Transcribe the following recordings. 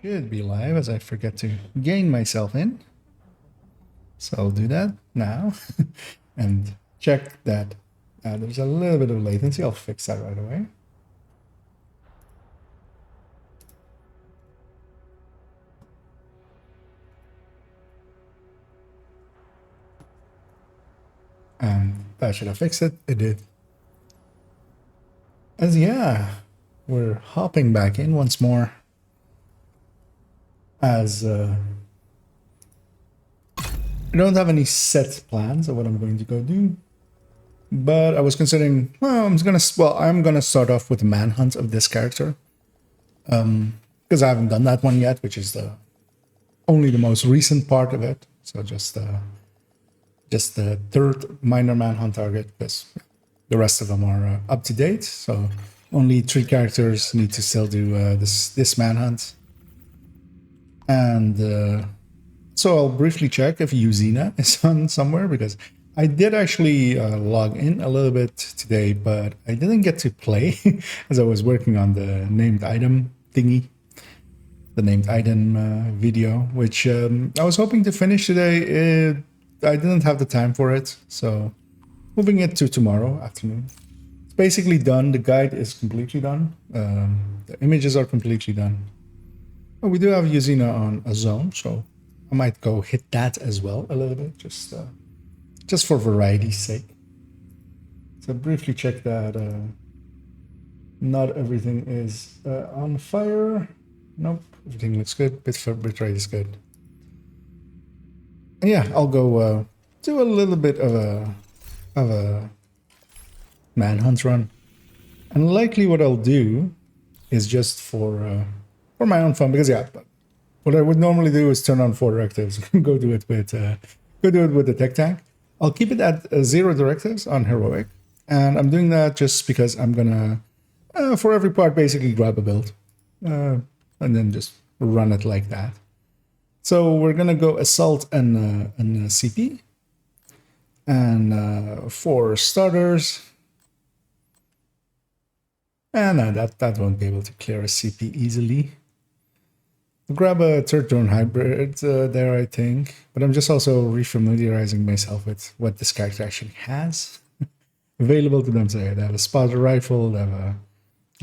should be live as I forget to gain myself in. So I'll do that now and check that there's a little bit of latency. I'll fix that right away. And that should have fixed it. It did. As yeah, we're hopping back in once more. As I don't have any set plans of what I'm going to go do, but I was considering, well, I'm gonna start off with the manhunt of this character, because I haven't done that one yet, which is only the most recent part of it. So just the third minor manhunt target, because the rest of them are up to date. So only 3 characters need to still do this manhunt. And so I'll briefly check if Yuzina is on somewhere, because I did actually log in a little bit today, but I didn't get to play as I was working on the named item thingy, the named item video, which I was hoping to finish today. I didn't have the time for it, so moving it to tomorrow afternoon. It's basically done. The guide is completely done. The images are completely done. But we do have Yuzina on a zone, so I might go hit that as well a little bit, just for variety's sake. So briefly check that not everything is on fire. Nope, everything looks good. Bitrate is good. And yeah, I'll go do a little bit of a manhunt run, and likely what I'll do is just for my own fun, because yeah, what I would normally do is turn on 4 directives, go do it with the tech tank. I'll keep it at 0 directives on heroic, and I'm doing that just because I'm gonna for every part basically grab a build and then just run it like that. So we're gonna go assault and CP, and for starters, and that won't be able to clear a CP easily. I'll grab a third drone hybrid there, I think, but I'm just also refamiliarizing myself with what this character actually has available to them. So they have a spotter rifle, they have a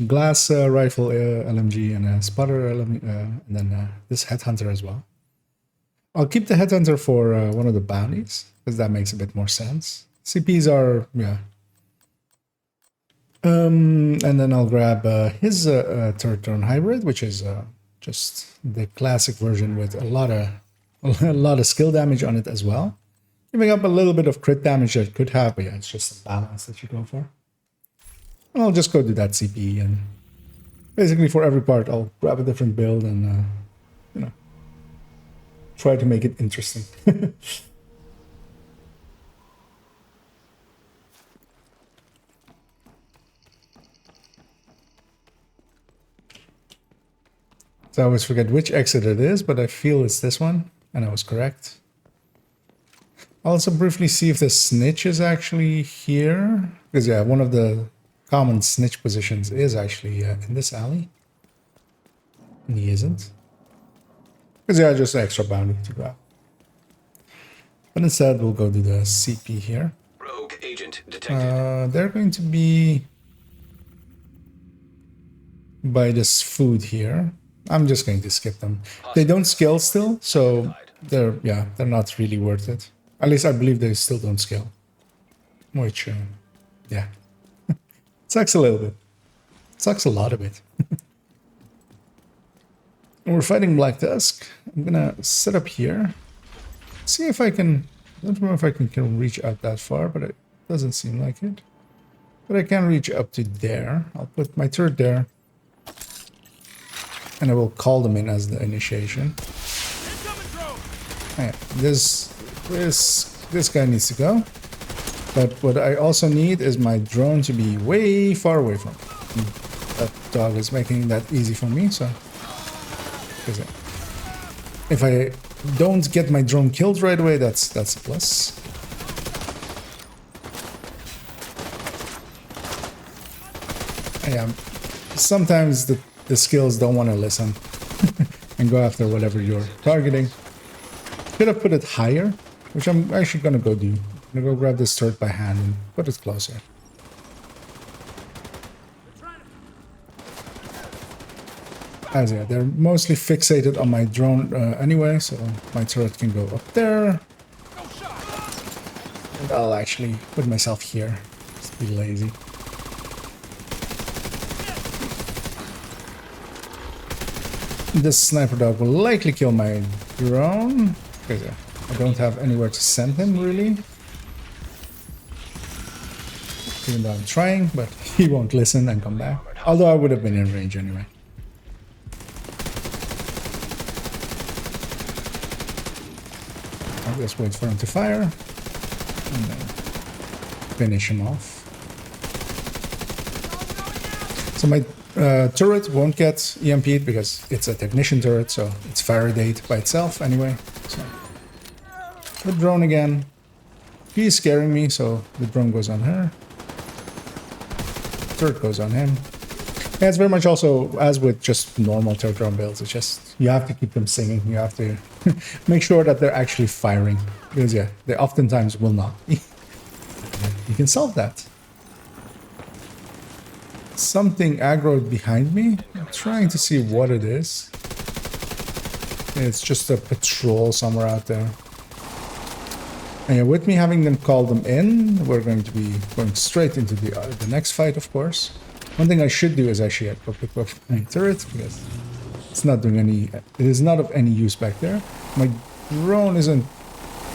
glass rifle LMG, and a spotter LMG, and then this headhunter as well. I'll keep the headhunter for one of the bounties, because that makes a bit more sense. CPs are, yeah. And then I'll grab his third drone hybrid, which is just the classic version with a lot of skill damage on it as well, giving up a little bit of crit damage that it could have, but yeah, it's just a balance that you go for. And I'll just go do that CP, and basically for every part I'll grab a different build and try to make it interesting. So I always forget which exit it is, but I feel it's this one, and I was correct. I'll also briefly see if the snitch is actually here, because yeah, one of the common snitch positions is actually in this alley, and he isn't. Because yeah, just an extra bounty to grab. But instead, we'll go do the CP here. Rogue agent detected. They're going to be by this food here. I'm just going to skip them. They don't scale still, so they're not really worth it. At least I believe they still don't scale. Which, yeah. Sucks a little bit. Sucks a lot of it. We're fighting Black Tusk. I'm gonna set up here. See if I can... I don't know if I can reach out that far, but it doesn't seem like it. But I can reach up to there. I'll put my turret there. And I will call them in as the initiation. Yeah, this guy needs to go. But what I also need is my drone to be way far away from me. That dog is making that easy for me, so... If I don't get my drone killed right away, that's a plus. Yeah, sometimes the skills don't want to listen. and go after whatever you're targeting. Could have put it higher, which I'm actually gonna go do. I'm gonna go grab this turret by hand and put it closer. As yeah, they're mostly fixated on my drone anyway, so my turret can go up there. And I'll actually put myself here. Just be lazy. This sniper dog will likely kill my drone, because I don't have anywhere to send him, really. Even though I'm trying, but he won't listen and come back. Although I would have been in range anyway. I'll just wait for him to fire, and then finish him off. So my turret won't get EMP'd because it's a technician turret, so it's Faradayed by itself anyway. So the drone again. He's scaring me, so the drone goes on her. Turret goes on him. Yeah, it's very much also, as with just normal turret drone builds, it's just, you have to keep them singing. You have to make sure that they're actually firing. Because yeah, they oftentimes will not. You can solve that. Something aggroed behind me. I'm trying to see what it is. It's just a patrol somewhere out there. And yeah, with me having them call them in, we're going to be going straight into the next fight, of course. One thing I should do is actually go pick up my turret, because it's not doing any... It is not of any use back there. My drone isn't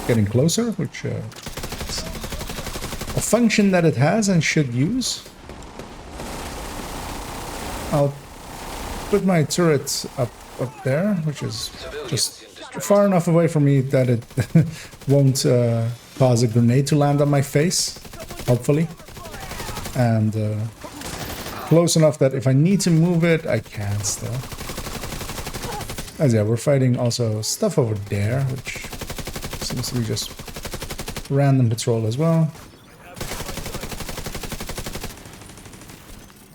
getting closer, which is a function that it has and should use. I'll put my turret up there, which is just far enough away from me that it won't cause a grenade to land on my face, hopefully. And close enough that if I need to move it, I can still. As yeah, we're fighting also stuff over there, which seems to be just random patrol as well.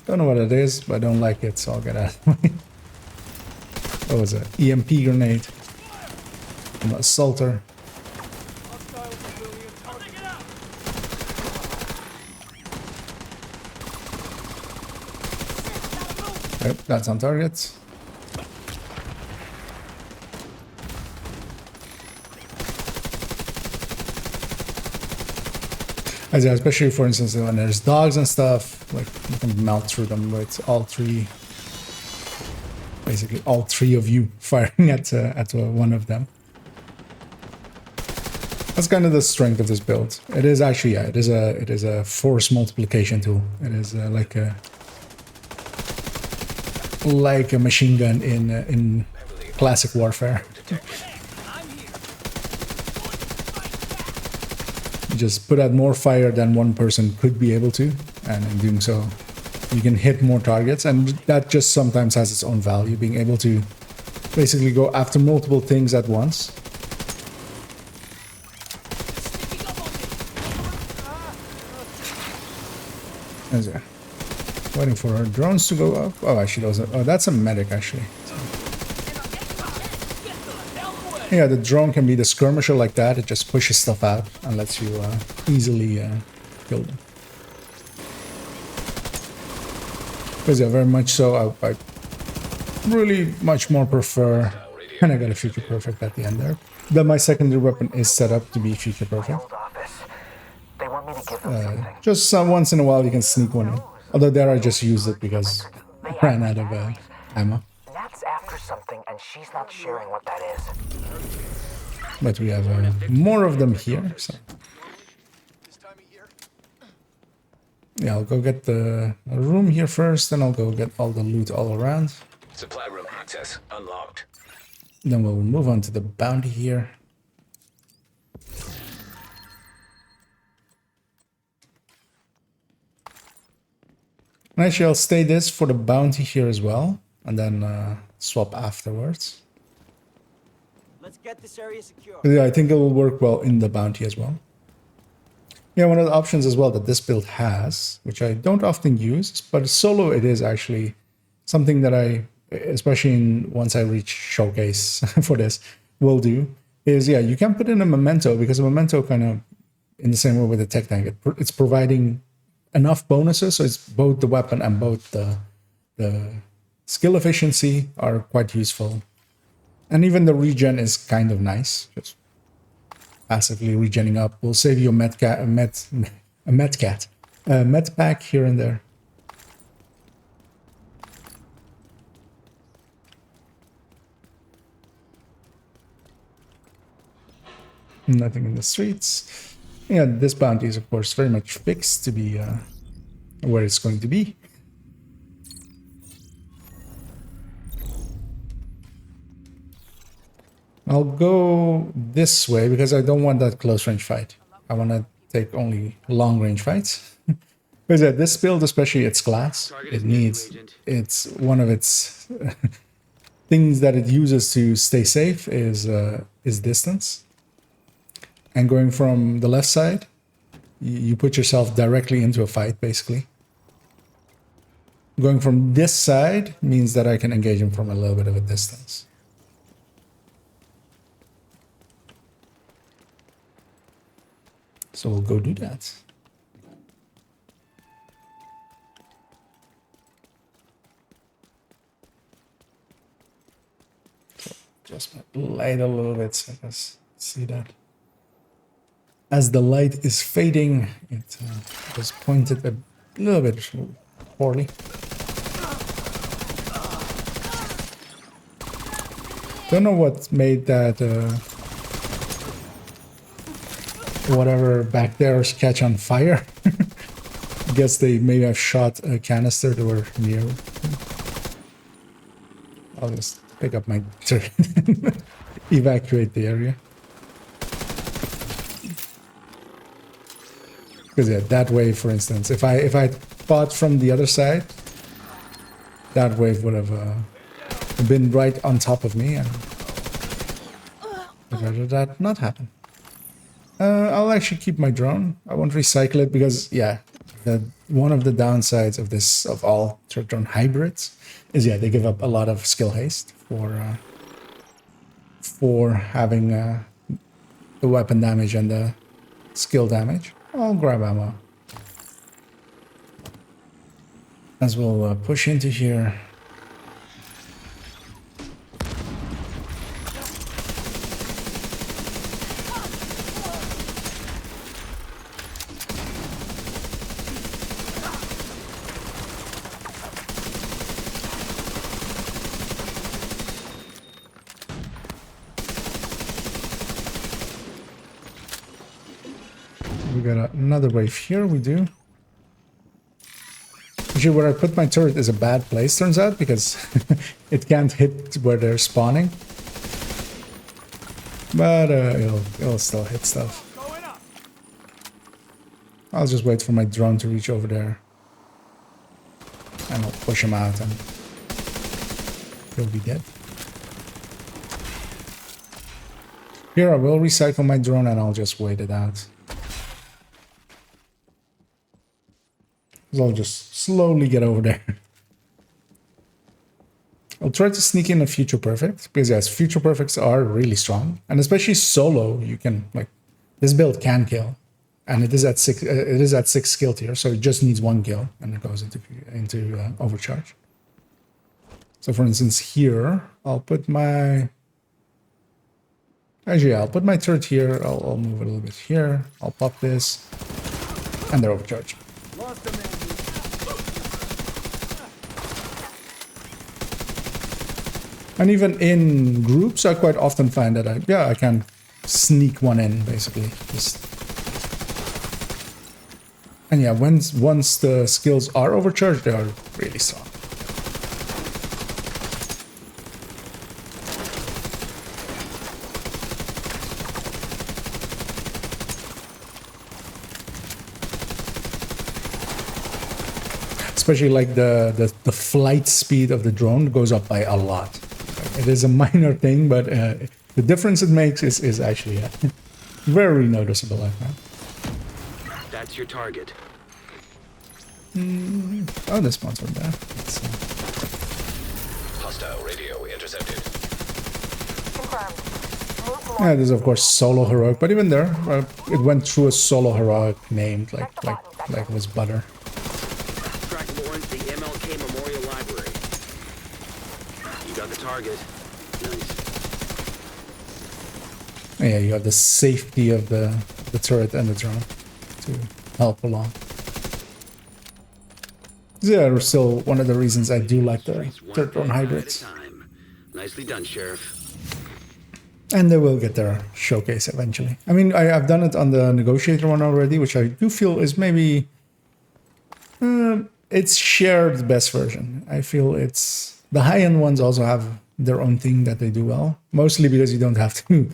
Don't know what it is, but I don't like it, so I'll get out of the way. What was it? EMP grenade. An assaulter. Yep, that's on target. As yeah, especially for instance when there's dogs and stuff, like you can melt through them with all three, basically all three of you firing at one of them. That's kind of the strength of this build. It is actually, yeah, it is a force multiplication tool. It is like a machine gun in classic warfare. You just put out more fire than one person could be able to, and in doing so, you can hit more targets, and that just sometimes has its own value, being able to basically go after multiple things at once. As yeah, waiting for our drones to go up. Oh, actually, that's a medic actually. Yeah, the drone can be the skirmisher like that. It just pushes stuff out and lets you easily kill them. Because yeah, very much so, I really much more prefer, and I got a future perfect at the end there, that my secondary weapon is set up to be future perfect. Just once in a while you can sneak one in. Although there I just used it because I ran out of ammo. After something, and she's not sharing what that is. But we have more of them here, so yeah, I'll go get the room here first, then I'll go get all the loot all around. Supply room access unlocked. Then we'll move on to the bounty here. And actually, I'll stay this for the bounty here as well, and then swap afterwards. Let's get this area secure. But yeah, I think it will work well in the bounty as well. Yeah, one of the options as well that this build has, which I don't often use, but solo it is actually something that I especially once I reach showcase for this, will do, is yeah, you can put in a memento, because a memento kind of, in the same way with the tech tank, it's providing enough bonuses, so it's both the weapon and both the skill efficiency are quite useful. And even the regen is kind of nice, just passively regenning up will save you a med pack here and there. Nothing in the streets. Yeah, this bounty is of course very much fixed to be where it's going to be. I'll go this way because I don't want that close range fight. I want to take only long range fights. Because yeah, this build, especially its class, it needs, it's one of its things that it uses to stay safe is distance. And going from the left side, you put yourself directly into a fight, basically. Going from this side means that I can engage him from a little bit of a distance. So we'll go do that. So just light a little bit so I can see that. As the light is fading, it was pointed a little bit poorly. Don't know what made that whatever back there catch on fire. Guess they maybe have shot a canister that were near. I'll just pick up my turret and evacuate the area. Because yeah, that wave, for instance, if I fought from the other side, that wave would have been right on top of me, and I'd rather that not happen. I'll actually keep my drone. I won't recycle it because yeah, one of the downsides of this, of all drone hybrids, is yeah, they give up a lot of skill haste for having the weapon damage and the skill damage. I'll grab ammo. As we'll push into here. We got another wave here, we do. Actually, where I put my turret is a bad place, turns out, because it can't hit where they're spawning. But it'll still hit stuff. I'll just wait for my drone to reach over there. And I'll push him out and he'll be dead. Here I will recycle my drone and I'll just wait it out. So I'll just slowly get over there. I'll try to sneak in a Future Perfect, because yes, Future Perfects are really strong. And especially solo, you can, like, this build can kill. And it is at 6 skill tier, so it just needs 1 kill and it goes into overcharge. So for instance here, I'll put my... Actually, yeah, I'll put my turret here, I'll move it a little bit here, I'll pop this, and they're overcharged. And even in groups, I quite often find that I can sneak one in, basically. And yeah, once the skills are overcharged, they are really strong. Especially like the flight speed of the drone goes up by a lot. It is a minor thing, but the difference it makes is actually very noticeable, I think. That's your target. Oh, this spawns from there. Hostile radio intercepted. Confirmed. Move to Yeah, this is of course solo heroic, but even there, it went through a solo heroic named like it was butter. Track Lawrence, the MLK Memorial Library. You got the target. Nice. Yeah, you have the safety of the turret and the drone to help along. Yeah, still one of the reasons I do like the third drone hybrids. Nicely done, Sheriff. And they will get their showcase eventually. I mean, I've done it on the negotiator one already, which I do feel is maybe it's shared best version. I feel it's the high-end ones also have their own thing that they do well, mostly because you don't have to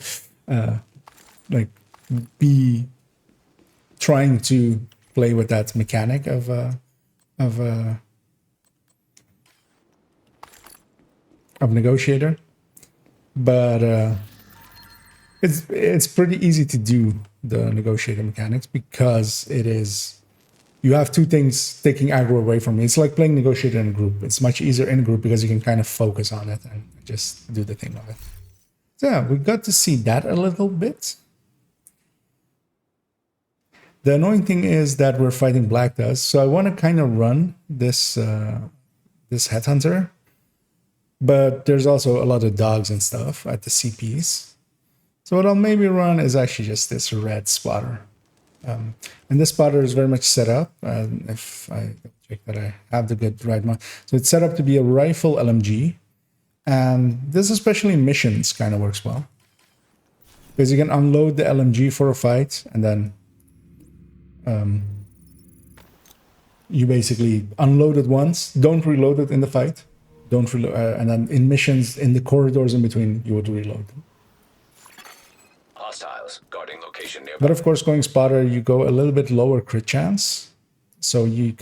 like be trying to play with that mechanic of negotiator, but it's pretty easy to do the negotiator mechanics because you have two things taking aggro away from me. It's like playing negotiator in a group. It's much easier in a group because you can kind of focus on it and just do the thing of it. So yeah, we got to see that a little bit. The annoying thing is that we're fighting Black Dust, so I want to kind of run this headhunter, but there's also a lot of dogs and stuff at the CPs. So what I'll maybe run is actually just this red spotter. And this spotter is very much set up, if I check that I have the good right one. So it's set up to be a rifle LMG, and this especially in missions kind of works well. Because you can unload the LMG for a fight, and then you basically unload it once, don't reload it in the fight, don't reload, and then in missions, in the corridors in between, you would reload them. Hostiles guarding location nearby. But of course, going spotter, you go a little bit lower crit chance. So you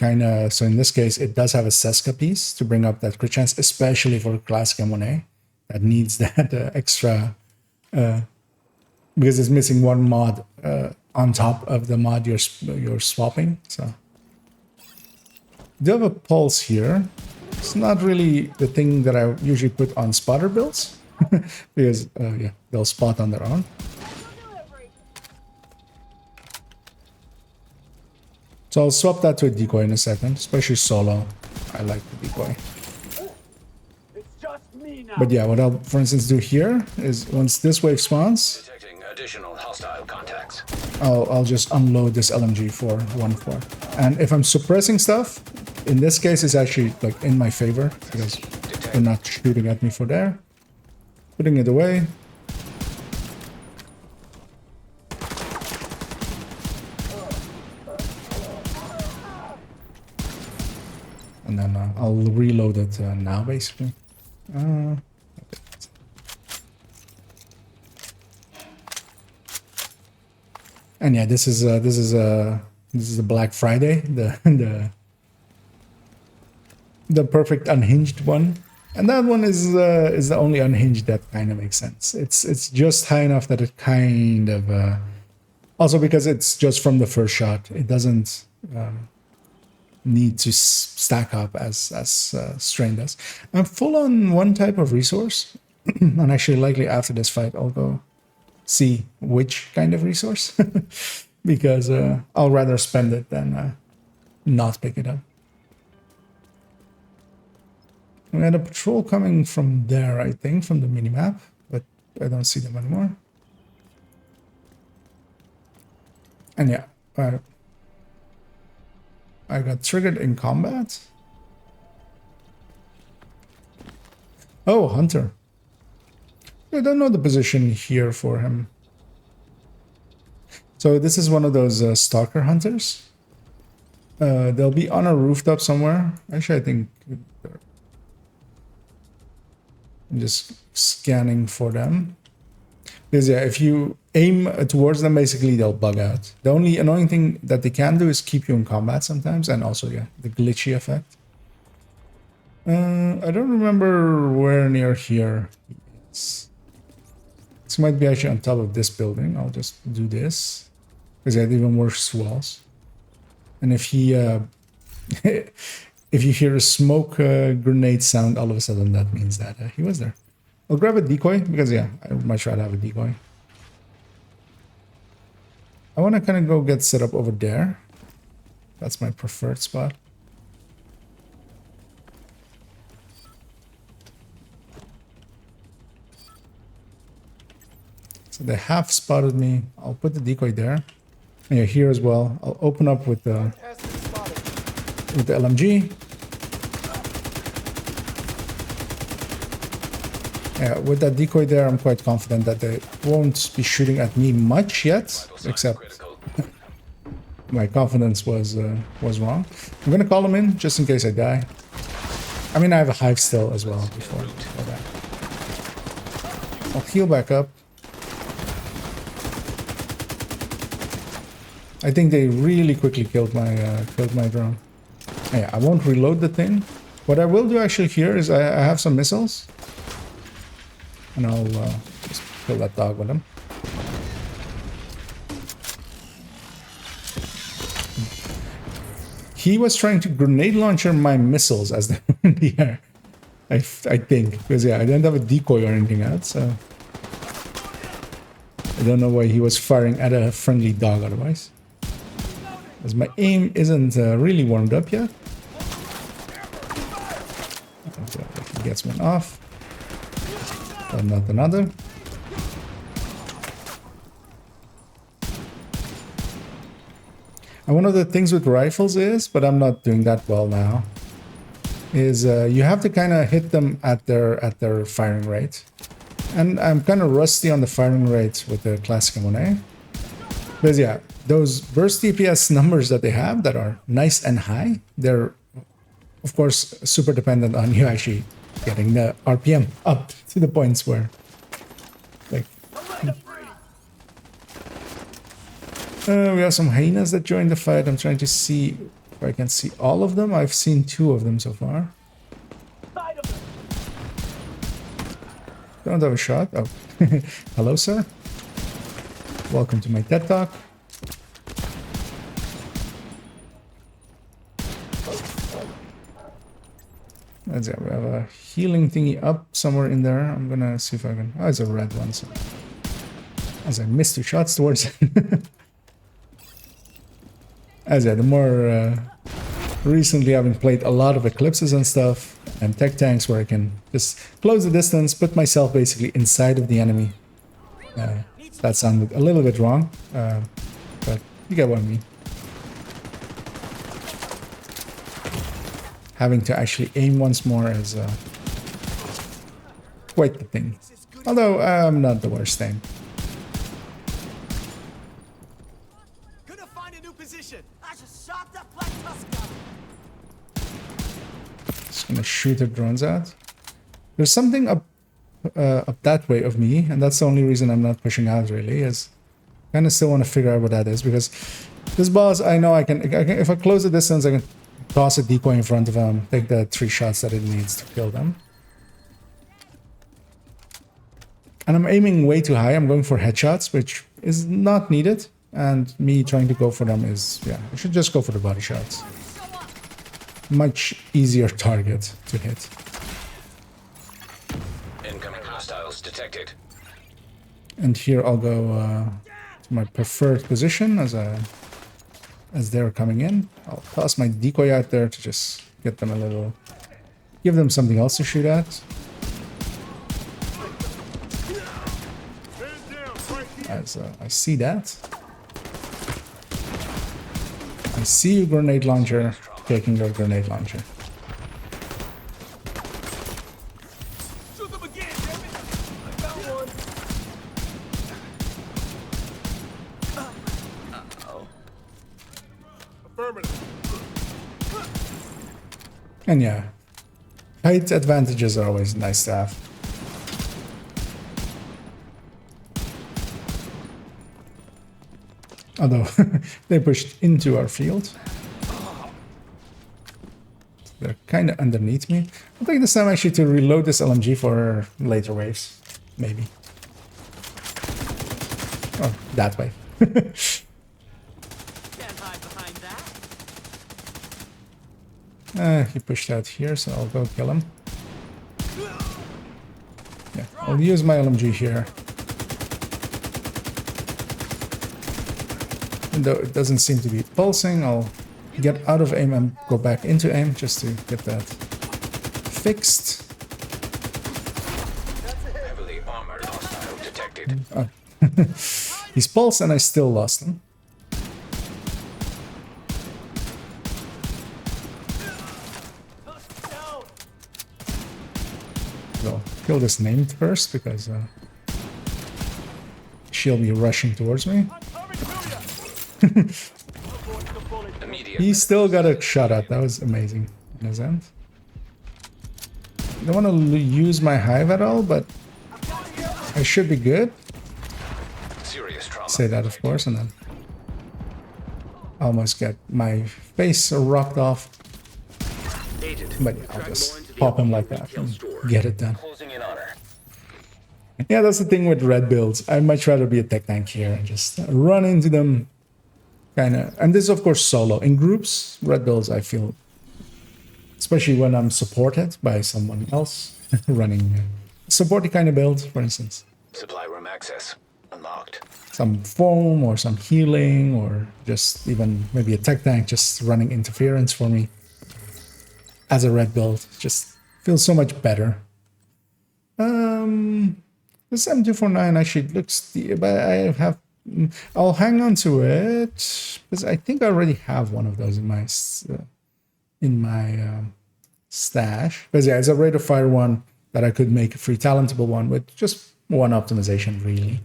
so in this case, it does have a Seska piece to bring up that crit chance, especially for classic M1A that needs that extra, because it's missing one mod on top of the mod you're swapping. So do have a pulse here. It's not really the thing that I usually put on spotter builds because yeah, they'll spot on their own. So I'll swap that to a decoy in a second, especially solo. I like the decoy. But yeah, what I'll, for instance, do here is once this wave spawns, Detecting additional hostile contacts. I'll just unload this LMG for 1-4. And if I'm suppressing stuff, in this case, it's actually like in my favor because they're not shooting at me for there. Putting it away. And then I'll reload it now, basically. And yeah, this is the Black Friday, the perfect unhinged one, and that one is the only unhinged that kind of makes sense. It's just high enough that it kind of also because it's just from the first shot, it doesn't need to stack up as Strain does. I'm full on one type of resource, and actually likely after this fight I'll go see which kind of resource because I'll rather spend it than not pick it up. We had a patrol coming from there, I think, from the minimap, but I don't see them anymore. And yeah, I got triggered in combat. Oh, Hunter. I don't know the position here for him. So this is one of those stalker hunters. They'll be on a rooftop somewhere. Actually, I think I'm just scanning for them. Because yeah, if you aim towards them, basically they'll bug out. The only annoying thing that they can do is keep you in combat sometimes, and also yeah, the glitchy effect. I don't remember where near here he is. This might be actually on top of this building. I'll just do this because it even worse walls. And if he if you hear a smoke grenade sound, all of a sudden that means that he was there. I'll grab a decoy because yeah, I would much rather have a decoy. I want to kind of go get set up over there. That's my preferred spot. So they have spotted me. I'll put the decoy there. And you're here as well. I'll open up with the LMG. Yeah, with that decoy there, I'm quite confident that they won't be shooting at me much yet, except my confidence was wrong. I'm gonna call them in just in case I die. I mean, I have a hive still as well before that. I'll heal back up. I think they really quickly killed my drone. Yeah, I won't reload the thing. What I will do actually here is I have some missiles. And I'll just kill that dog with them. He was trying to grenade launcher my missiles as they were in the air. I think. Because yeah, I didn't have a decoy or anything else, so... I don't know why he was firing at a friendly dog otherwise. As my aim isn't really warmed up yet. So if he gets one off. But not another. And one of the things with rifles is, but I'm not doing that well now, is you have to kind of hit them at their firing rate. And I'm kind of rusty on the firing rate with the classic M1A. Because yeah, those burst DPS numbers that they have that are nice and high, they're of course super dependent on you actually getting the RPM up to the points where like we have some hyenas that joined the fight. I'm trying to see if I can see all of them. I've seen 2 of them so far. Don't have a shot. Oh, hello, sir. Welcome to my TED Talk. Let's see, we have a healing thingy up somewhere in there. I'm gonna see if I can... Oh, it's a red one. So as I missed 2 shots towards it. As yeah, the more... recently I've been played a lot of eclipses and stuff. And tech tanks where I can just close the distance, put myself basically inside of the enemy. That sounded a little bit wrong, but you get what I mean. Having to actually aim once more is quite the thing. Although I'm not the worst aim. Gonna find a new position. I just shot that black tusker. Just gonna shoot the drones out. There's something up that way of me, and that's the only reason I'm not pushing out really, is I kind of still want to figure out what that is, because this boss, I know I can if I close the distance, I can toss a decoy in front of him, take the 3 shots that it needs to kill them. And I'm aiming way too high. I'm going for headshots, which is not needed, and me trying to go for them is, yeah, I should just go for the body shots. Much easier target to hit. Incoming hostiles detected. And here I'll go to my preferred position as they're coming in. I'll toss my decoy out there to just get them a little... give them something else to shoot at. As I see that. I see you, grenade launcher, taking your grenade launcher. Shoot them again, damn it. I got one. Affirmative. And yeah, height advantages are always nice to have. Although they pushed into our field. They're kind of underneath me. I'll take this time actually to reload this LMG for later waves. Maybe. Oh, that way. Can't hide behind that. He pushed out here, so I'll go kill him. Yeah, I'll use my LMG here. And though it doesn't seem to be pulsing, I'll get out of aim and go back into aim just to get that fixed. Heavily armored hostile detected. He's pulsed and I still lost him. So kill this named first because she'll be rushing towards me. Immediate. He still got a shot at. That was amazing in his end. I don't want to use my hive at all, but I should be good. Serious trauma. Say that, of course, and then almost get my face rocked off. Agent, But yeah, I'll track just Lauren to the pop him LMK like that retail and store. get it done. Closing in on her. Yeah, that's the thing with red builds. I'd much rather be a tech tank here and just run into them. Kind of, and this is of course solo. In groups, red builds I feel, especially when I'm supported by someone else running a supporty kind of build, for instance. Supply room access unlocked. Some foam or some healing or just even maybe a tech tank just running interference for me. As a red build, just feels so much better. This M249 actually looks, but I'll hang on to it because I think I already have one of those in my stash. Because yeah, it's a rate of fire one that I could make a free talentable one with just one optimization really.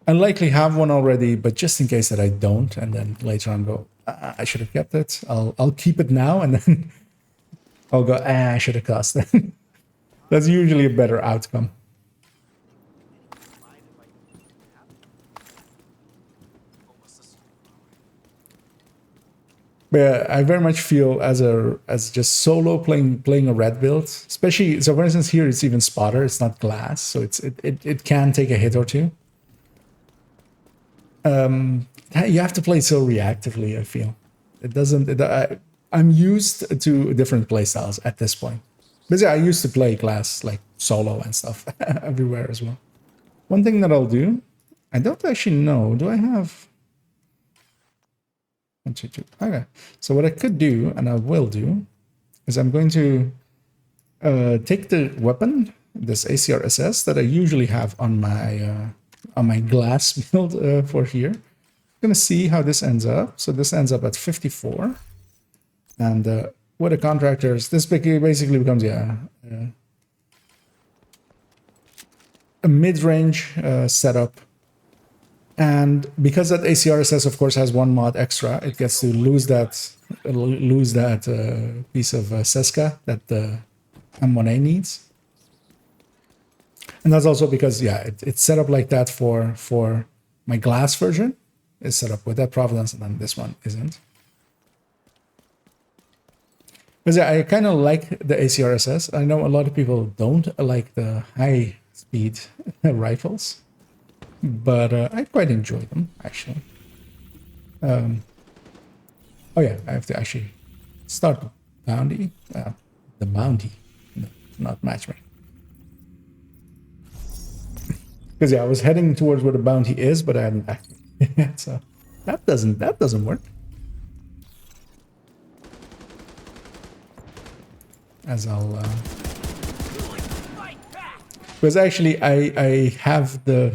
I likely have one already, but just in case that I don't, and then later on go, I should have kept it. I'll keep it now, and then I'll go, I should have cost it. That's usually a better outcome. But yeah, I very much feel as just solo playing a red build, especially so. For instance, here it's even spotter. It's not glass, so it can take a hit or two. You have to play so reactively. I feel it doesn't. I'm used to different playstyles at this point. But yeah, I used to play glass like solo and stuff everywhere as well. One thing that I'll do, I don't actually know. Do I have? 1, 2, 2. Okay. So what I could do, and I will do, is I'm going to take the weapon, this ACRSS that I usually have on my glass build for here. I'm gonna see how this ends up. So this ends up at 54, and with the contractors, this basically becomes a mid-range setup. And because that ACRSS, of course, has one mod extra, it gets to lose that piece of Seska that the M1A needs. And that's also because, yeah, it's set up like that for my glass version. It's set up with that provenance, and then this one isn't. Because yeah, I kind of like the ACRSS. I know a lot of people don't like the high-speed rifles. But I quite enjoy them, actually. Oh yeah, I have to actually start the bounty. The bounty, no, not matchmaking. Because yeah, I was heading towards where the bounty is, but I hadn't activated yet, so that doesn't work. As I'll because actually I have the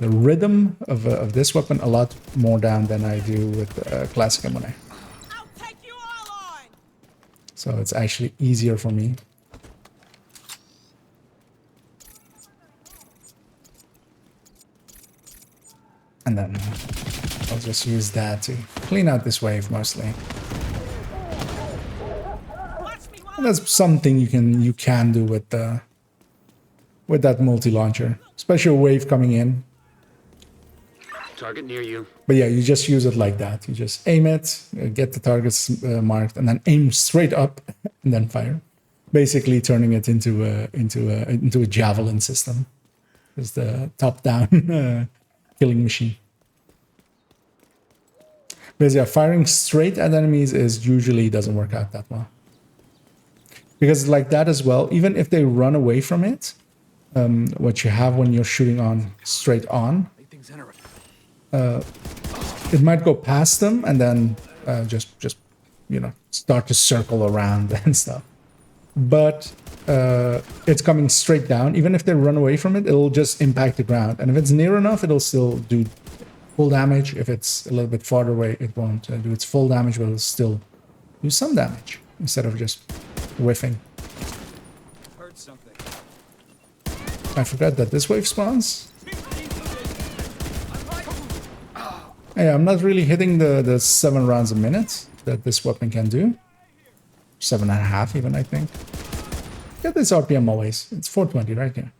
rhythm of this weapon a lot more down than I do with classic M1A. I'll take you all on. So it's actually easier for me. And then I'll just use that to clean out this wave mostly. And that's something you can do with that multi-launcher, especially a wave coming in. Target near you. But yeah, you just use it like that. You just aim it, get the targets marked, and then aim straight up and then fire. Basically, turning it into a javelin system. It's the top-down killing machine. Because yeah, firing straight at enemies is usually doesn't work out that well. Because like that as well, even if they run away from it, what you have when you're shooting on straight on, it might go past them and then just you know, start to circle around and stuff. But it's coming straight down. Even if they run away from it, it'll just impact the ground. And if it's near enough, it'll still do full damage. If it's a little bit farther away, it won't do its full damage, but it'll still do some damage instead of just whiffing. Heard something. I forgot that this wave spawns. Hey, I'm not really hitting the 7 rounds a minute that this weapon can do. 7.5 even, I think. Get this RPM always. It's 420 right here.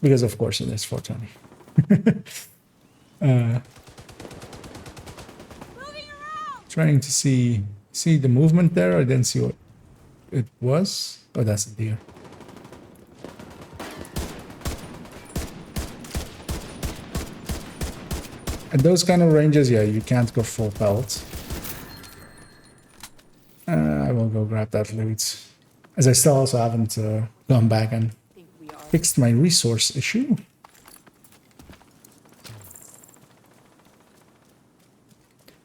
Because of course it is 420. Trying to see the movement there. I didn't see what it was. Oh, that's a deer. At those kind of ranges, yeah, you can't go full pelt. I will go grab that loot. As I still also haven't gone back and fixed my resource issue.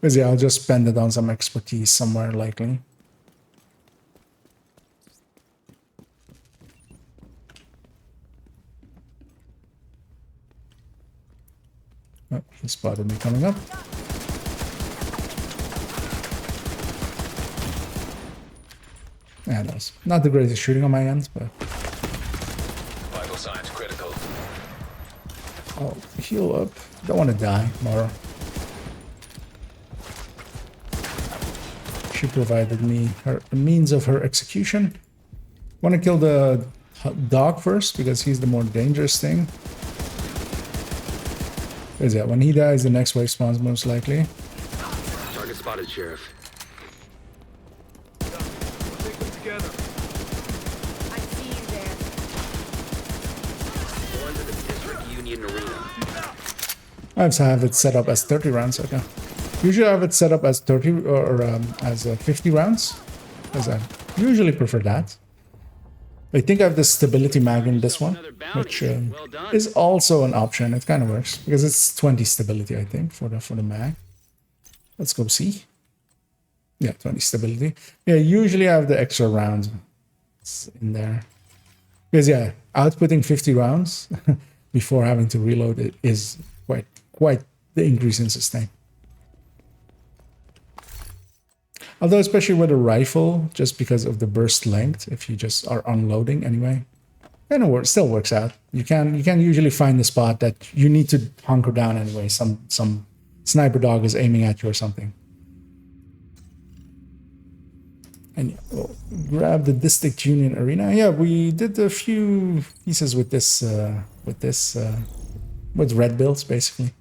Because yeah, I'll just spend it on some expertise somewhere likely. Oh, he spotted me coming up. Yeah, that's not the greatest shooting on my end, but Vital signs critical. I'll heal up. Don't want to die, Mara. She provided me the means of her execution. Want to kill the dog first because he's the more dangerous thing. Because yeah, when he dies, the next wave spawns most likely. Target spotted, Sheriff. Take them together. I see you there. One to the District Union Arena. I have it set up as 30 rounds. Okay. Usually I have it set up as 30 or as 50 rounds. Because I usually prefer that. I think I have the stability mag in this one, which is also an option. It kind of works because it's 20 stability, I think, for the mag. Let's go see. Yeah, 20 stability. Yeah, usually I have the extra round in there because yeah, outputting 50 rounds before having to reload it is quite the increase in sustain. Although especially with a rifle, just because of the burst length, if you just are unloading anyway, kind of still works out. You can usually find the spot that you need to hunker down anyway. Some sniper dog is aiming at you or something. And we'll grab the District Union Arena. Yeah, we did a few pieces with red builds basically.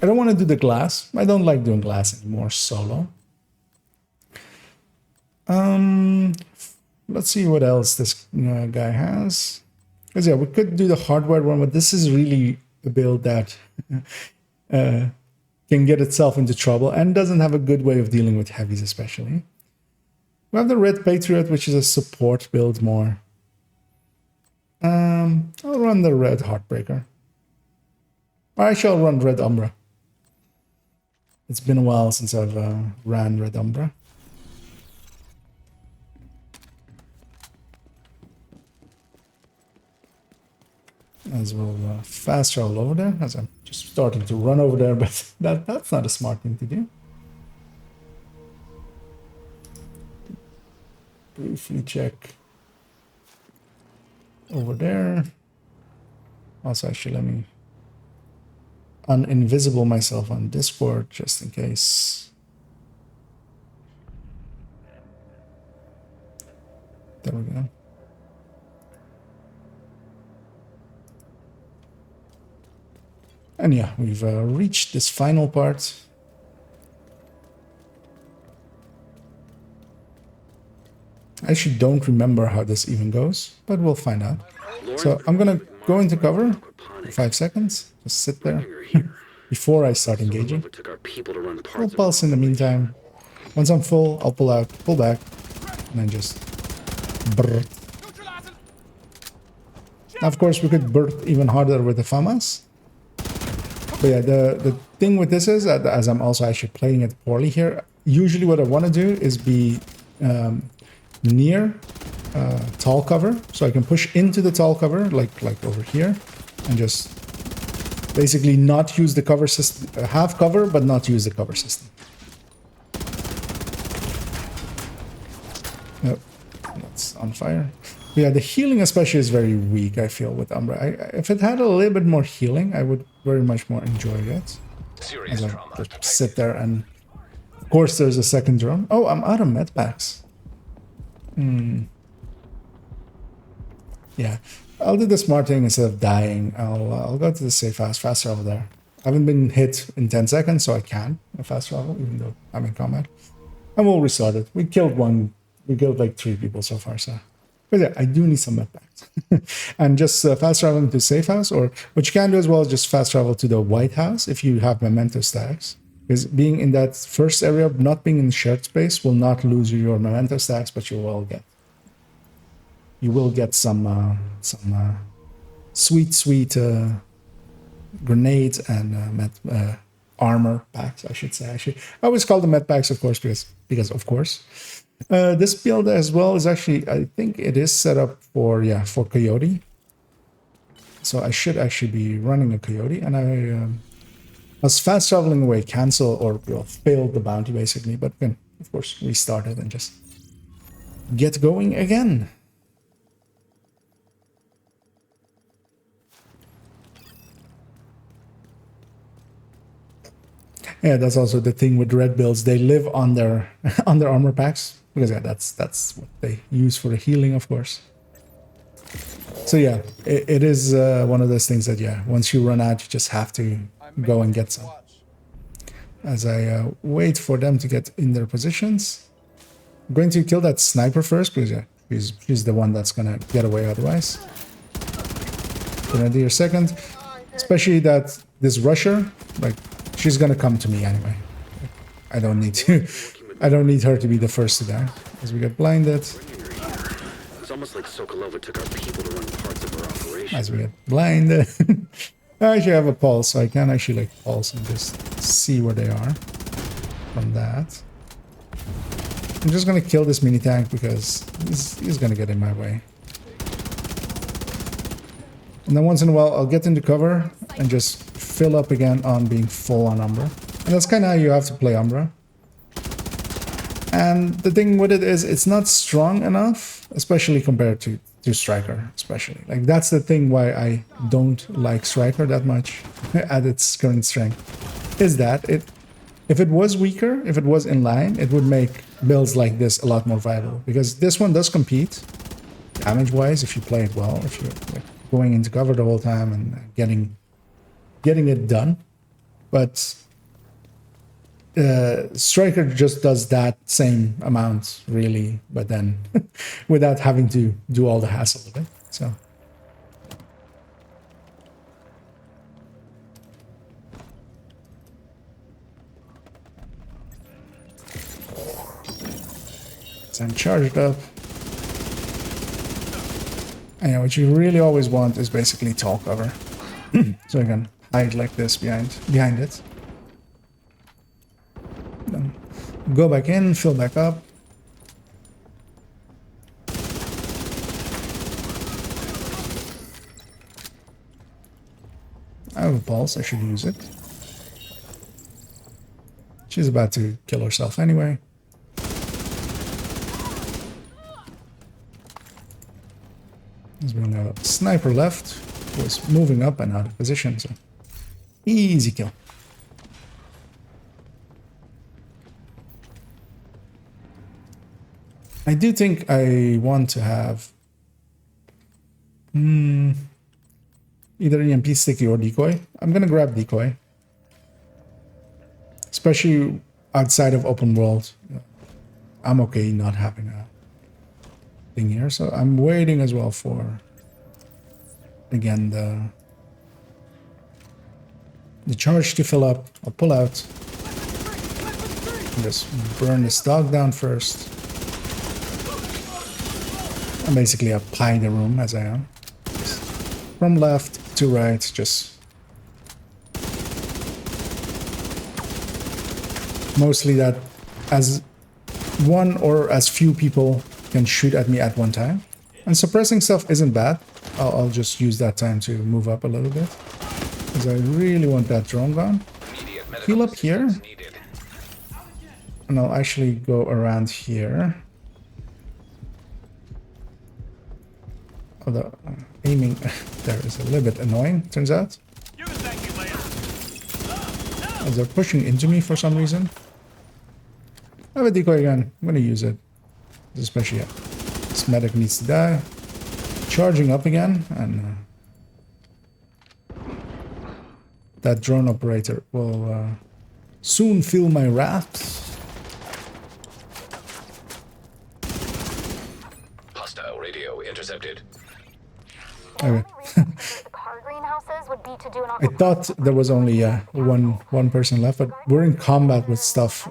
I don't want to do the glass. I don't like doing glass anymore solo. Let's see what else this guy has. Because yeah, we could do the hardware one, but this is really a build that can get itself into trouble and doesn't have a good way of dealing with heavies, especially. We have the Red Patriot, which is a support build more. I'll run the Red Heartbreaker. Or actually, I'll run Red Umbra. It's been a while since I've ran Red Umbra. As we'll fast travel over there, as I'm just starting to run over there, but that's not a smart thing to do. Briefly check over there. Also, actually, let me uninvisible myself on Discord just in case. There we go. And yeah, we've reached this final part. I actually don't remember how this even goes, but we'll find out. So I'm gonna go into cover for 5 seconds. Just sit there. before I start engaging. Sokolova took our people to run I'll parts of pulse in the meantime. Once I'm full, I'll pull out, pull back, and then just brrrt. Now, of course, we could burst even harder with the FAMAS. But yeah, the thing with this is that as I'm also actually playing it poorly here, usually what I want to do is be near tall cover, so I can push into the tall cover, like over here, and just basically not use the cover system, have cover, but not use the cover system. Yep, that's on fire. Yeah, the healing especially is very weak, I feel, with Umbra. If it had a little bit more healing, I would very much more enjoy it. Serious As I trauma just detected. sit there and... Of course, there's a second drone. Oh, I'm out of med packs. Yeah, I'll do the smart thing instead of dying. I'll go to the safe house, fast travel there. I haven't been hit in 10 seconds, so I can fast travel, even though I'm in combat. And we'll restart it. We killed like 3 people so far, so... But yeah, I do need some med packs. And just fast traveling to safe house, or what you can do as well is just fast travel to the White House if you have memento stacks. Because being in that first area, not being in shared space, will not lose you your memento stacks, but you will get some sweet grenades and armor packs, I should say. Actually, I always call them med packs, of course, because of course. This build as well is actually, I think it is set up for Coyote. So I should actually be running a Coyote, and I was fast traveling away, cancel or failed the bounty basically, but then of course restart it and just get going again. Yeah, that's also the thing with red builds. They live on their on their armor packs because yeah, that's what they use for the healing, of course. So yeah, it is one of those things that once you run out, you just have to go and get some. As I wait for them to get in their positions, I'm going to kill that sniper first because she's the one that's gonna get away otherwise. Grenadier second, especially that this rusher, like. She's gonna come to me anyway. I don't need her to be the first to die. As we get blinded. It's almost like Sokolova took our people to run parts of our operation. As we get blinded. I actually have a pulse, so I can actually like pulse and just see where they are from that. I'm just gonna kill this mini tank because he's gonna get in my way. And then once in a while, I'll get into cover and just fill up again on being full on Umbra. And that's kind of how you have to play Umbra. And the thing with it is, it's not strong enough, especially compared to Striker, especially. Like, that's the thing why I don't like Striker that much at its current strength. Is that if it was weaker, if it was in line, it would make builds like this a lot more viable. Because this one does compete, damage-wise, if you play it well, if you're like, going into cover the whole time and getting it done, but Striker just does that same amount really, but then without having to do all the hassle of it. So I'm charged up. And what you really always want is basically tall cover. So you can hide like this behind it. Then go back in, fill back up. I have a pulse, I should use it. She's about to kill herself anyway. There's only a sniper left, who is moving up and out of position, so easy kill. I do think I want to have either EMP sticky or decoy. I'm gonna grab decoy, especially outside of open world. I'm okay not having a thing here, so I'm waiting as well for again the charge to fill up. I'll pull out. Just burn this dog down first. I'm basically a pie in the room as I am. From left to right, just mostly that as one or as few people can shoot at me at one time. And suppressing stuff isn't bad. I'll just use that time to move up a little bit. Because I really want that drone gone. Heal up here. And I'll actually go around here. Although aiming there is a little bit annoying, turns out. As they're pushing into me for some reason. I have a decoy gun. I'm gonna use it. Especially, yeah. This medic needs to die. Charging up again, and that drone operator will soon feel my wrath. Hostile radio intercepted. Okay. The car greenhouses would be to do an I thought there was only one person left, but we're in combat with stuff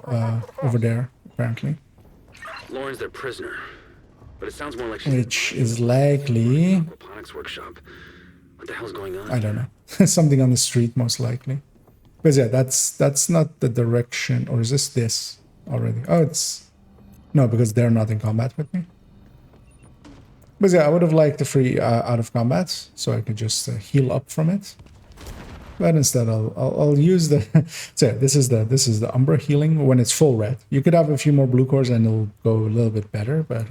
over there, apparently. Lauren's their prisoner, but it sounds more like she's Which is likely... aquaponics workshop. What the hell's going on? I don't know. Something on the street, most likely. But yeah, that's not the direction. Or is this already? Oh, it's... No, because they're not in combat with me. But yeah, I would have liked the free out of combat, so I could just heal up from it. But instead, I'll use the. So yeah, this is the Umbra healing when it's full red. You could have a few more blue cores and it'll go a little bit better, but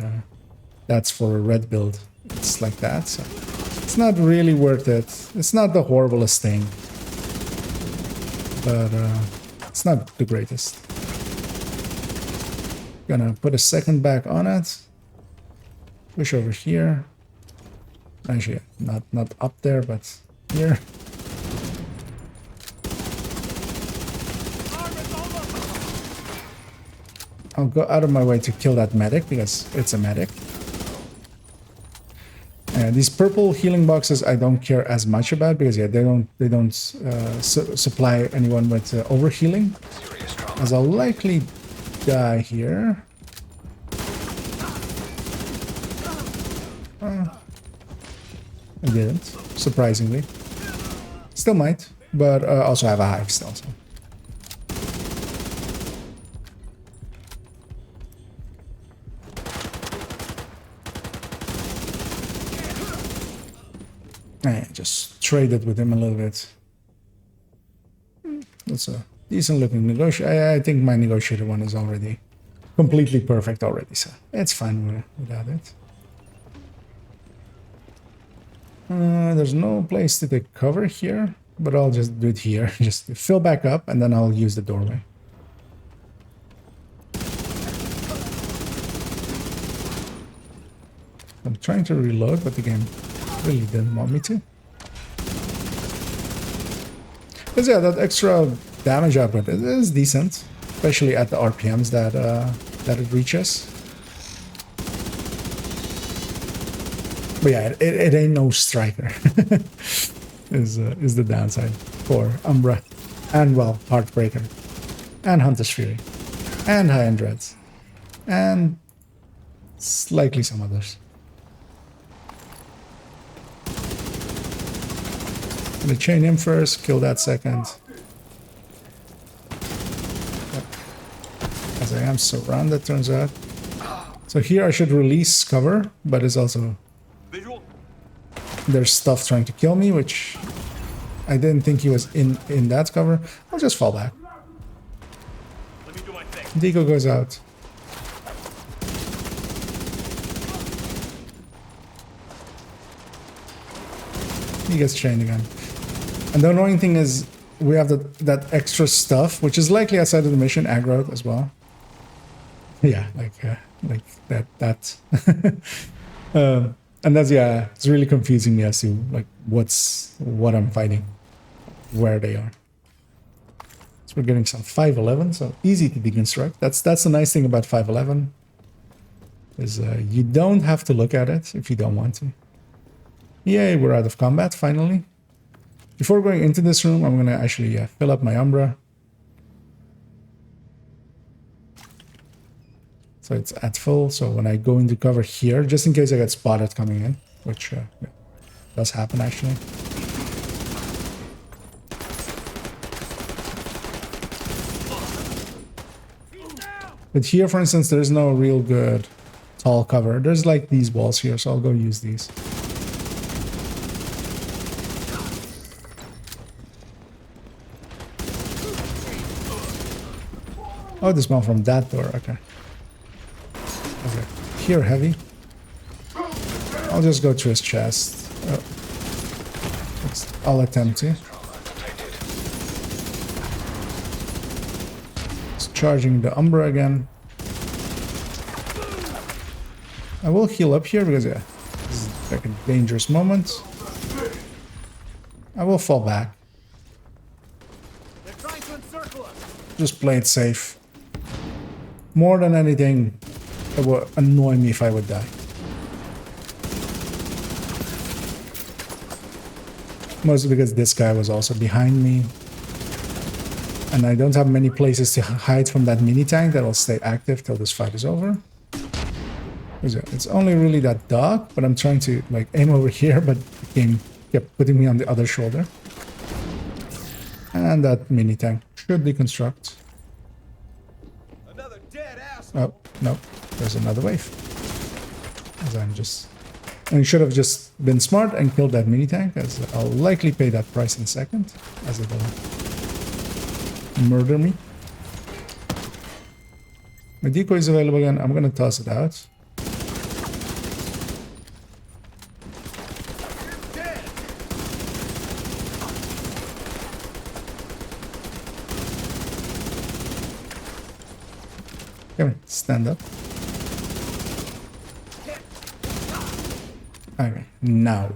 that's for a red build. It's like that, so it's not really worth it. It's not the horriblest thing, but it's not the greatest. Gonna put a second back on it. Push over here. Actually, not up there, but here. I'll go out of my way to kill that medic because it's a medic. These purple healing boxes I don't care as much about because yeah, they don't supply anyone with overhealing, as I'll likely die here. I didn't, surprisingly. Still might, but also have a hive still. So. I just traded with him a little bit. That's a decent looking negotiator. I think my negotiator one is already completely perfect already, so it's fine without it. There's no place to take cover here, but I'll just do it here. Just fill back up, and then I'll use the doorway. I'm trying to reload, but the game really didn't want me to. Because yeah, that extra damage output is decent, especially at the RPMs that it reaches. But yeah, it ain't no striker. is the downside for Umbra, and well, Heartbreaker, and Hunter's Fury, and High-End Dreads, and likely some others. I'm gonna chain him first, kill that second. As I am surrounded, turns out. So here I should release cover, but it's also... There's stuff trying to kill me, which I didn't think he was in that cover. I'll just fall back. Deco goes out. He gets chained again. And the annoying thing is we have that extra stuff, which is likely outside of the mission, aggroed as well. Yeah, like that. And that's, yeah, it's really confusing me as to like what I'm fighting, where they are. So we're getting some 511, so easy to deconstruct. That's the nice thing about 511 is you don't have to look at it if you don't want to. Yay, we're out of combat finally. Before going into this room, I'm gonna actually fill up my Umbra. So it's at full, so when I go into cover here, just in case I get spotted coming in, which yeah, does happen actually. But here, for instance, there's no real good tall cover. There's like these walls here, so I'll go use these. Oh, this one from that door, okay. Okay, here heavy. I'll just go to his chest. Oh. I'll attempt to. It's charging the Umbra again. I will heal up here because yeah, this is like a dangerous moment. I will fall back. They're trying to encircle us. Just play it safe. More than anything, it would annoy me if I would die. Mostly because this guy was also behind me. And I don't have many places to hide from that mini tank that will stay active till this fight is over. It's only really that dog, but I'm trying to like aim over here, but the game kept putting me on the other shoulder. And that mini tank should deconstruct. Another dead ass. Oh, no, there's another wave. As I'm just... And you should have just been smart and killed that mini tank, as I'll likely pay that price in a second, as it will murder me. My decoy is available again. I'm gonna toss it out. Come on, stand up. Okay, now.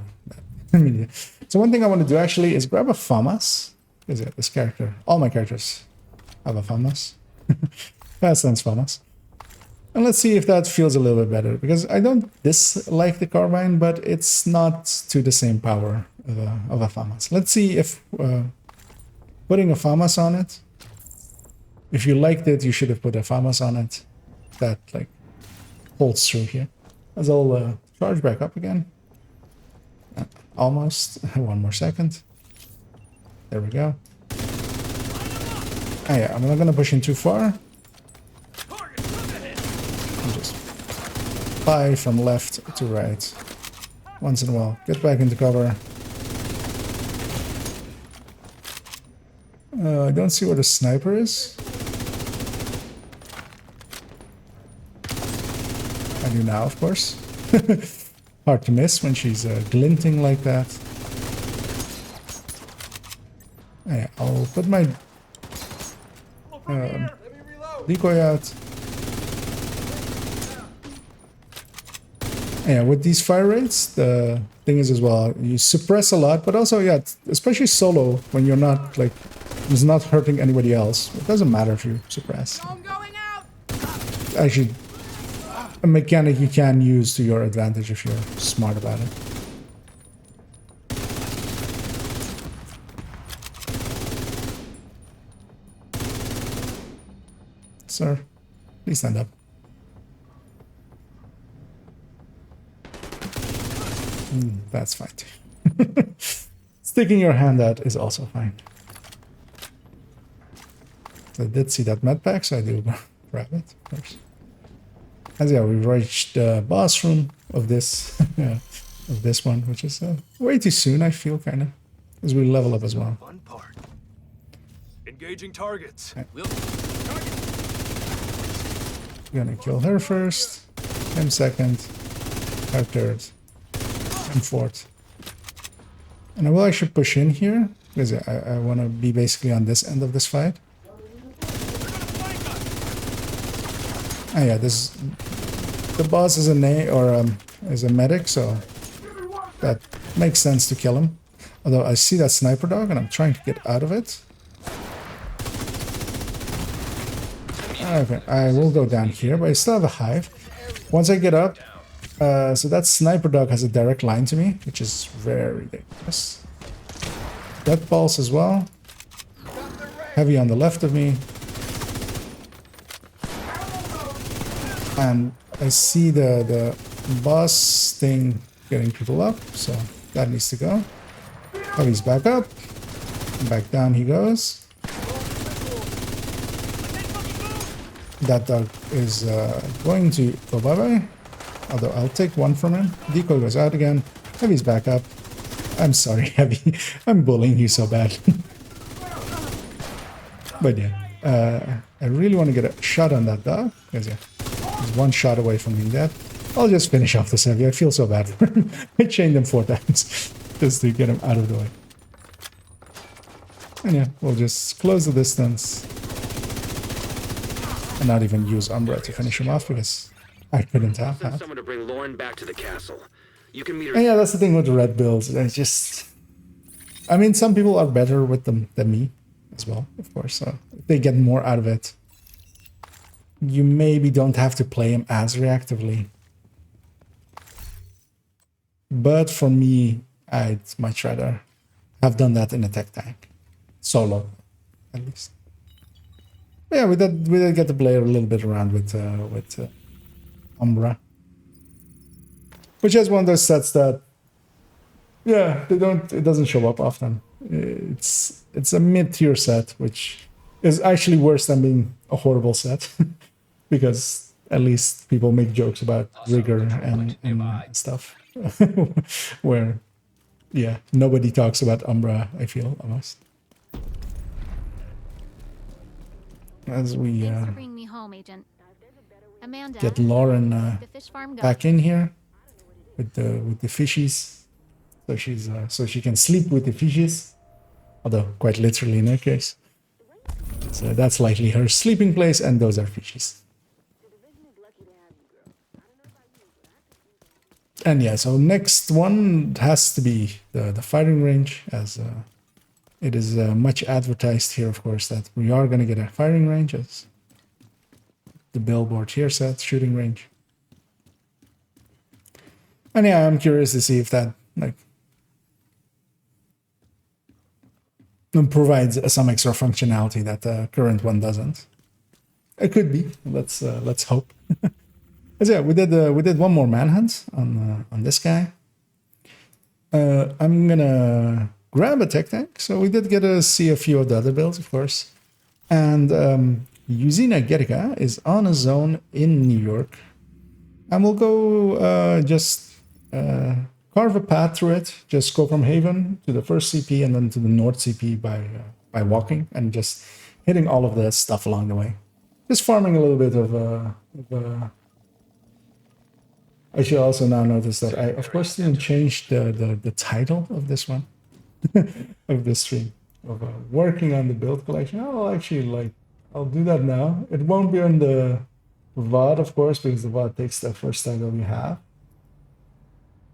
So one thing I want to do actually is grab a FAMAS. Is it this character? All my characters have a FAMAS. Fast Lens FAMAS. And let's see if that feels a little bit better, because I don't dislike the carbine, but it's not to the same power of a FAMAS. Let's see if putting a FAMAS on it, if you liked it, you should have put a FAMAS on it. That like holds through here. As I'll charge back up again. Almost. One more second. There we go. Oh yeah, I'm not gonna push in too far. I'll just fly from left to right. Once in a while. Get back into cover. I don't see where the sniper is. I do now, of course. Hard to miss when she's glinting like that. Yeah, I'll put my decoy out. Yeah, with these fire rates, the thing is as well, you suppress a lot, but also, yeah, especially solo, when you're not, like, it's not hurting anybody else. It doesn't matter if you suppress. I'm going out. Actually, a mechanic you can use to your advantage if you're smart about it. Sir, please stand up. That's fine too. Sticking your hand out is also fine. So I did see that med pack, so I do grab it, of course. As yeah, we've reached the boss room of this of this one, which is way too soon, I feel, kind of, as we level up as well. Fun part. Engaging targets. Okay. We'll Gonna kill her first, him second, her third, and fourth. And I will actually push in here, because I want to be basically on this end of this fight. Oh yeah, the boss is is a medic, so that makes sense to kill him. Although I see that sniper dog and I'm trying to get out of it. Okay, I will go down here, but I still have a hive. Once I get up, so that sniper dog has a direct line to me, which is very dangerous. That pulse as well. Heavy on the left of me. And I see the boss thing getting people up, so that needs to go. Heavy's back up. Back down he goes. That dog is going to go bye-bye. Although I'll take one from him. Decoy goes out again. Heavy's back up. I'm sorry, Heavy. I'm bullying you so bad. But yeah, I really want to get a shot on that dog. Because yeah, he's one shot away from being dead. I'll just finish off this Heavy. I feel so bad for him. I chained him 4 times just to get him out of the way. And yeah, we'll just close the distance. And not even use Umbra to finish him off because I couldn't have. Send someone to bring Lauren back to the castle. You can meet her. And yeah, that's the thing with the red builds. I mean, some people are better with them than me as well, of course. So if they get more out of it, you maybe don't have to play him as reactively. But for me, I'd much rather have done that in a tech tank. Solo, at least. But yeah, we did get to play a little bit around with Umbra. Which is one of those sets that, yeah, it doesn't show up often. It's a mid-tier set, which is actually worse than being a horrible set. Because at least people make jokes about rigor and stuff. Where, yeah, nobody talks about Umbra, I feel, almost. As we Thanks for bringing me home, Agent. Amanda, get Lauren the fish farm go. back in here with the fishies, so she can sleep with the fishies, although quite literally in her case. So that's likely her sleeping place, and those are fishies. And yeah, so next one has to be the firing range, as it is much advertised here, of course, that we are going to get a firing range, as the billboard here said, shooting range. And yeah, I'm curious to see if that provides some extra functionality that the current one doesn't. It could be. Let's hope. So yeah, we did one more manhunt on this guy. I'm gonna grab a tech tank. So we did get to see a few of the other builds, of course. And Yuzina Gerika is on a zone in New York. And we'll go just carve a path through it. Just go from Haven to the first CP and then to the North CP by walking and just hitting all of the stuff along the way. Just farming a little bit of I should also now notice that I, of course, didn't change the title of this one, of this stream, of working on the build collection. I'll do that now. It won't be on the VOD, of course, because the VOD takes the first title we have.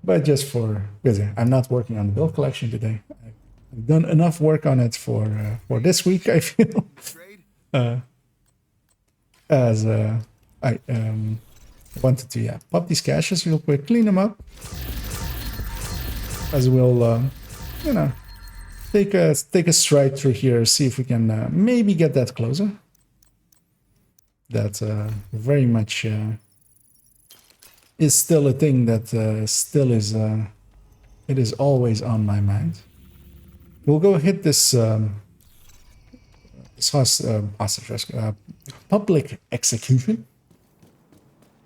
But just because I'm not working on the build collection today. I've done enough work on it for this week, I feel. As I wanted to pop these caches real quick, clean them up, as we'll take a stride through here, see if we can maybe get that closer. That very much is still a thing that still is it is always on my mind. We'll go hit this public execution.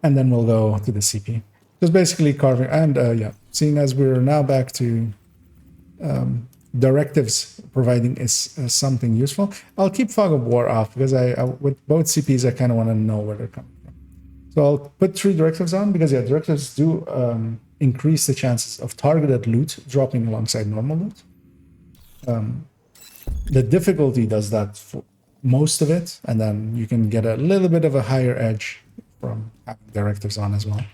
And then we'll go to the CP. Just basically carving, and seeing as we're now back to directives providing is something useful, I'll keep Fog of War off because I with both CPs, I kind of want to know where they're coming from. So I'll put 3 directives on because directives do increase the chances of targeted loot dropping alongside normal loot. The difficulty does that for most of it, and then you can get a little bit of a higher edge from having directives on as well.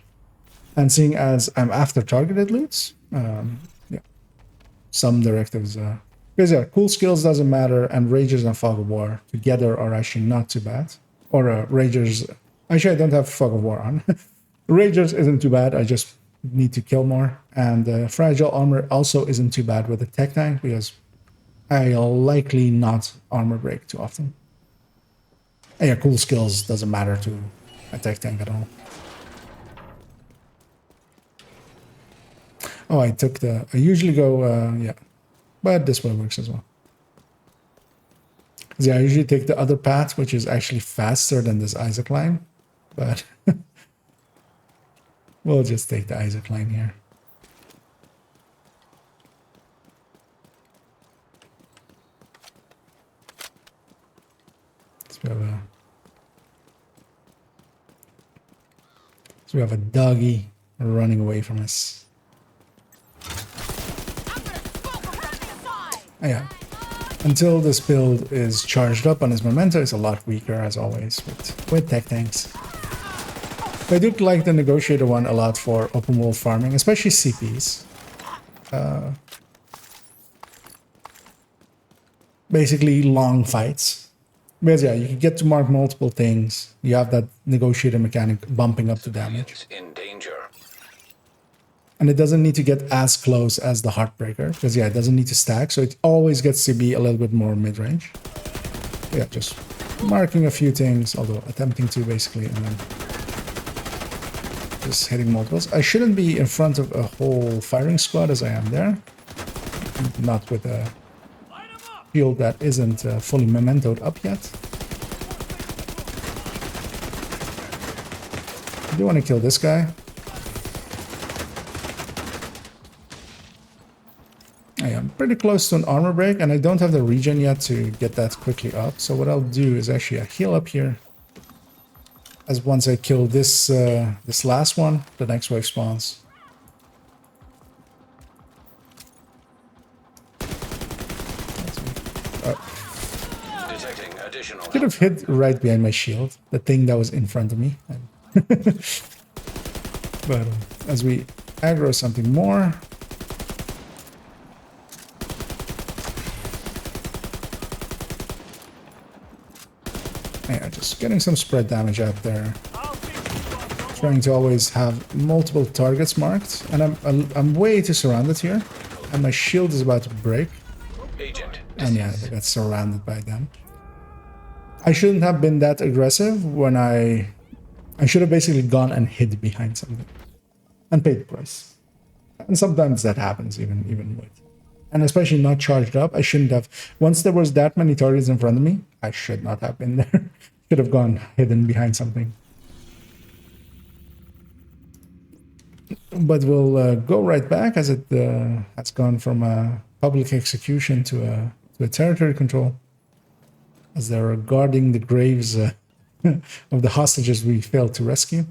And seeing as I'm after targeted loots, some directives, because cool skills doesn't matter, and Ragers and Fog of War together are actually not too bad. Or Ragers, actually I don't have Fog of War on. Ragers isn't too bad, I just need to kill more. And Fragile Armor also isn't too bad with the tech tank, because I'll likely not armor break too often. And yeah, cool skills doesn't matter to attack tank at all. Oh, I took the... I usually go... yeah. But this way works as well. Yeah, I usually take the other path, which is actually faster than this Isaac line. But... we'll just take the Isaac line here. So we have a doggy running away from us. Oh, yeah. Until this build is charged up on his memento, it's a lot weaker as always with tech tanks. But I do like the negotiator one a lot for open world farming, especially CPs. Basically long fights. Because yeah, you can get to mark multiple things. You have that negotiator mechanic bumping up the damage. In danger. And it doesn't need to get as close as the Heartbreaker. Because yeah, it doesn't need to stack. So it always gets to be a little bit more mid-range. Yeah, just marking a few things. Although attempting to basically. And then just hitting multiples. I shouldn't be in front of a whole firing squad as I am there. Not with a shield that isn't fully mementoed up yet. I do want to kill this guy. I am pretty close to an armor break, and I don't have the regen yet to get that quickly up. So what I'll do is actually a heal up here. As once I kill this this last one, the next wave spawns. Detecting additional. Could have hit right behind my shield, the thing that was in front of me. But as we aggro something more. Yeah, just getting some spread damage out there. Trying to always have multiple targets marked, and I'm way too surrounded here, and my shield is about to break. Agent. And yeah, I got surrounded by them. I shouldn't have been that aggressive when I should have basically gone and hid behind something and paid the price. And sometimes that happens even with. And especially not charged up, I shouldn't have. Once there was that many targets in front of me, I should not have been there. Should have gone hidden behind something. But we'll go right back as it has gone from a public execution to a territory control. As they're guarding the graves of the hostages we failed to rescue.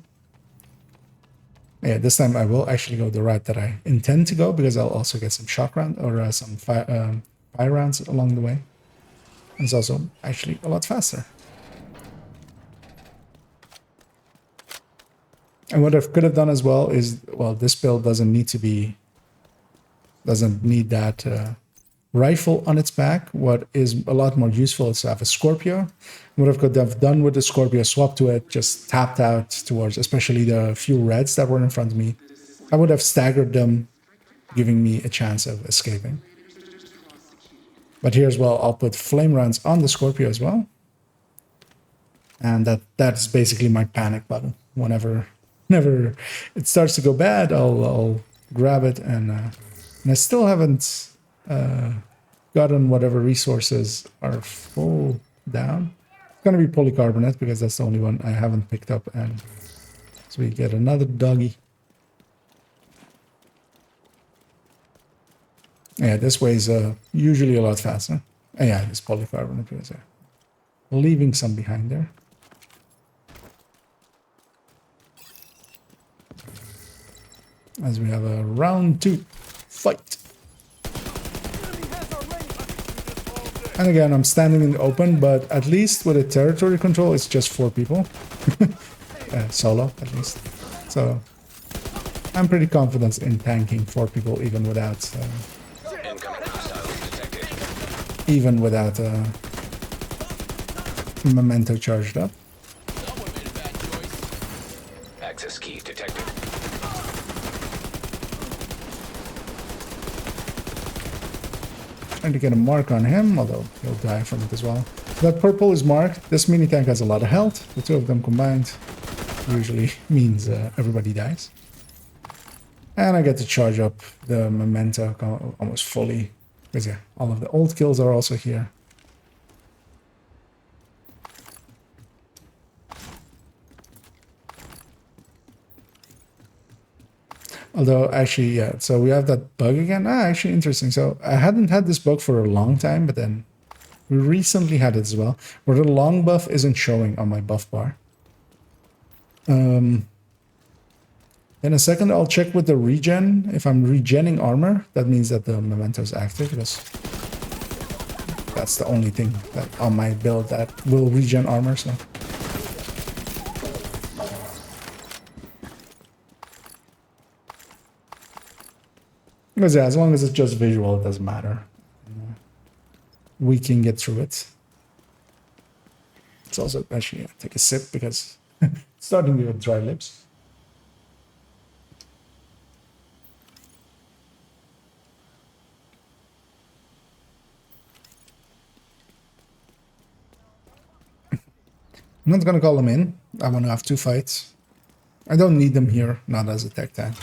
Yeah, this time I will actually go the route that I intend to go, because I'll also get some shock round or some fire rounds along the way. And it's also actually a lot faster. And what I could have done as well is, well, this build doesn't need that rifle on its back. What is a lot more useful is to have a Scorpio. What I could have done with the Scorpio, swapped to it, just tapped out towards, especially the few reds that were in front of me. I would have staggered them, giving me a chance of escaping. But here as well, I'll put flame rounds on the Scorpio as well. And that's basically my panic button. Whenever it starts to go bad, I'll grab it, and I still haven't gotten whatever resources are full down. It's gonna be polycarbonate because that's the only one I haven't picked up, and so we get another doggy. Yeah, this way is usually a lot faster. And yeah, this polycarbonate is leaving some behind there. As we have a round 2 fight. And again, I'm standing in the open, but at least with a territory control, it's just 4 people. Solo, at least. So I'm pretty confident in tanking 4 people, even without memento charged up. Access key detected. Trying to get a mark on him, although he'll die from it as well. That purple is marked. This mini tank has a lot of health. The two of them combined usually means everybody dies. And I get to charge up the memento almost fully. Because yeah, all of the old kills are also here. Although, actually, yeah, so we have that bug again. Actually, interesting. So I hadn't had this bug for a long time, but then we recently had it as well, where the long buff isn't showing on my buff bar. In a second, I'll check with the regen. If I'm regenning armor, that means that the memento is active, because that's the only thing that on my build that will regen armor, so... Because yeah, as long as it's just visual, it doesn't matter. We can get through it. It's also, actually, yeah, take a sip because it's starting to get dry lips. I'm not gonna call them in. I want to have 2 fights. I don't need them here, not as a tech tank.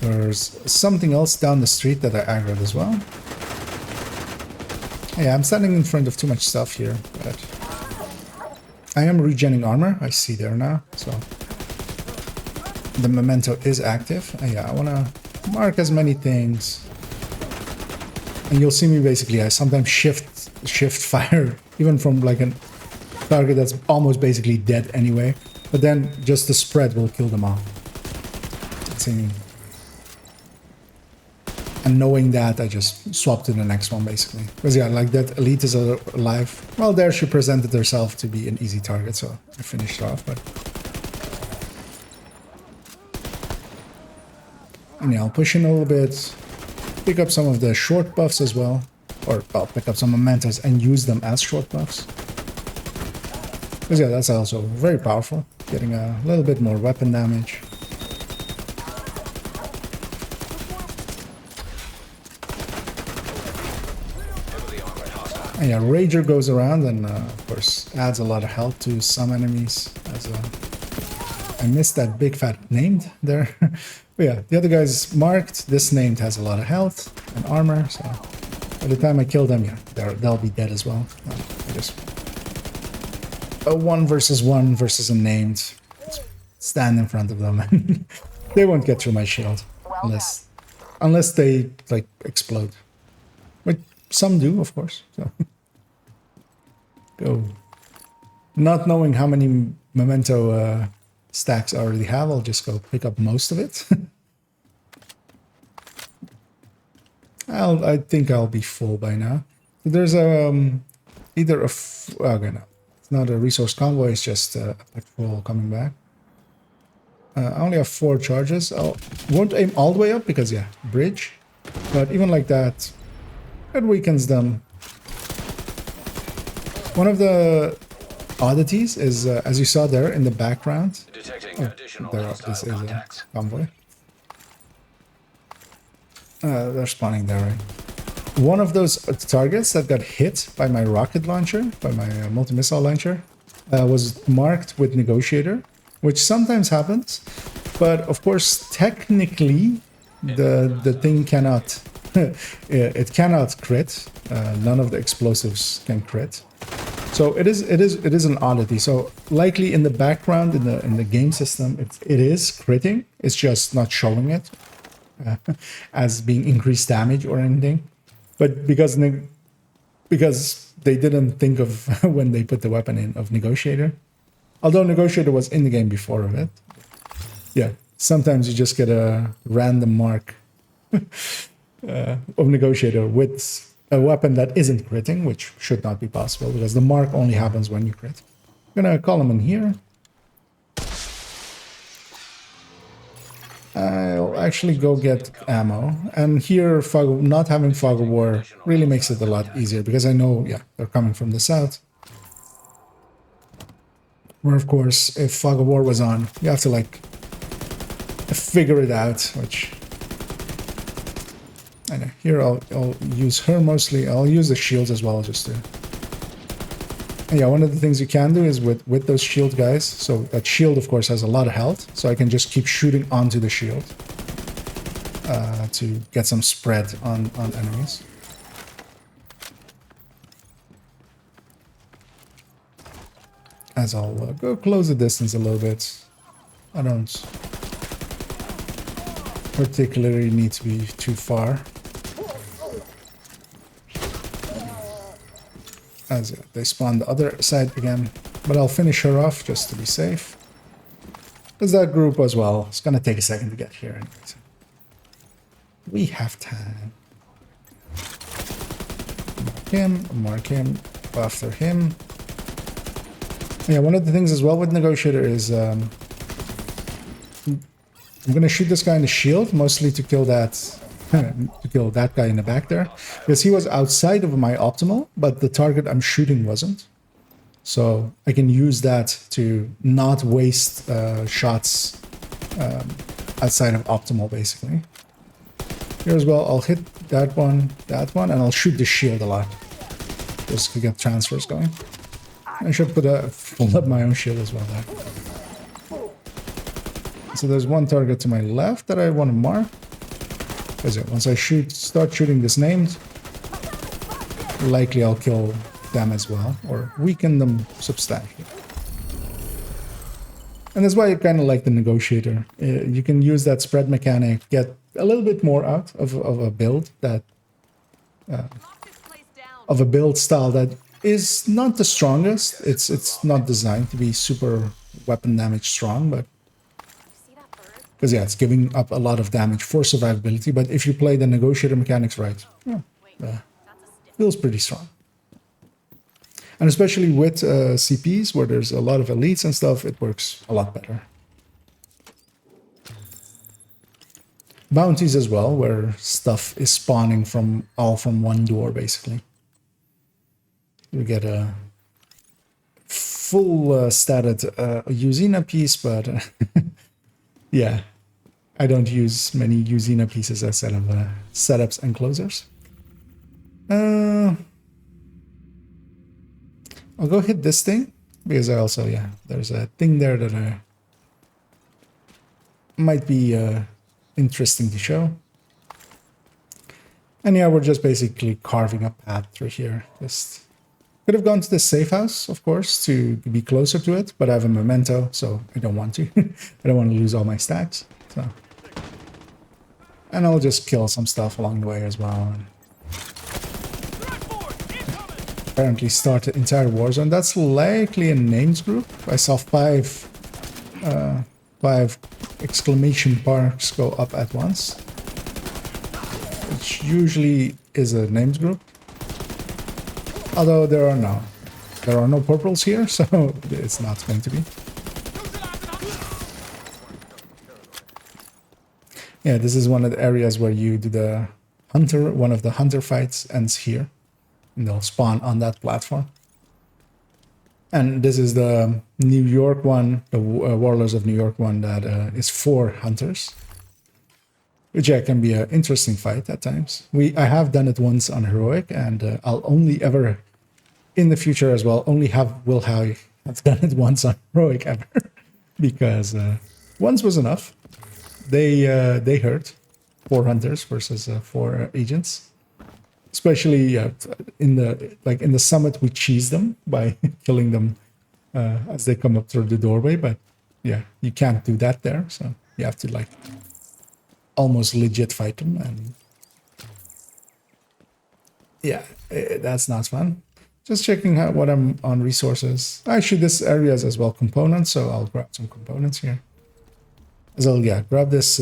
There's something else down the street that I aggroed as well. Yeah, I'm standing in front of too much stuff here, but I am regenning armor. I see there now, so the memento is active. Yeah, I want to mark as many things, and you'll see me basically. I sometimes shift fire, even from like a target that's almost basically dead anyway. But then just the spread will kill them all. See. And knowing that, I just swapped to the next one, basically. Because yeah, like that elite is alive. Well, there she presented herself to be an easy target, so I finished her off, but... And yeah, I'll push in a little bit. Pick up some of the short buffs as well. Or, I'll pick up some mementos and use them as short buffs. Because yeah, that's also very powerful. Getting a little bit more weapon damage. And yeah, Rager goes around and, of course, adds a lot of health to some enemies. I missed that big fat named there. But yeah, the other guy's marked. This named has a lot of health and armor, so by the time I kill them, yeah, they'll be dead as well. I just... A 1 versus 1 versus a named. Just stand in front of them and they won't get through my shield. Unless they, like, explode. But some do, of course, so... Go. Not knowing how many memento stacks I already have, I'll just go pick up most of it. I think I'll be full by now. There's either a okay, no, it's not a resource convoy. It's just a patrol coming back. I only have 4 charges. I won't aim all the way up because yeah, bridge. But even like that, it weakens them. One of the oddities is, as you saw there in the background, this is a convoy. They're spawning there, right? One of those targets that got hit by my rocket launcher, by my multi-missile launcher, was marked with Negotiator, which sometimes happens. But of course, technically, the thing cannot, it cannot crit. None of the explosives can crit. So it is an oddity. So likely in the background in the game system, it is critting. It's just not showing it as being increased damage or anything. But because they didn't think of when they put the weapon in of Negotiator, although Negotiator was in the game before of it. Yeah, sometimes you just get a random mark of Negotiator with a weapon that isn't critting, which should not be possible because the mark only happens when you crit. I'm gonna call him in here. I'll actually go get ammo. And here, not having Fog of War really makes it a lot easier because I know, yeah, they're coming from the south. Where, of course, if Fog of War was on, you have to, like, figure it out, which I know. Here I'll use her mostly. I'll use the shields as well, just to. And yeah, one of the things you can do is with those shield guys. So that shield, of course, has a lot of health, so I can just keep shooting onto the shield to get some spread on enemies. As I'll go close the distance a little bit. I don't particularly need to be too far. As they spawn the other side again. But I'll finish her off just to be safe. There's that group as well. It's gonna take a second to get here. Anyways. We have time. Mark him, go after him. Yeah, one of the things as well with Negotiator is I'm gonna shoot this guy in the shield, mostly to kill that guy in the back there, because he was outside of my optimal, but the target I'm shooting wasn't. So I can use that to not waste shots outside of optimal, basically. Here as well, I'll hit that one, and I'll shoot the shield a lot, just to get transfers going. I should pull up my own shield as well there. So there's one target to my left that I want to mark. Because once I start shooting this named, likely I'll kill them as well, or weaken them substantially. And that's why I kind of like the Negotiator. You can use that spread mechanic, get a little bit more out of a build that, of a build style that is not the strongest. It's not designed to be super weapon damage strong, but because yeah, it's giving up a lot of damage for survivability. But if you play the Negotiator mechanics right, yeah, feels pretty strong. And especially with CPs, where there's a lot of elites and stuff, it works a lot better. Bounties as well, where stuff is spawning from one door, basically. You get a full statted Usina piece, but yeah, I don't use many Usina pieces outside of setups and closers. I'll go hit this thing, because I also, yeah, there's a thing there that might be interesting to show. And yeah, we're just basically carving a path through here. Just could have gone to the safe house, of course, to be closer to it, but I have a memento, so I don't want to. I don't want to lose all my stacks. So, and I'll just kill some stuff along the way as well. And apparently start the entire war zone. That's likely a names group. I saw five exclamation marks go up at once, which usually is a names group. Although there are no purples here, so it's not going to be. Yeah, this is one of the areas where you do the hunter. One of the hunter fights ends here, and they'll spawn on that platform. And this is the New York one, the Warlords of New York one, that is 4 hunters, which yeah, can be an interesting fight at times. I have done it once on heroic, and I'll only ever, in the future as well, will have done it once on heroic ever, because once was enough. They hurt 4 hunters versus 4 agents. Especially in the summit, we cheese them by killing them as they come up through the doorway. But yeah, you can't do that there, so you have to like almost legit fight them, and yeah, that's not fun. Just checking out what I'm on resources. Actually, this area is as well components, so I'll grab some components here. As I'll grab this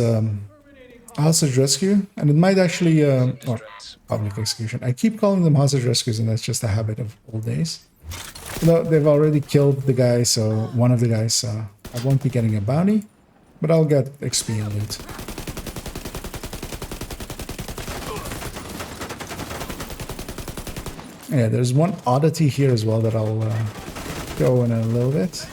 hostage rescue, and it might actually or public execution. I keep calling them hostage rescues, and that's just a habit of old days. Although they've already killed the guy, so one of the guys, so I won't be getting a bounty, but I'll get XP and loot. Yeah, there's one oddity here as well that I'll go in a little bit.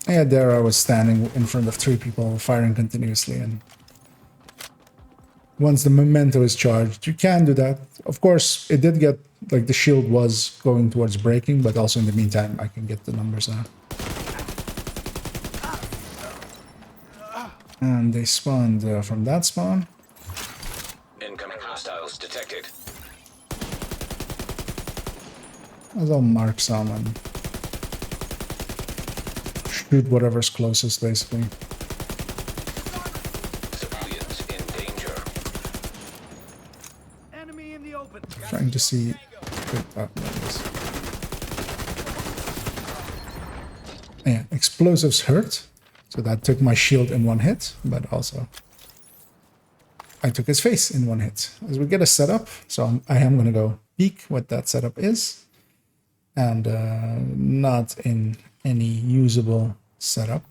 And there I was standing in front of 3 people firing continuously, and once the memento is charged, you can do that. Of course, it did get, like, the shield was going towards breaking, but also in the meantime, I can get the numbers now. And they spawned from that spawn. Incoming hostiles detected. I'll mark some and shoot whatever's closest, basically. Civilians in danger. Enemy in the open. Trying to see. Oh, there it is. Yeah, explosives hurt. So that took my shield in 1 hit, but also I took his face in 1 hit. As we get a setup, so I am going to go peek what that setup is. And not in any usable setup.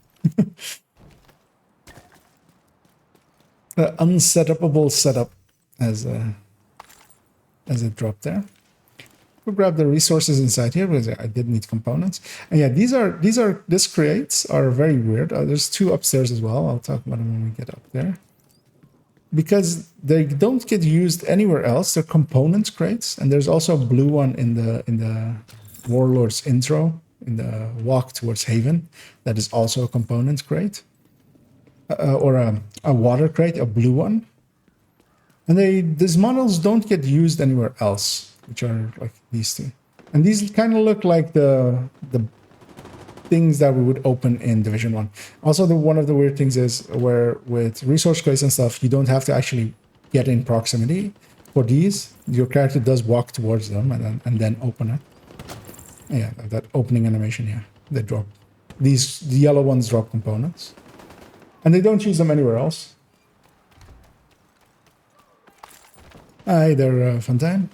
Unsetupable setup as it dropped there. We'll grab the resources inside here because I did need components. And yeah, these crates are very weird. There's 2 upstairs as well. I'll talk about them when we get up there. Because they don't get used anywhere else. They're components crates, and there's also a blue one in the Warlord's intro, in the walk towards Haven, that is also a components crate. Or a water crate, a blue one. And these models don't get used anywhere else, which are like these 2. And these kind of look like the things that we would open in Division 1. Also, one of the weird things is where with resource crates and stuff, you don't have to actually get in proximity. For these, your character does walk towards them and then open it. Yeah, that opening animation here. They drop. The yellow ones drop components. And they don't use them anywhere else. Hi there, Fontaine.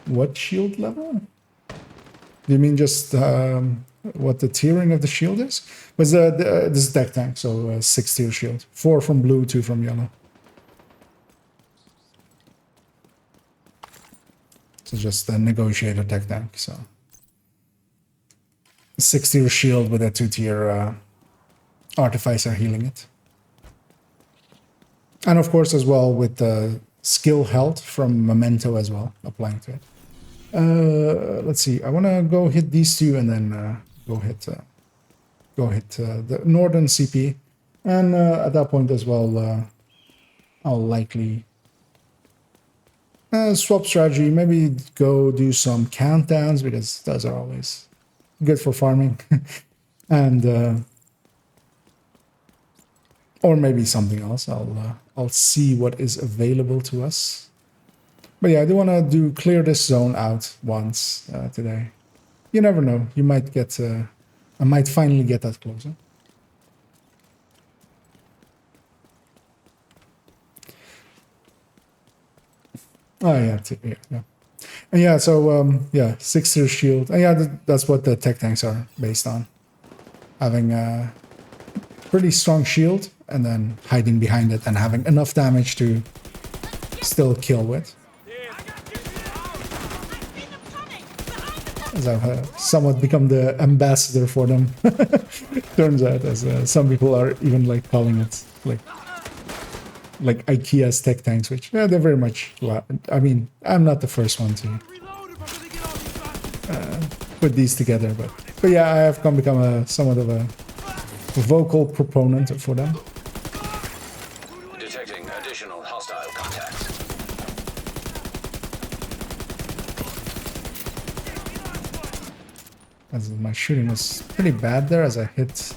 What shield level? Do you mean just what the tiering of the shield is? Was this is tech tank, so 6 tier shield. 4 from blue, 2 from yellow. So just a negotiator tech tank. So 6 tier shield with a 2 tier artificer healing it. And of course as well with the skill health from memento as well applying to it. Let's see. I want to go hit these 2 and then go hit the northern CP, and at that point as well, I'll likely swap strategy. Maybe go do some countdowns because those are always good for farming, and or maybe something else. I'll see what is available to us. But yeah, I do want to clear this zone out once today. You never know. You might get. I might finally get that closer. Oh yeah, yeah. And yeah, so yeah, 6 tier shield. And yeah, that's what the tech tanks are based on. Having a pretty strong shield and then hiding behind it and having enough damage to still kill with. As I've somewhat become the ambassador for them. Turns out, as some people are even like calling it like IKEA's tech tanks, which yeah, they're very much. I mean, I'm not the first one to put these together, but yeah, I have become somewhat of a vocal proponent for them. Detecting additional hostile contacts. As my shooting was pretty bad there, as I hit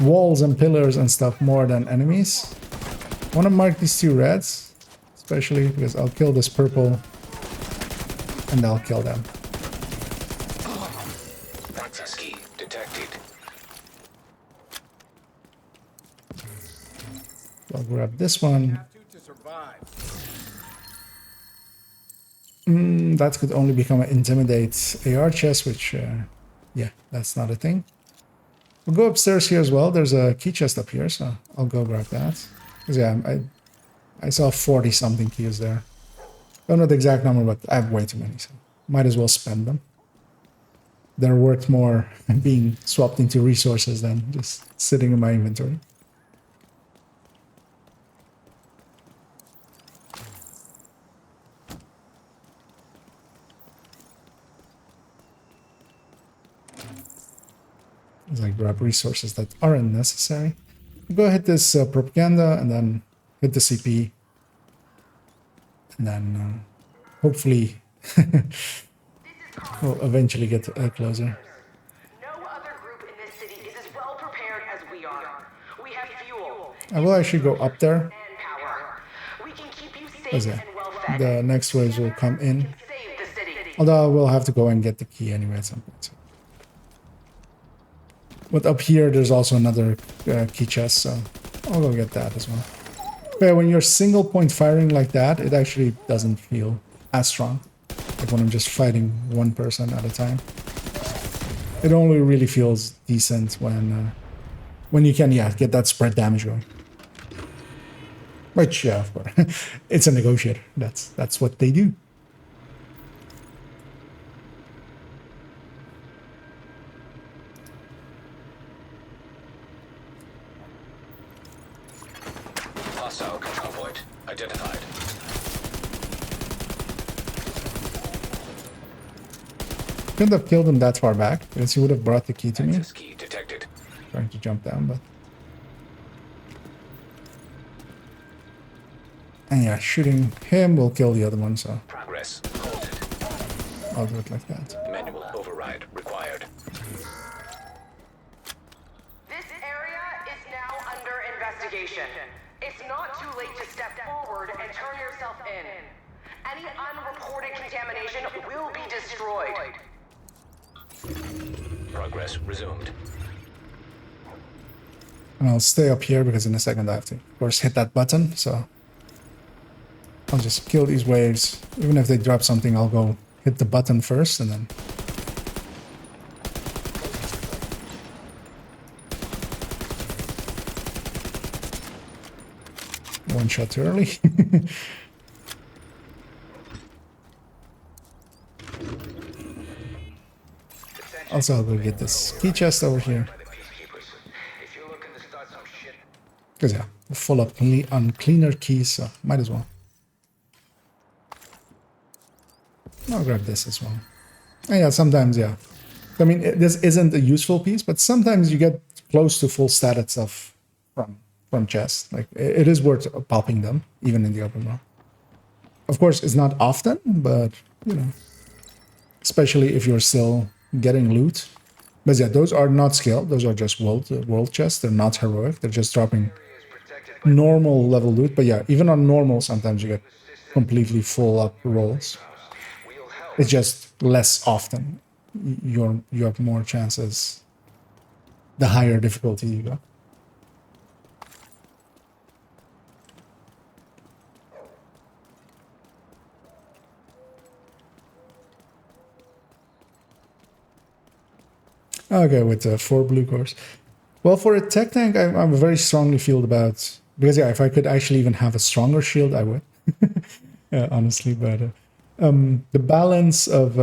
walls and pillars and stuff more than enemies. I want to mark these 2 reds, especially because I'll kill this purple and I'll kill them. Access key detected. I'll grab this one. That could only become an intimidate AR chest, which, yeah, that's not a thing. We'll go upstairs here as well. There's a key chest up here, so I'll go grab that. Because, yeah, I saw 40-something keys there. Don't know the exact number, but I have way too many, so might as well spend them. they're worth more being swapped into resources than just sitting in my inventory. As I grab resources that aren't necessary. Go hit this propaganda and then hit the CP. And then hopefully we'll eventually get closer. No other group in this city is as well prepared as we are. We have fuel I will actually go up there. and power. We can keep you Because safe yeah, and well fed. the next waves will come in. Save the city. Although I will have to go and get the key anyway at some point. But up here, there's also another key chest, so I'll go get that as well. But yeah, when you're single point firing like that, it actually doesn't feel as strong. Like when I'm just fighting one person at a time. It only really feels decent when you can, yeah, get that spread damage going. Which, yeah, of course, it's a negotiator. That's what they do. Hostile control point identified. Couldn't have killed him that far back, because he would have brought the key to me. Access key detected. Trying to jump down, but... And yeah, shooting him will kill the other one, so Progress halted. I'll do it like that. Manual override required. This area is now under investigation. It's not too late to step forward and turn yourself in. Any unreported contamination will be destroyed. Progress resumed. And I'll stay up here because in a second I have to, of course, hit that button, so... I'll just kill these waves. Even if they drop something, I'll go hit the button first and then... One shot too early. Also, I'll go get this key chest over here. Because yeah, full up on cleaner keys, so might as well. I'll grab this as well. And yeah, sometimes, yeah. I mean, this isn't a useful piece, but sometimes you get close to full status stuff from chests. Like, it is worth popping them, even in the open world. Of course, it's not often, but, you know, especially if you're still getting loot. But yeah, those are not scaled. Those are just world chests. They're not heroic. They're just dropping normal level loot. But yeah, even on normal, sometimes you get completely full up rolls. It's just less often. You have more chances the higher difficulty you go. Okay, with 4 blue cores. Well, for a tech tank, I'm very strongly feel about... Because yeah, if I could actually even have a stronger shield, I would. Yeah, honestly, but... the balance of...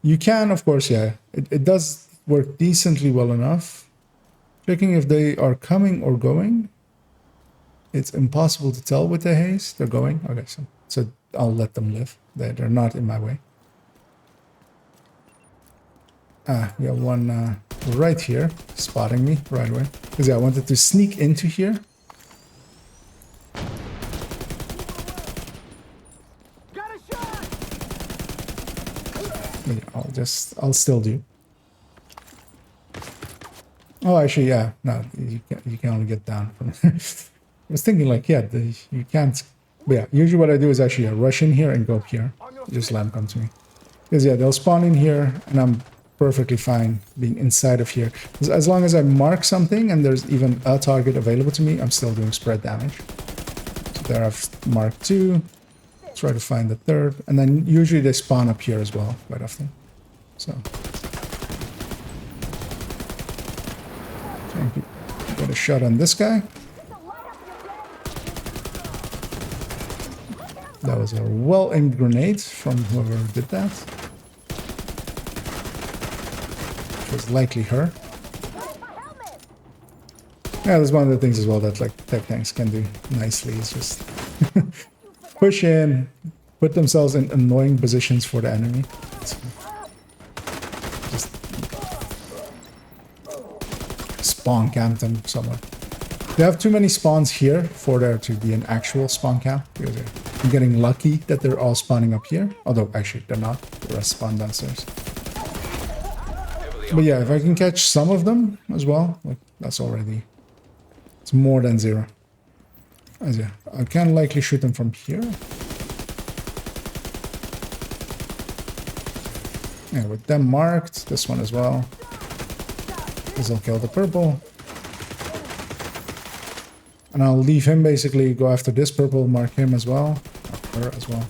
you can, of course, yeah. It does work decently well enough. Checking if they are coming or going. It's impossible to tell with the haze. They're going. Okay, so I'll let them live. They're not in my way. We have one right here, spotting me right away. Because yeah, I wanted to sneak into here. Got a shot! But yeah, I'll still do. Oh, actually, yeah, no, you can only get down from. I was thinking like, yeah, you can't. But yeah, usually what I do is actually rush in here and go up here. Just let them come to me. Because yeah, they'll spawn in here, and I'm perfectly fine being inside of here. As long as I mark something and there's even a target available to me, I'm still doing spread damage. So there I've marked 2. Try to find the 3rd. And then usually they spawn up here as well quite often. So. Get a shot on this guy. That was a well-aimed grenade from whoever did that. which was likely her. Yeah, that's one of the things as well that like tech tanks can do nicely. Is just push in, put themselves in annoying positions for the enemy. Just spawn camp them somewhere. They have too many spawns here for there to be an actual spawn camp. Because I'm getting lucky that they're all spawning up here. Although actually they're not. The rest spawn downstairs. But yeah, if I can catch some of them as well, like that's already. It's more than 0. As yeah, I can likely shoot them from here. Yeah, with them marked, this one as well. This will kill the purple. And I'll leave him basically go after this purple, mark him as well. Her as well.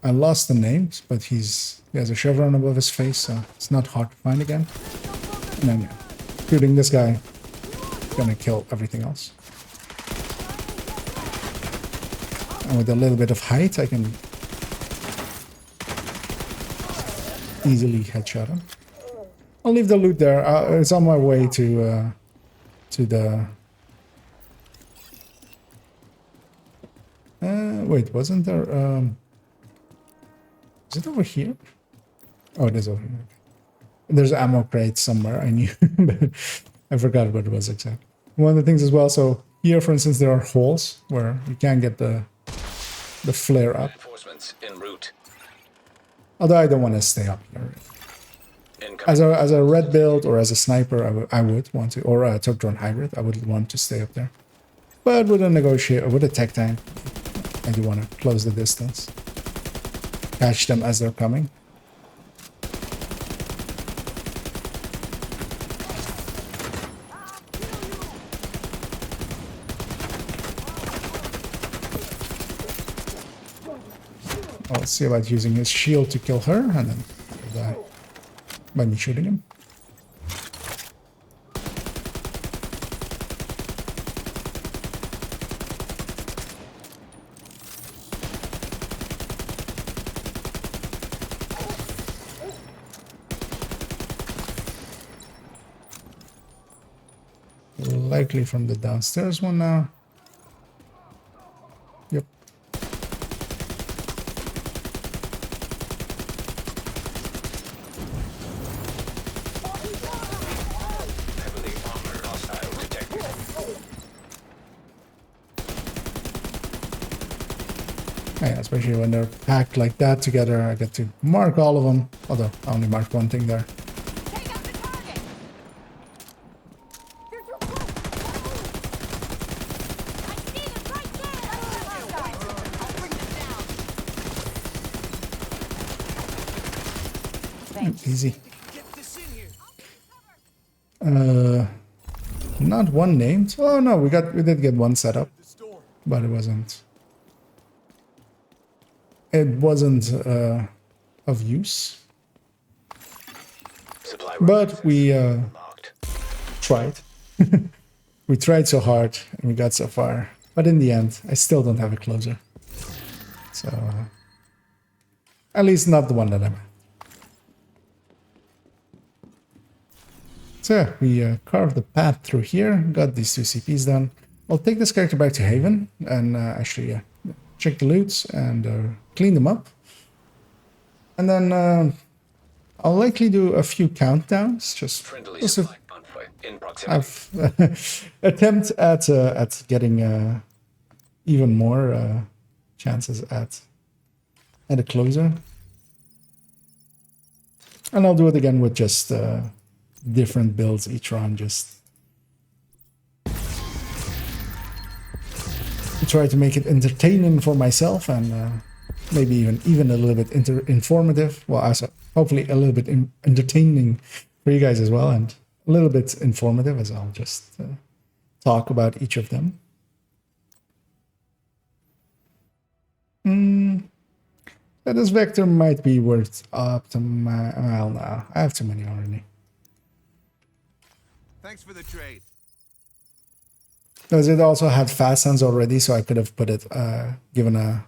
I lost the names, but he has a chevron above his face, so it's not hard to find again. And then yeah, shooting this guy. Gonna kill everything else. And with a little bit of height, I can easily headshot him. I'll leave the loot there. It's on my way to the. Wait, wasn't there? Is it over here? Oh, it is over here. There's ammo crate somewhere. I knew, but I forgot what it was exactly. One of the things as well, so here, for instance, there are holes where you can't get the flare up. Reinforcements en route. Although I don't want to stay up here. As a red build or as a sniper, I would want to, or a tug drone hybrid, I would want to stay up there. But with a tech tank, I do want to close the distance. Catch them as they're coming. Let's see about using his shield to kill her, and then die by me shooting him. Likely from the downstairs one now. Yep. Heavily armored hostile detected. Yeah, especially when they're packed like that together, I get to mark all of them. Although I only marked one thing there. Take out the target. Easy. Not one named. Oh no, we did get one set up, but it wasn't of use. Supply But we marked. tried. We tried so hard and we got so far. But in the end, I still don't have a closer. So at least not the one that I'm at. So yeah, we carved the path through here, got these 2 CPs done. I'll take this character back to Haven and actually check the loots and clean them up. And then I'll likely do a few countdowns, just Friendly a supply convoy in proximity. attempt at getting even more chances at a closer. And I'll do it again with just different builds each run, just to try to make it entertaining for myself and maybe even a little bit informative. Well, also hopefully a little bit entertaining for you guys as well, and a little bit informative as I'll just talk about each of them. But this vector might be worth up to my... Well, no, I have too many already. Thanks for the trade. Because it also had fast hands already, so I could have put it, given a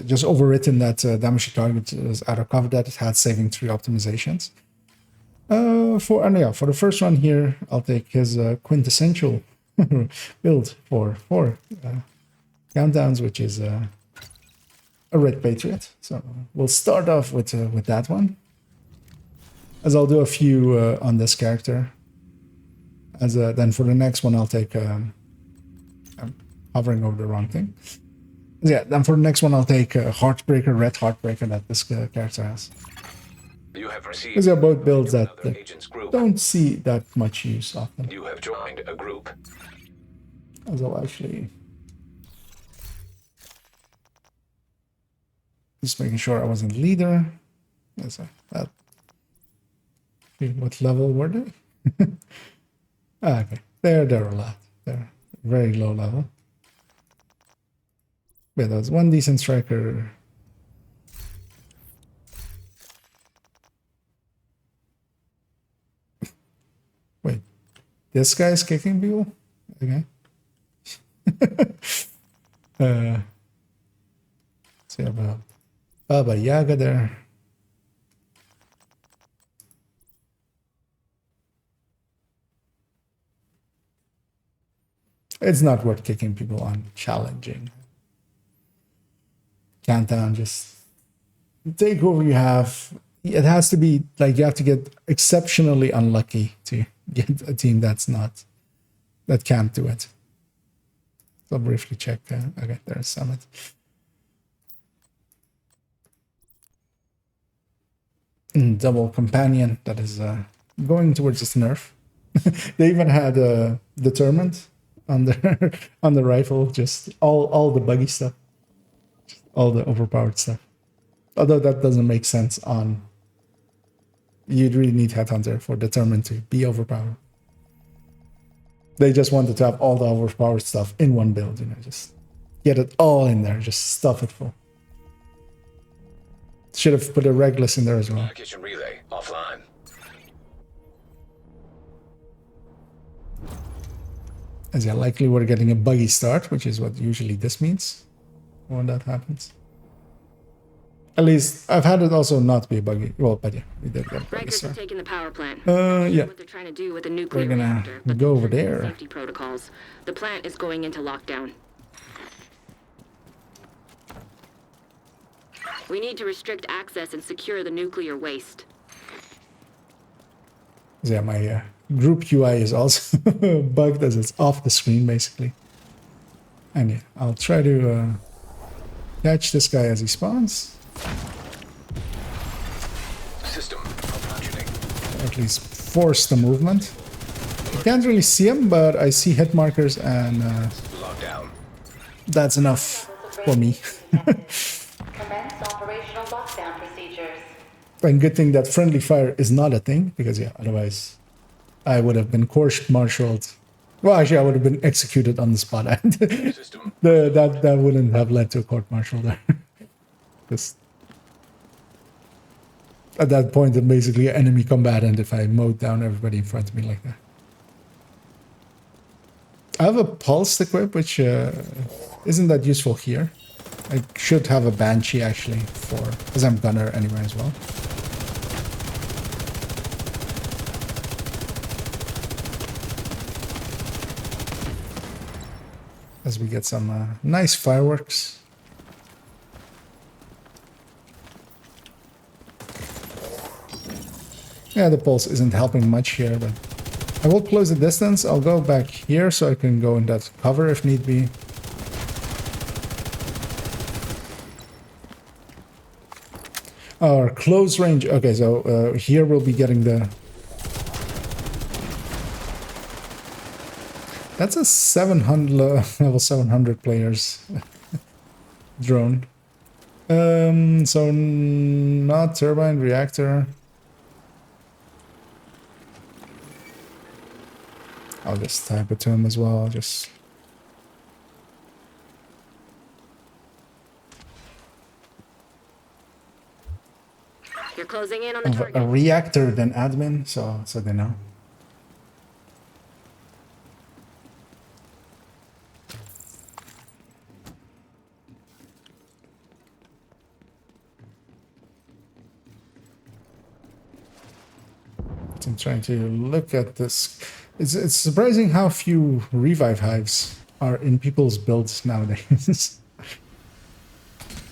just overwritten that damage to target is out of cover that it had saving 3 optimizations. For the first one here, I'll take his quintessential build for 4 countdowns, which is a Red Patriot. So we'll start off with that one, as I'll do a few on this character. As then for the next one, I'll take. I'm hovering over the wrong thing. Yeah, then for the next one, I'll take Heartbreaker, Red Heartbreaker that this character has. You have received. These are both builds that another agent's group. don't see that much use often. You have joined a group. As I'll actually just making sure I wasn't leader. As that. What level were they? Okay, they're a lot. They're very low level. But there's one decent striker. Wait, this guy's kicking people? Okay. See about Baba Yaga there. It's not worth kicking people on challenging. Countdown, just take whoever you have. It has to be like you have to get exceptionally unlucky to get a team that can't do it. So I'll briefly check. Okay, there's Summit. Double companion that is going towards this nerf. They even had determined on the on the rifle, just all the buggy stuff, all the overpowered stuff. Although that doesn't make sense on. You'd really need Headhunter for determined to be overpowered. They just wanted to have all the overpowered stuff in one build, just get it all in there, just stuff it full. Should have put a Regulus in there as well. Kitchen relay offline. As yeah, likely we're getting a buggy start, which is what usually this means when that happens. At least I've had it also not be a buggy. Well, but yeah, we did get a buggy Rikers start. are taking the power plant. Yeah. What they're trying to do with the nuclear We're gonna reactor, but go over they're there. Safety protocols. The plant is going into lockdown. We need to restrict access and secure the nuclear waste. Yeah, my group UI is also bugged as it's off the screen basically. And yeah, I'll try to catch this guy as he spawns. System malfunctioning. At least force the movement. I can't really see him, but I see hit markers and Lockdown. that's enough for me. Commence operational lockdown procedures. And good thing that friendly fire is not a thing, because yeah, otherwise I would have been court-martialed. Well, actually, I would have been executed on the spot. System. that wouldn't have led to a court-martial there. Just at that point, I'm basically an enemy combatant if I mowed down everybody in front of me like that. I have a pulse equip, which isn't that useful here. I should have a Banshee actually, because I'm gunner anyway as well. As we get some nice fireworks. Yeah, the pulse isn't helping much here, but I will close the distance. I'll go back here so I can go in that cover if need be. Our close range. Okay, so here we'll be getting the. That's a 700 level 700 players drone. So not turbine reactor. I'll just type it to him as well. Just. You're closing in on the A target. reactor than admin, so they know. I'm trying to look at this. It's surprising how few revive hives are in people's builds nowadays.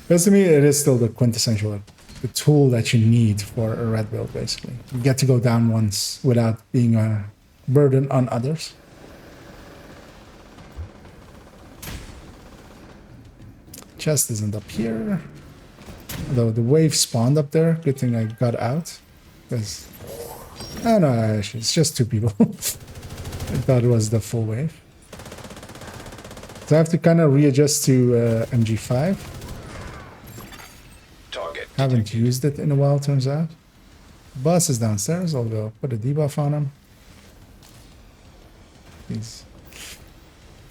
Because to me, it is still the quintessential, the tool that you need for a red build, basically. You get to go down once without being a burden on others. Chest isn't up here. Although the wave spawned up there. Good thing I got out. Because... oh no, actually, it's just 2 people. I thought it was the full wave. So I have to kind of readjust to MG5. Target. Haven't used it in a while, turns out. Boss is downstairs. I'll go put a debuff on him.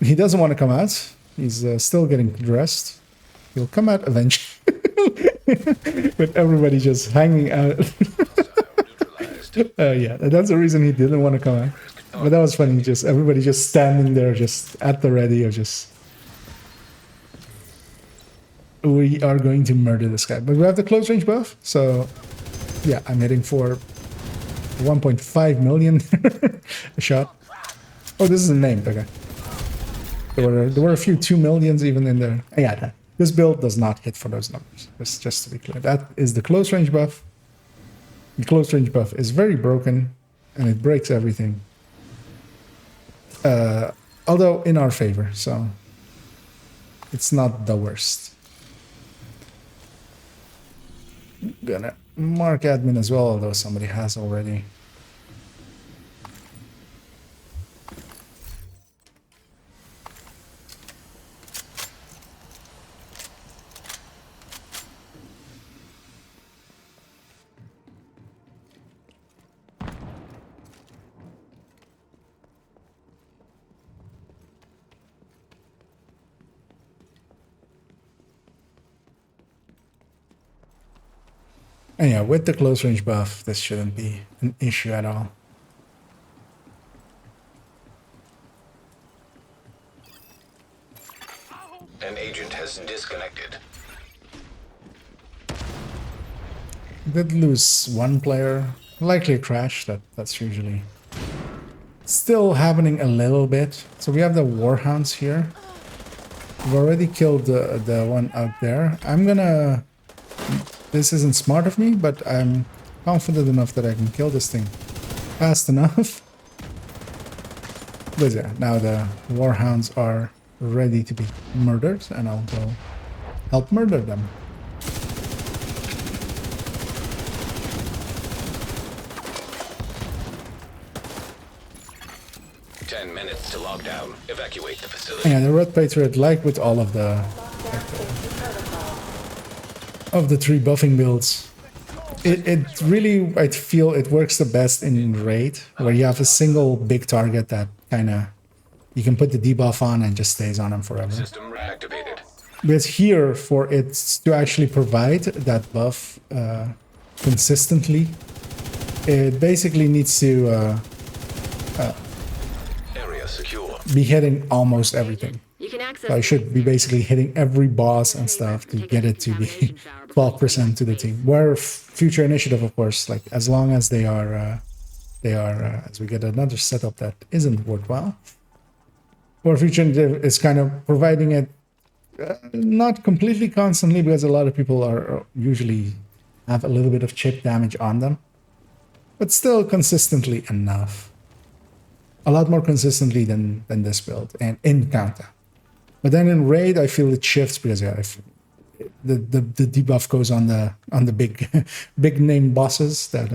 He doesn't want to come out. He's still getting dressed. He'll come out eventually. With everybody just hanging out. Yeah, that's the reason he didn't want to come out. But that was funny. Just everybody just standing there, just at the ready of just... we are going to murder this guy. But we have the close range buff, so yeah, I'm hitting for 1.5 million a shot. Oh, this is a name. Okay. There were a few 2 millions even in there. Yeah, this build does not hit for those numbers. Just to be clear, that is the close range buff. The close range buff is very broken, and it breaks everything. Although in our favor, so it's not the worst. Gonna mark admin as well, although somebody has already. And yeah, with the close range buff, this shouldn't be an issue at all. An agent has disconnected. Did lose 1 player, likely a crash. That's usually still happening a little bit. So we have the warhounds here. We've already killed the one out there. I'm gonna... this isn't smart of me, but I'm confident enough that I can kill this thing fast enough. But yeah, now the warhounds are ready to be murdered, and I'll go help murder them. Ten minutes to lockdown. Evacuate the facility. And yeah, the Red Patriot, like with all of the 3 buffing builds, it really, I feel it works the best in raid, where you have a single big target that kind of you can put the debuff on and just stays on him forever. System reactivated. Because here, for it to actually provide that buff consistently, it basically needs to Area secure. be hitting almost everything. You can access So I should be basically hitting every boss and stuff to get it to be 12% to the team. Where future initiative, of course, like as long as they are, as we get another setup that isn't worthwhile. Or future initiative is kind of providing it not completely constantly, because a lot of people are usually have a little bit of chip damage on them, but still consistently enough. A lot more consistently than this build and in counter. But then in raid, I feel it shifts because yeah, the debuff goes on the big name bosses that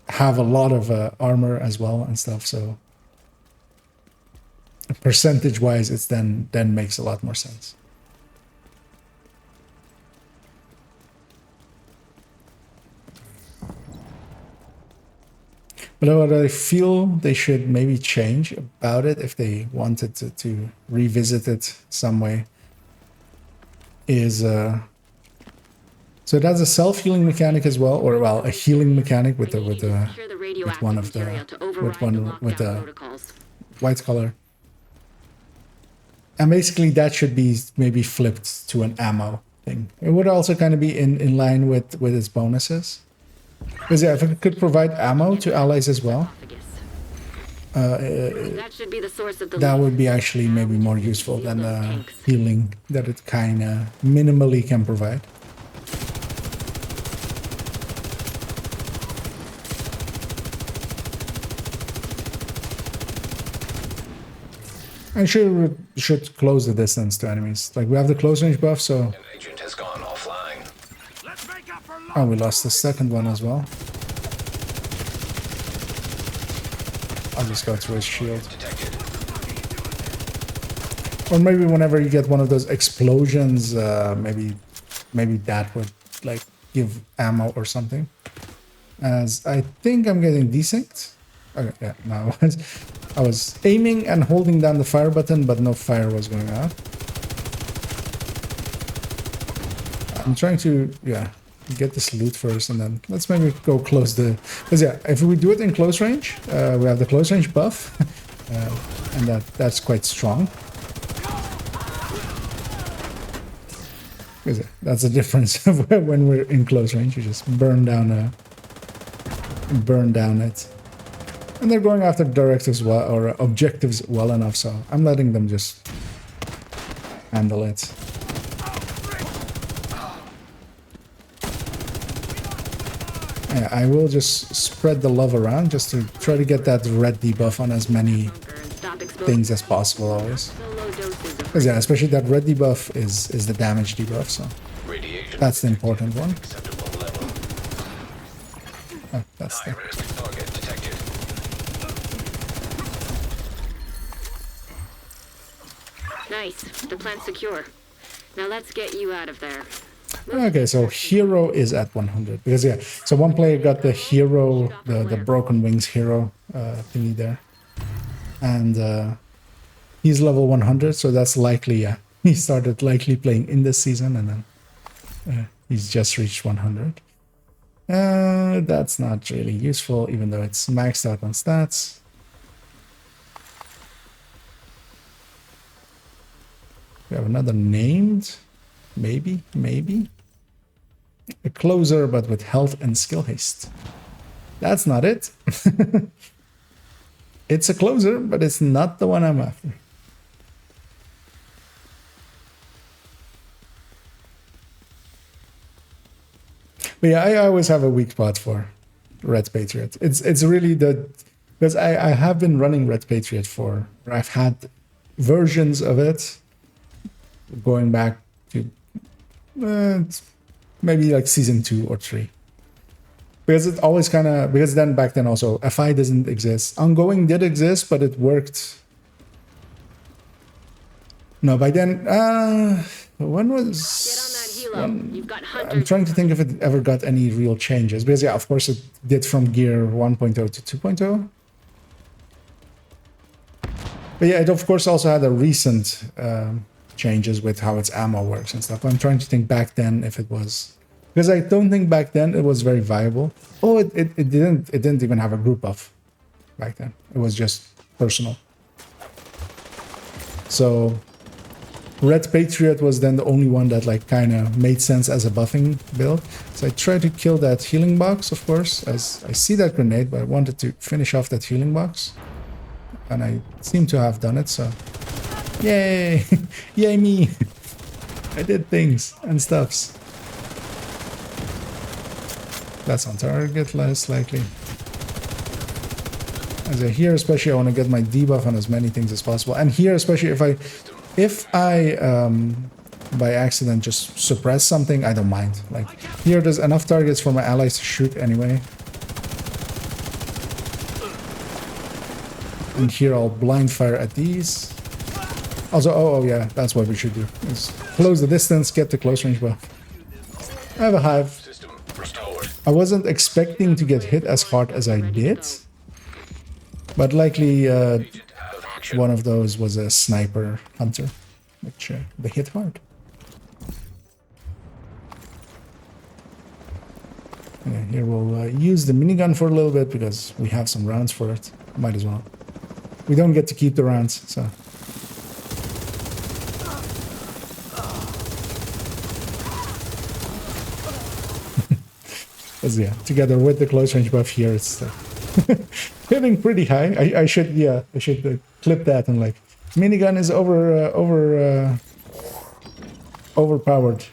have a lot of armor as well and stuff. So percentage wise, it's then makes a lot more sense. But what I feel they should maybe change about it, if they wanted to revisit it some way, is so it has a self-healing mechanic as well, or well, a healing mechanic with the with one of the with the white color, and basically that should be maybe flipped to an ammo thing. It would also kind of be in line with its bonuses. Because yeah, if it could provide ammo to allies as well, That should be the source of the that leak. would be actually maybe more useful than the healing that it kind of minimally can provide. I should close the distance to enemies. Like we have the close range buff, so An agent has gone offline. Let's make up for oh, we lost the second one as well. I'll just go through his shield. Detected. Or maybe whenever you get one of those explosions, maybe that would like give ammo or something. As I think I'm getting desync. Okay, yeah, no, I was aiming and holding down the fire button, but no fire was going out. I'm trying to, yeah, get this loot first, and then let's maybe go close the... Because yeah, if we do it in close range, we have the close range buff, and that's quite strong. Because that's the difference of when we're in close range. You just burn down it. And they're going after directives well, or objectives well enough, so I'm letting them just handle it. Yeah, I will just spread the love around just to try to get that red debuff on as many things as possible always. Because yeah, especially that red debuff is the damage debuff, so Radiation that's the important one. acceptable level. Oh, that's the... High-risk target detected. Nice. The plant's secure. Now let's get you out of there. Okay, so hero is at 100 because yeah, so one player got the hero, the broken wings hero thingy there, and he's level 100, so that's likely, yeah, he started likely playing in this season, and then he's just reached 100. That's not really useful, even though it's maxed out on stats. We have another named. Maybe. A closer, but with health and skill haste. That's not it. It's a closer, but it's not the one I'm after. But yeah, I always have a weak spot for Red Patriot. It's really because I have been running Red Patriot for, or I've had versions of it going back to maybe like season 2 or 3, because it always kind of, because then back then also FI doesn't exist. Ongoing did exist, but it worked. No, by then when was Get on that helo. You've got hundreds. I'm trying to think if it ever got any real changes, because yeah, of course it did from gear 1.0 to 2.0. But yeah, it of course also had a recent changes with how its ammo works and stuff. I'm trying to think back then if it was, because I don't think back then it was very viable. Oh, it didn't even have a group buff back then. It was just personal. So Red Patriot was then the only one that like kind of made sense as a buffing build. So I tried to kill that healing box, of course, as I see that grenade, but I wanted to finish off that healing box, and I seem to have done it. So yay! Yay me! I did things and stuffs. That's on target, less likely. As here especially I want to get my debuff on as many things as possible. And here especially if I by accident just suppress something, I don't mind. Like here there's enough targets for my allies to shoot anyway. And here I'll blind fire at these. Also, oh yeah, that's what we should do. Is close the distance, get the close range buff. I have a hive. System restored. I wasn't expecting to get hit as hard as I did, but likely one of those was a sniper hunter, which they hit hard. Okay, here we'll use the minigun for a little bit because we have some rounds for it. Might as well. We don't get to keep the rounds, so. Because yeah, together with the close range buff here, it's hitting pretty high. I should clip that and like minigun is overpowered.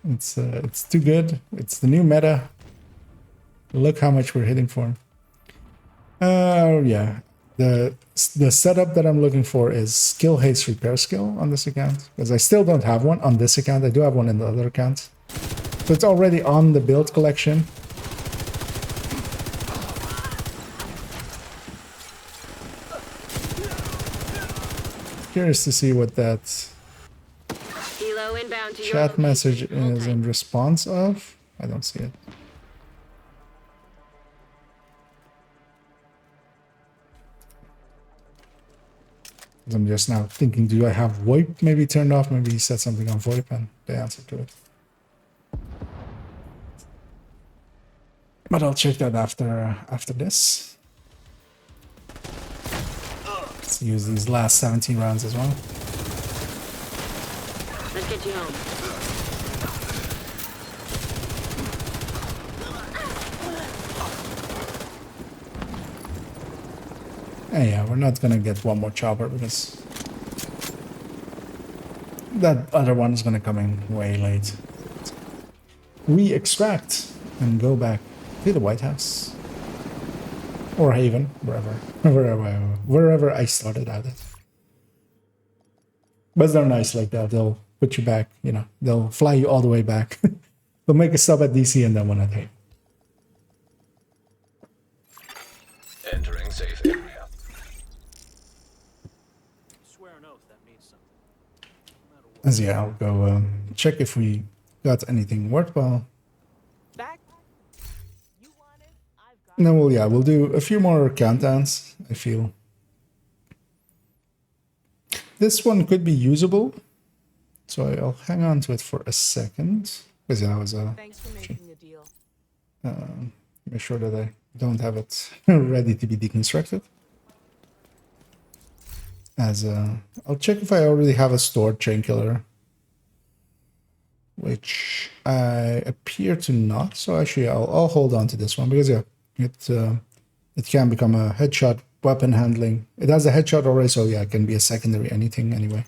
It's too good. It's the new meta. Look how much we're hitting for. Yeah. The setup that I'm looking for is skill haste repair skill on this account, because I still don't have one on this account. I do have one in the other account, so it's already on the build collection. Curious to see what that Helo inbound to your chat location. message Hold is tight. in response of. I don't see it. I'm just now thinking, do I have VoIP maybe turned off? Maybe he said something on VoIP and the answer to it. But I'll check that after this. Let's use these last 17 rounds as well. Let's get you home. And yeah, we're not gonna get one more chopper because that other one is gonna come in way late. We extract and go back to the White House or Haven, wherever I started out at. But they're nice like that. They'll put you back. You know, they'll fly you all the way back. They'll make a stop at DC and then one at Haven. Entering safe area. Swear an oath that means something. As yeah, I'll go check if we got anything worthwhile. Back. You want it? I've got And then we'll do a few more countdowns, I feel. This one could be usable, so I'll hang on to it for a second. Because yeah, I was Thanks for making the deal. make sure that I don't have it ready to be deconstructed. As I'll check if I already have a stored chain killer, which I appear to not. So actually, I'll hold on to this one because yeah, it can become a headshot weapon handling. It has a headshot already, so yeah, it can be a secondary anything anyway.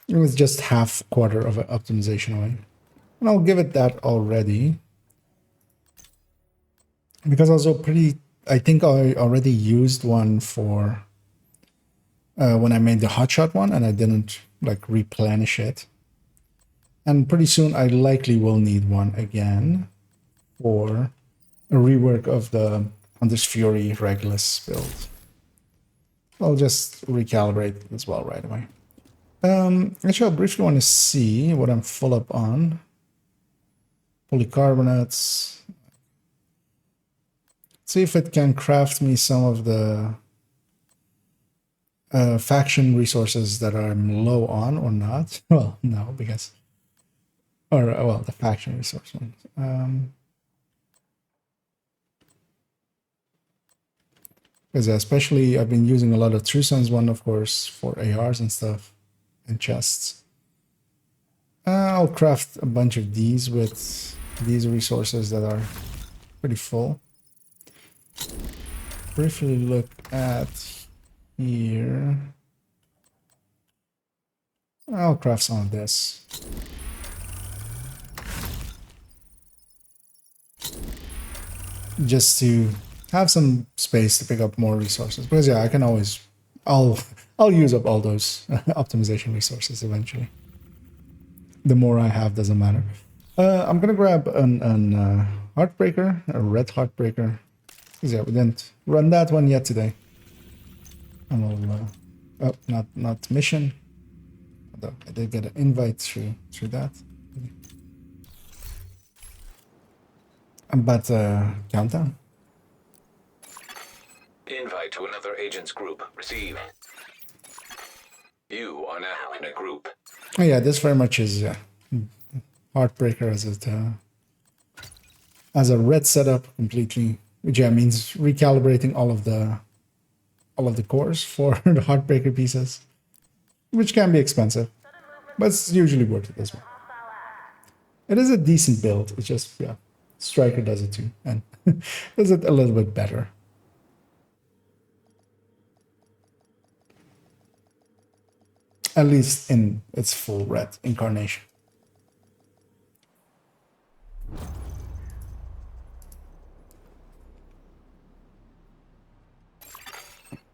It was just half quarter of an optimization away, and I'll give it that already because also I think I already used one for when I made the hotshot one, and I didn't like replenish it. And pretty soon I likely will need one again for a rework of the Hunter's Fury Regulus build. I'll just recalibrate it as well right away. Actually, I briefly want to see what I'm full up on. Polycarbonates. See if it can craft me some of the faction resources that I'm low on or not. Well, no, because... Or, well, the faction resource ones. Because especially I've been using a lot of True Sons one, of course, for ARs and stuff, and chests. I'll craft a bunch of these with these resources that are pretty full. Briefly look at here. I'll craft some of this. Just to have some space to pick up more resources, because yeah, I can always I'll use up all those optimization resources eventually. The more I have doesn't matter. I'm gonna grab an heartbreaker, a red heartbreaker. Yeah, we didn't run that one yet today. And we'll oh, not mission. Although I did get an invite through that. But countdown. Invite to another agent's group. Receive. You are now in a group. Oh yeah, this very much is Heartbreaker as a red setup completely, which yeah means recalibrating all of the cores for the Heartbreaker pieces, which can be expensive, but it's usually worth it as well. It is a decent build. It's just, yeah, Striker does it too, and does it a little bit better. At least in its full red incarnation.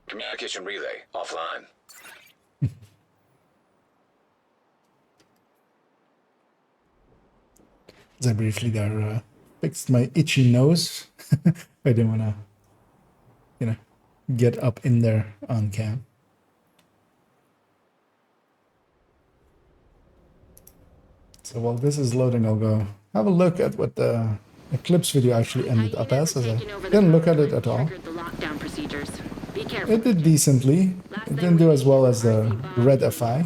Communication relay offline. As I briefly there fixed my itchy nose. I didn't want to, you know, get up in there on cam. So while this is loading, I'll go have a look at what the Eclipse video actually ended up as I didn't look at it at all. It did decently. It didn't do as well as the Red FI,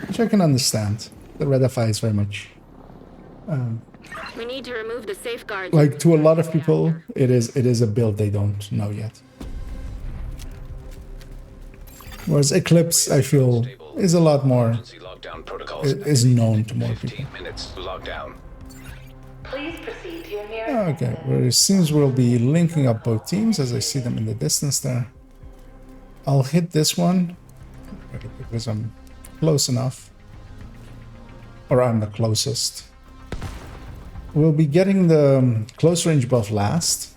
which I can understand. The Red FI is very much We need to remove the safeguards. like, to a lot of people, it is a build they don't know yet. Whereas Eclipse, I feel, is a lot more, is known to more people. Please proceed to your nearest. Okay, well, it seems we'll be linking up both teams as I see them in the distance there. I'll hit this one because I'm close enough, or I'm the closest. We'll be getting the close range buff last.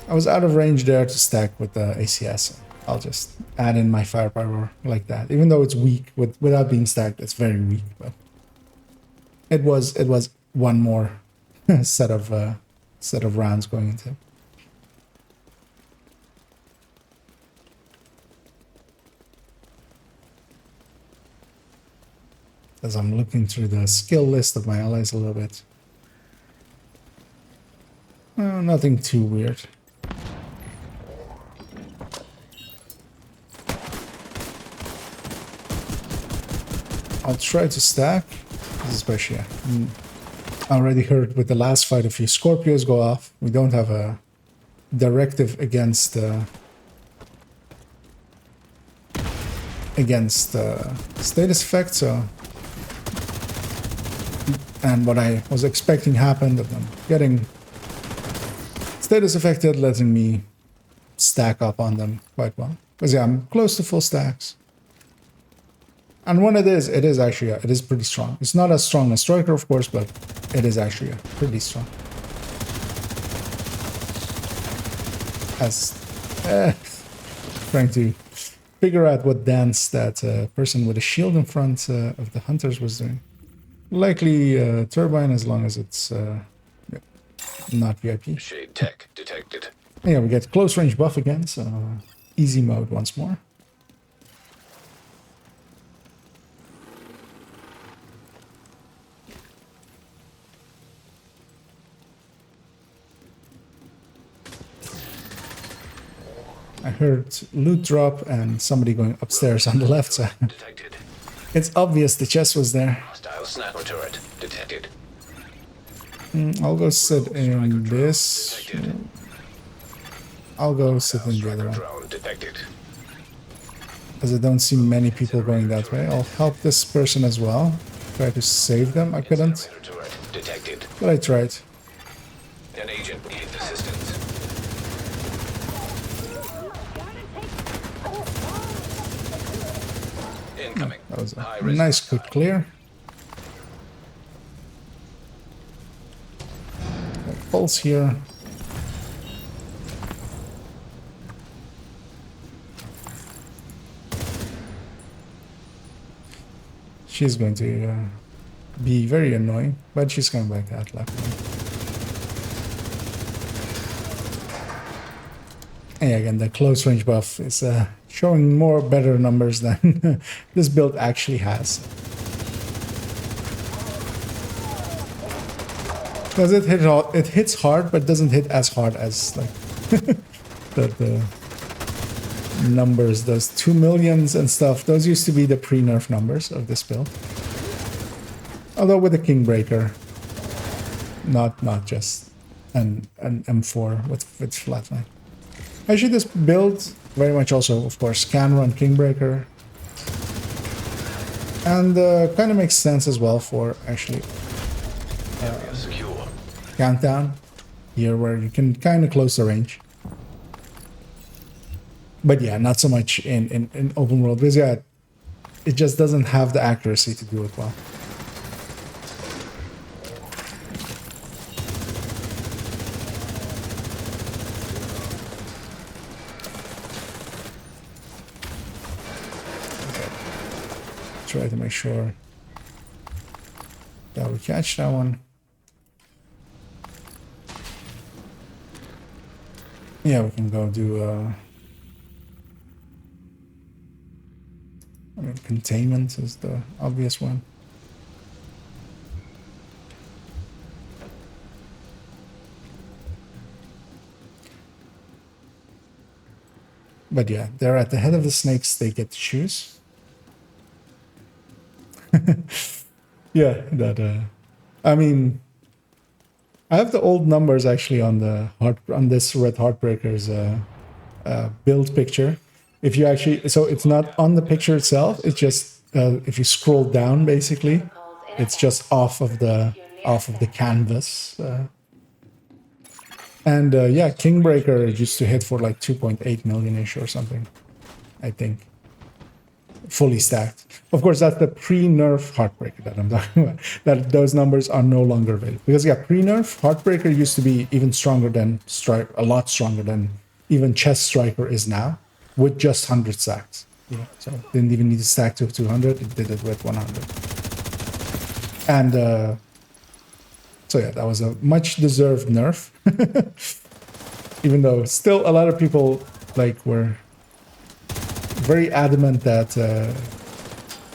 I was out of range there to stack with the ACS. I'll just add in my firepower like that. Even though it's weak, without being stacked, it's very weak. But it was one more set of rounds going into. As I'm looking through the skill list of my allies a little bit. Nothing too weird. I'll try to stack, especially, I already heard with the last fight a few Scorpios go off. We don't have a directive against status effect, so, and what I was expecting happened of them getting status affected, letting me stack up on them quite well. Because yeah, I'm close to full stacks. And when it is actually, it is pretty strong. It's not as strong as Striker, of course, but it is actually pretty strong. As trying to figure out what dance that person with a shield in front of the hunters was doing. Likely turbine, as long as it's not VIP. Shade tech detected. Yeah, we get close range buff again, so easy mode once more. I heard loot drop and somebody going upstairs on the left side. Detected. It's obvious the chest was there. Hostile sniper turret detected. I'll go sit in this. I'll go sit in the other one. Drone detected. As I don't see many people going that way. I'll help this person as well. Try to save them. I couldn't, Turret detected. but I tried. An agent needs assistance. Incoming. That was High a risk. nice quick clear. Pulse here. She's going to be very annoying, but she's coming back out luckily. And again, the close range buff is showing more better numbers than this build actually has. Does it hit hard? It hits hard, but doesn't hit as hard as like the numbers. Those 2 millions and stuff. Those used to be the pre-nerf numbers of this build. Although with the Kingbreaker, not just an M4 with flatline. Actually, this build very much also, of course, can run Kingbreaker. And kind of makes sense as well for actually Area secure. countdown here, where you can kind of close the range. But yeah, not so much in open world, because yeah, it just doesn't have the accuracy to do it well. Try to make sure that we catch that one. Yeah, we can go do I mean, containment is the obvious one. But yeah, they're at the head of the snakes, they get to choose. Yeah, that I mean, I have the old numbers actually on the on this Red Heartbreakers build picture. If you actually, so it's not on the picture itself, it's just if you scroll down, basically it's just off of the canvas. And yeah, Kingbreaker used to hit for like 2.8 million-ish or something, I think, fully stacked. Of course, that's the pre-nerf Heartbreaker that I'm talking about. That those numbers are no longer available, because yeah, pre-nerf Heartbreaker used to be even stronger than a lot stronger than even Chest Striker is now, with just 100 stacks. Yeah, so didn't even need to stack to 200. It did it with 100. And so yeah, that was a much deserved nerf. Even though still a lot of people like were very adamant that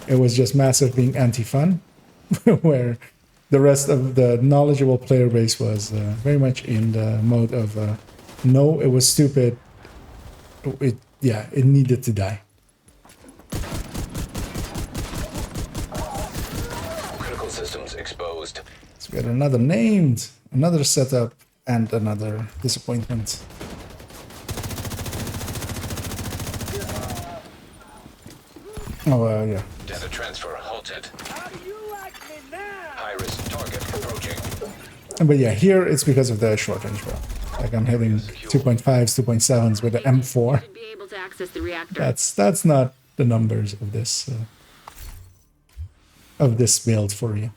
it was just massive being anti-fun, where the rest of the knowledgeable player base was very much in the mode of no, it was stupid. It needed to die. Critical systems exposed. So we got another named, another setup, and another disappointment. Oh, yeah. Data transfer halted. High-risk target approaching. But yeah, here it's because of the short range barrel. Like I'm hitting 2.5s, 2.7s with the M4. Should be able to access the reactor. That's not the numbers of this build for you.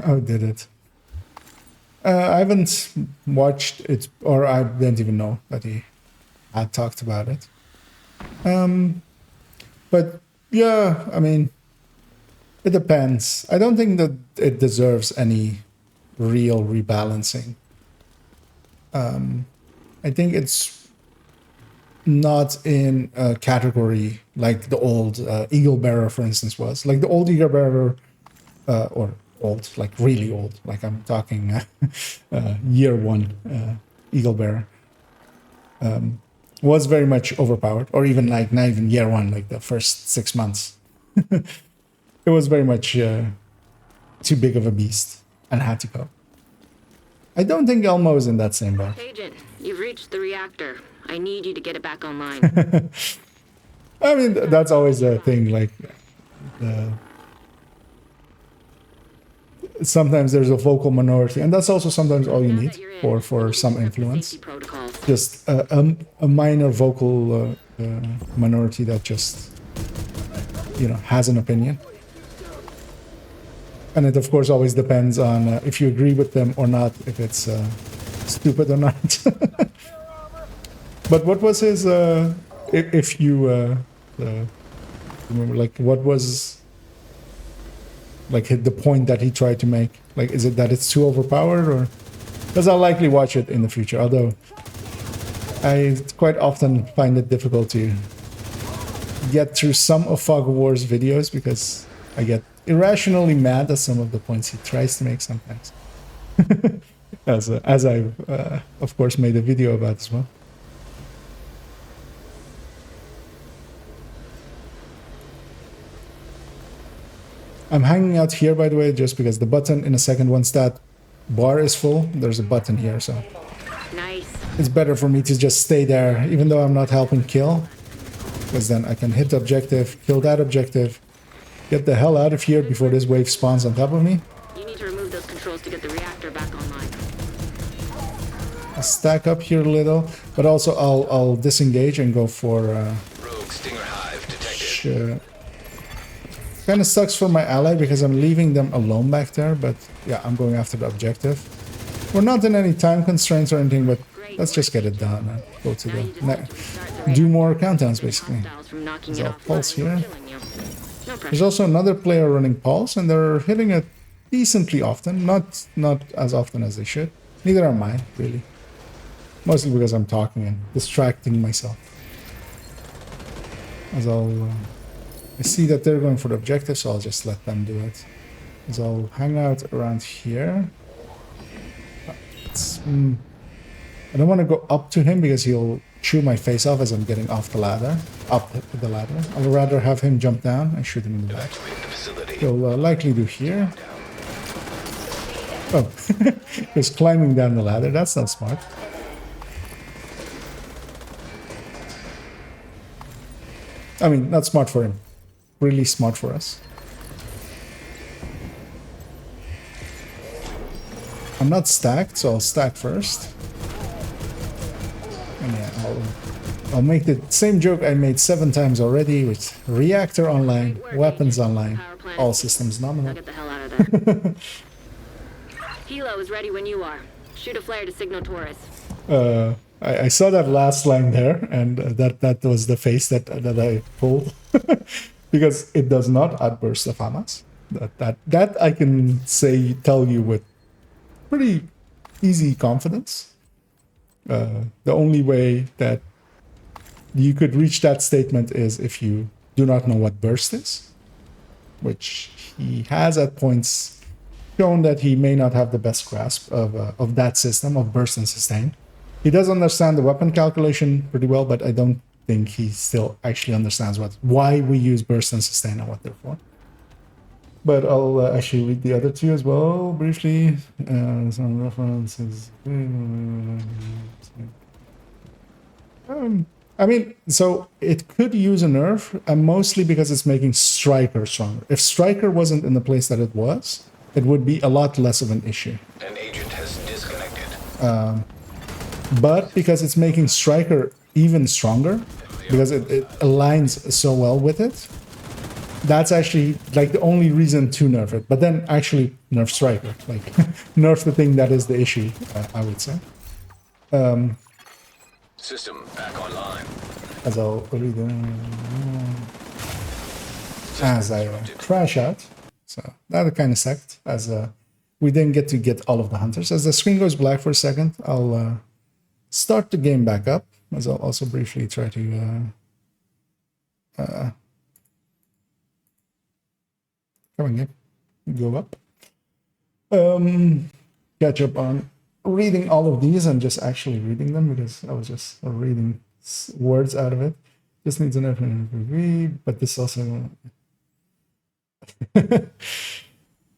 Oh, did it? I haven't watched it, or I didn't even know that he had talked about it. But yeah, I mean, it depends. I don't think that it deserves any real rebalancing. I think it's not in a category like the old Eagle Bearer, for instance, was. Like the old Eagle Bearer, or old, like really old, like I'm talking year one Eagle Bearer, was very much overpowered, or even like not even year one, like the first 6 months. It was very much too big of a beast and had to go. I don't think Elmo is in that same boat. Agent, you've reached the reactor. I need you to get it back online. I mean, that's always a thing, like sometimes there's a vocal minority, and that's also sometimes all you need for some influence. Just a minor vocal minority that just, has an opinion. And it, of course, always depends on if you agree with them or not, if it's stupid or not. But what was his, if you remember, like, what was, like, the point that he tried to make? Like, is it that it's too overpowered, or? Because I'll likely watch it in the future, although I quite often find it difficult to get through some of Fog of War's videos because I get irrationally mad at some of the points he tries to make sometimes. as I've, of course, made a video about as well. I'm hanging out here, by the way, just because the button in a second, once that bar is full, there's a button here, so Nice. it's better for me to just stay there, even though I'm not helping kill, because then I can hit the objective, kill that objective, get the hell out of here before this wave spawns on top of me. You need to remove those controls to get the reactor back online. I'll stack up here a little, but also I'll disengage and go for Rogue Stinger Hive detected. kind of sucks for my ally because I'm leaving them alone back there, but yeah, I'm going after the objective. We're not in any time constraints or anything, but let's just get it done and go to the do more countdowns basically. There's a pulse here. There's also another player running pulse, and they're hitting it decently often, not as often as they should. Neither am I, really. Mostly because I'm talking and distracting myself. As I see that they're going for the objective, so I'll just let them do it. As I'll hang out around here. I don't want to go up to him because he'll chew my face off as I'm getting off the ladder. Up the ladder. I'd rather have him jump down and shoot him in the back. He'll likely do here. Oh, he's climbing down the ladder. That's not smart. I mean, not smart for him. Really smart for us. I'm not stacked, so I'll stack first. And yeah, I'll make the same joke I made 7 times already with reactor online, weapons online, all systems nominal. Get the hell out of there. Helo is ready when you are. Shoot a flare to signal Taurus. I saw that last line there, and that was the face that I pulled. Because it does not outburst the FAMAS. That I can tell you with pretty easy confidence. The only way that you could reach that statement is if you do not know what burst is, which he has at points shown that he may not have the best grasp of that system of burst and sustain. He does understand the weapon calculation pretty well, but I don't think he still actually understands why we use burst and sustain and what they're for. But I'll actually read the other two as well briefly. Some references. I mean, so it could use a nerf, and mostly because it's making Striker stronger. If Striker wasn't in the place that it was, it would be a lot less of an issue. An agent has disconnected. But because it's making Striker even stronger, because it aligns so well with it, that's actually like the only reason to nerf it. But then actually nerf Striker, like nerf the thing that is the issue, I would say. System back online. As I'll read as I crash out. So that kind of sucked, as we didn't get to get all of the hunters. As the screen goes black for a second, I'll start the game back up, as I'll also briefly try to come on, go up. Catch up on reading all of these and just actually reading them, because I was just reading words out of it. Just needs an read, but this also.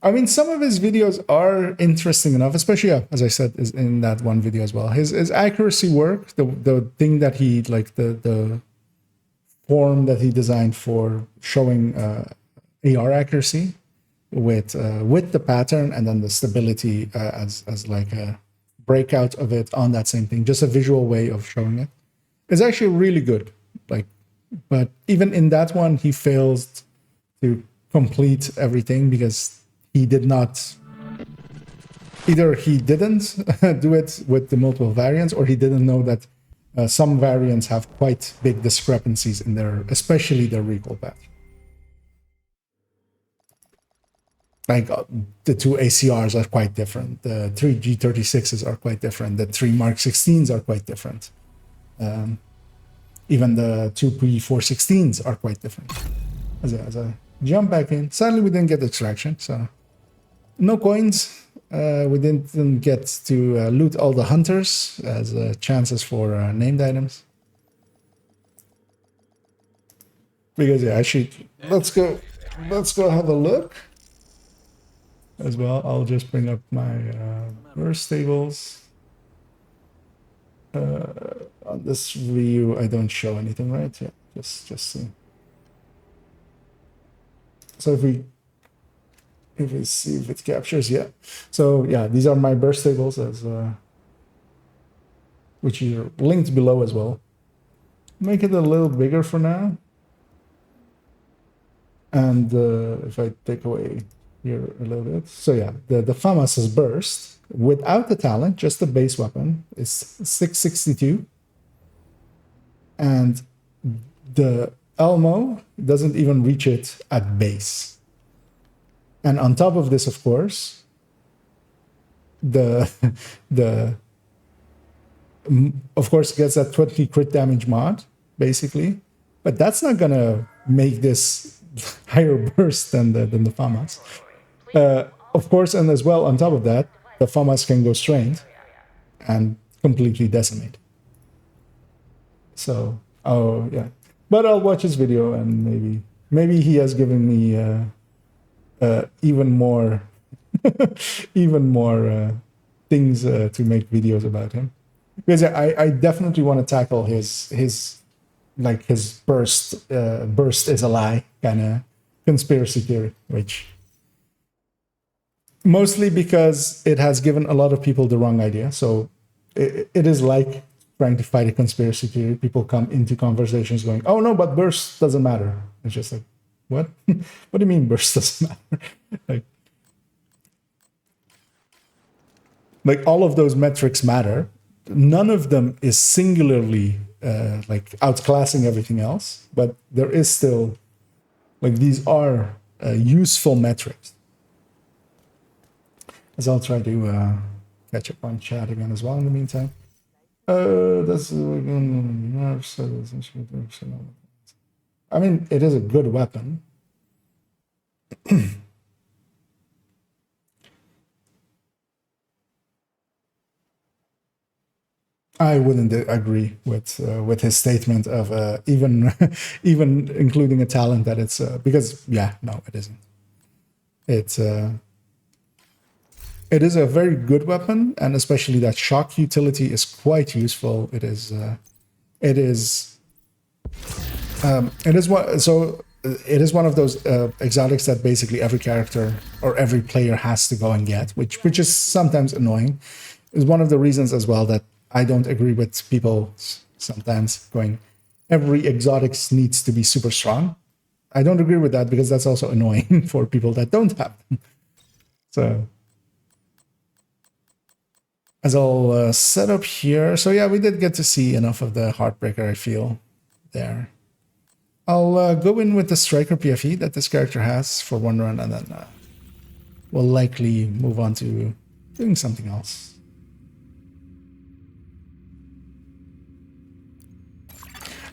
I mean, some of his videos are interesting enough, especially, as I said, is in that one video as well. His accuracy work, the thing that he, like the form that he designed for showing AR accuracy with the pattern and then the stability as like a breakout of it on that same thing, just a visual way of showing it, is actually really good. Like, but even in that one, he fails to complete everything because he did not, either he didn't do it with the multiple variants, or he didn't know that some variants have quite big discrepancies in their, especially their recoil path. Like the two ACRs are quite different. The 3 G36s are quite different. The 3 Mark 16s are quite different. Even the 2 P416s are quite different. As I jump back in, sadly we didn't get extraction, so no coins. We didn't get to loot all the hunters as chances for named items. Because yeah, actually, let's go have a look. as well. I'll just bring up my burst tables. On this view, I don't show anything, right? Yeah, just see. So if we see if it captures, yeah. So yeah, these are my burst tables as which are linked below as well. Make it a little bigger for now. And if I take away here a little bit, so yeah, the FAMAS's burst without the talent, just the base weapon, is 662, and the Elmo doesn't even reach it at base. And on top of this, of course, of course gets that 20 crit damage mod, basically, but that's not gonna make this higher burst than the FAMAS. Of course, and as well on top of that, the FAMAS can go strained and completely decimate. So, oh yeah, but I'll watch his video and maybe he has given me even more things to make videos about him, because I definitely want to tackle his burst is a lie kind of conspiracy theory, which mostly because it has given a lot of people the wrong idea. So it is like trying to fight a conspiracy theory. People come into conversations going, oh no, but burst doesn't matter. It's just like, what? What do you mean burst doesn't matter? like all of those metrics matter. None of them is singularly outclassing everything else, but there is still, these are useful metrics. As I'll try to catch up on chat again as well in the meantime. I mean, it is a good weapon. I wouldn't agree with his statement of even including a talent that it's because no, it isn't. It is a very good weapon, and especially that shock utility is quite useful. It is one of those exotics that basically every character or every player has to go and get, which is sometimes annoying. Is one of the reasons as well that I don't agree with people sometimes going, every exotics needs to be super strong. I don't agree with that because that's also annoying for people that don't have them. So, as I'll set up here. So yeah, we did get to see enough of the Heartbreaker, I feel, there. I'll go in with the Striker PFE that this character has for one run, and then we'll likely move on to doing something else.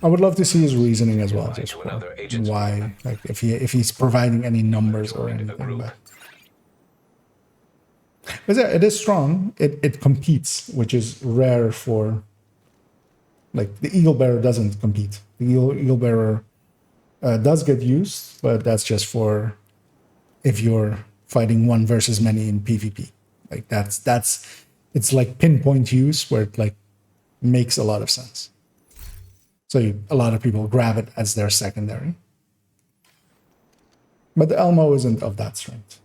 I would love to see his reasoning as well, just why, if he's providing any numbers or anything. But yeah, it is strong. It competes, which is rare for, the Eagle Bearer doesn't compete. The Eagle Bearer does get used, but that's just for if you're fighting one versus many in PvP. It's like pinpoint use where it makes a lot of sense. So a lot of people grab it as their secondary. But the Elmo isn't of that strength.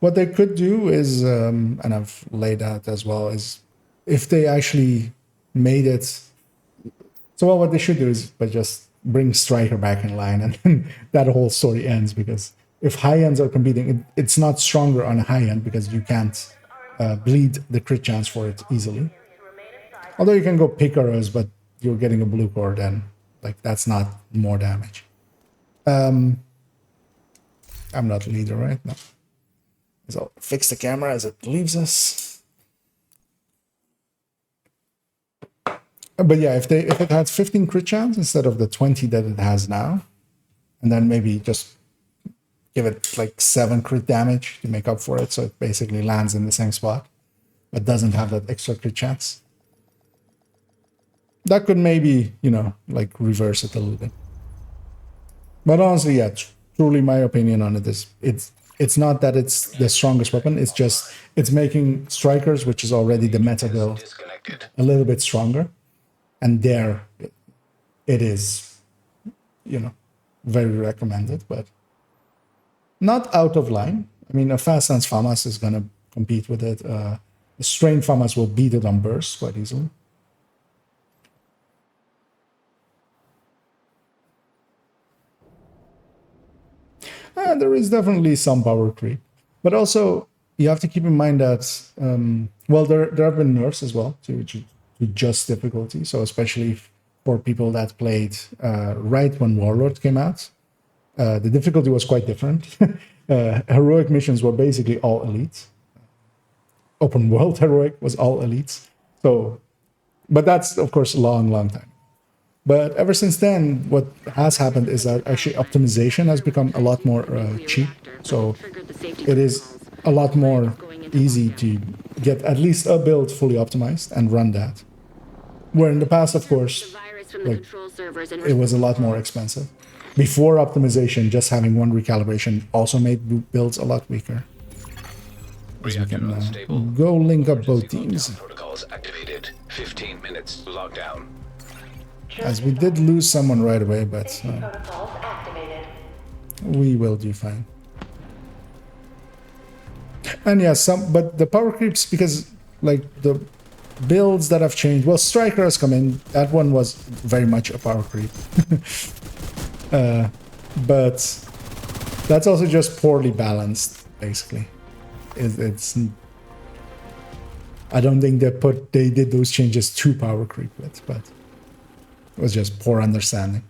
What they could do is, and I've laid out as well, is if they actually made it. So what they should do is just bring Striker back in line, and then that whole story ends, because if high ends are competing, it's not stronger on a high end because you can't bleed the crit chance for it easily. Although you can go Picaros, but you're getting a blue core, then that's not more damage. I'm not leader, right? No. So fix the camera as it leaves us. But yeah, if it had 15 crit chance instead of the 20 that it has now, and then maybe just give it 7 crit damage to make up for it, so it basically lands in the same spot, but doesn't have that extra crit chance. That could maybe, reverse it a little bit. But honestly, yeah, truly my opinion on it is it's not that it's the strongest weapon. It's just it's making strikers, which is already the meta build, Disconnected. a little bit stronger, and there it is, you know, very recommended, but not out of line. I mean, a fast sense FAMAS is going to compete with it. A strained FAMAS will beat it on burst quite easily. There is definitely some power creep, but also you have to keep in mind that well, there have been nerfs as well to just difficulty. So especially for people that played right when Warlord came out, the difficulty was quite different. Heroic missions were basically all elites. Open world heroic was all elites. So, but that's of course a long time. But ever since then, what has happened is that actually optimization has become a lot more cheap. So it is a lot more easy to get at least a build fully optimized and run that. Where in the past, of course, like, it was a lot more expensive. Before optimization, just having one recalibration also made builds a lot weaker. As we can go link up both teams. Protocols activated. 15 minutes lockdown. As we did lose someone right away, but we will do fine. And yeah, but the power creeps, because like the builds that have changed, well, Striker has come in, that one was very much a power creep. But that's also just poorly balanced, basically. It's I don't think they did those changes to power creep with, but it was just poor understanding.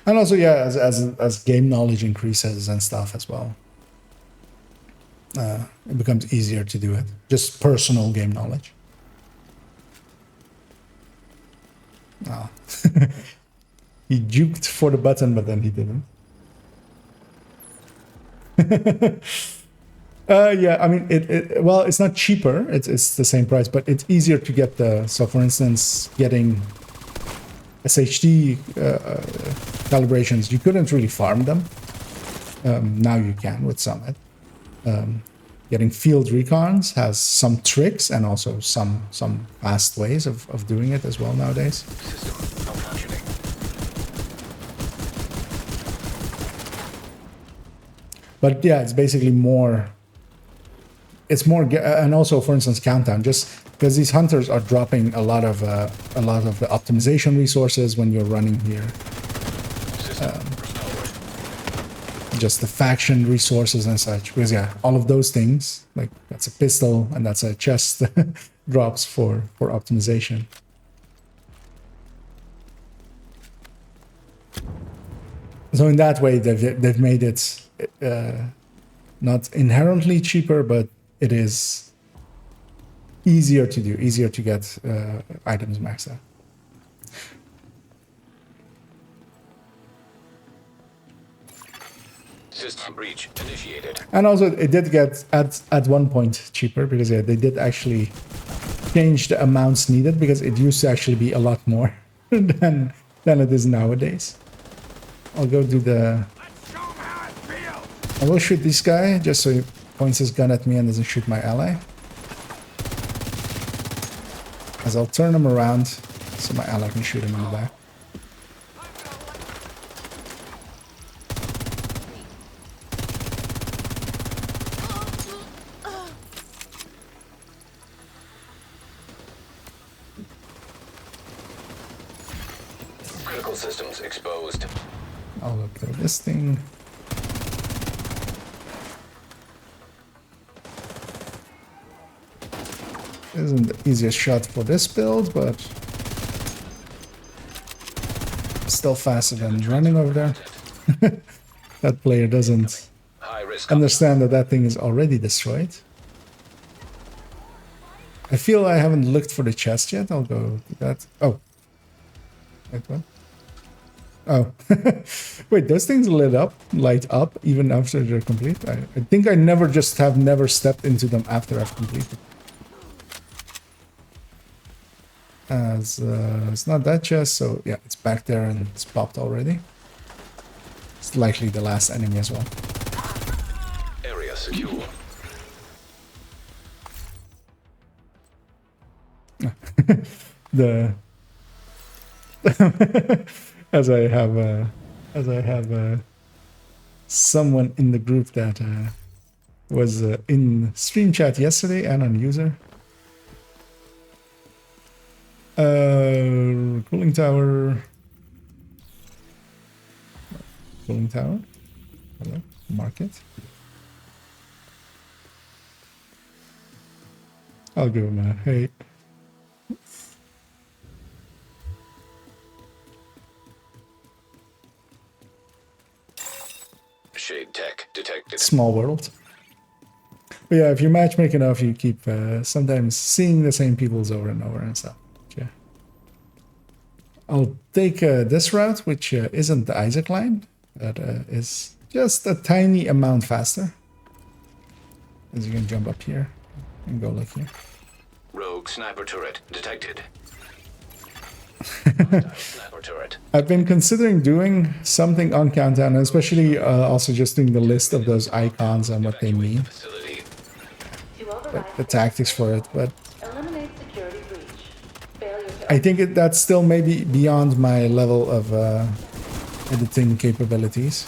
And also, yeah, as game knowledge increases and stuff as well, it becomes easier to do it. Just personal game knowledge. Oh. He juked for the button, but then he didn't. Yeah, I mean, well, it's not cheaper. It's the same price, but it's easier to get so for instance, getting SHD calibrations, you couldn't really farm them. Now you can with Summit. Getting field recons has some tricks and also some fast ways of doing it as well nowadays. System malfunctioning. But yeah, it's basically more. It's more, and also, for instance, countdown. Just because these hunters are dropping a lot of the optimization resources when you're running here. Just the faction resources and such. Because yeah, all of those things, like that's a pistol and that's a chest drops for optimization. So in that way, they've made it not inherently cheaper, but it is easier to do, easier to get items maxed out. System breach initiated. And also, it did get at one point cheaper, because yeah, they did actually change the amounts needed, because it used to actually be a lot more than it is nowadays. I'll go do the. I will shoot this guy just so he points his gun at me and doesn't shoot my ally. As I'll turn him around so my ally can shoot him in the back. Critical systems exposed. I'll look through this thing. Isn't the easiest shot for this build, but still faster than running over there. That player doesn't understand that thing is already destroyed. I feel I haven't looked for the chest yet. I'll go do that. Oh. Wait, what? Oh. Wait, those things light up even after they're complete? I think I have never stepped into them after I've completed. as it's not that chest, so yeah, it's back there and it's popped already. It's likely the last enemy as well. Area secure. The as I have someone in the group that was in stream chat yesterday and on user. Cooling tower. Cooling tower. Hello. Market. I'll give him a hey. Shade tech detected. Small world. But yeah, if you matchmake enough, you keep sometimes seeing the same peoples over and over and stuff. Yeah. I'll take this route, which isn't the Isaac line. That is just a tiny amount faster. As you can jump up here and go like here. Rogue sniper turret detected. Sniper turret. I've been considering doing something on Countdown, especially also just doing the list of those icons and what they mean. Facility. The tactics for it, but Eliminate security breach. Failure to I think that's still maybe beyond my level of editing capabilities.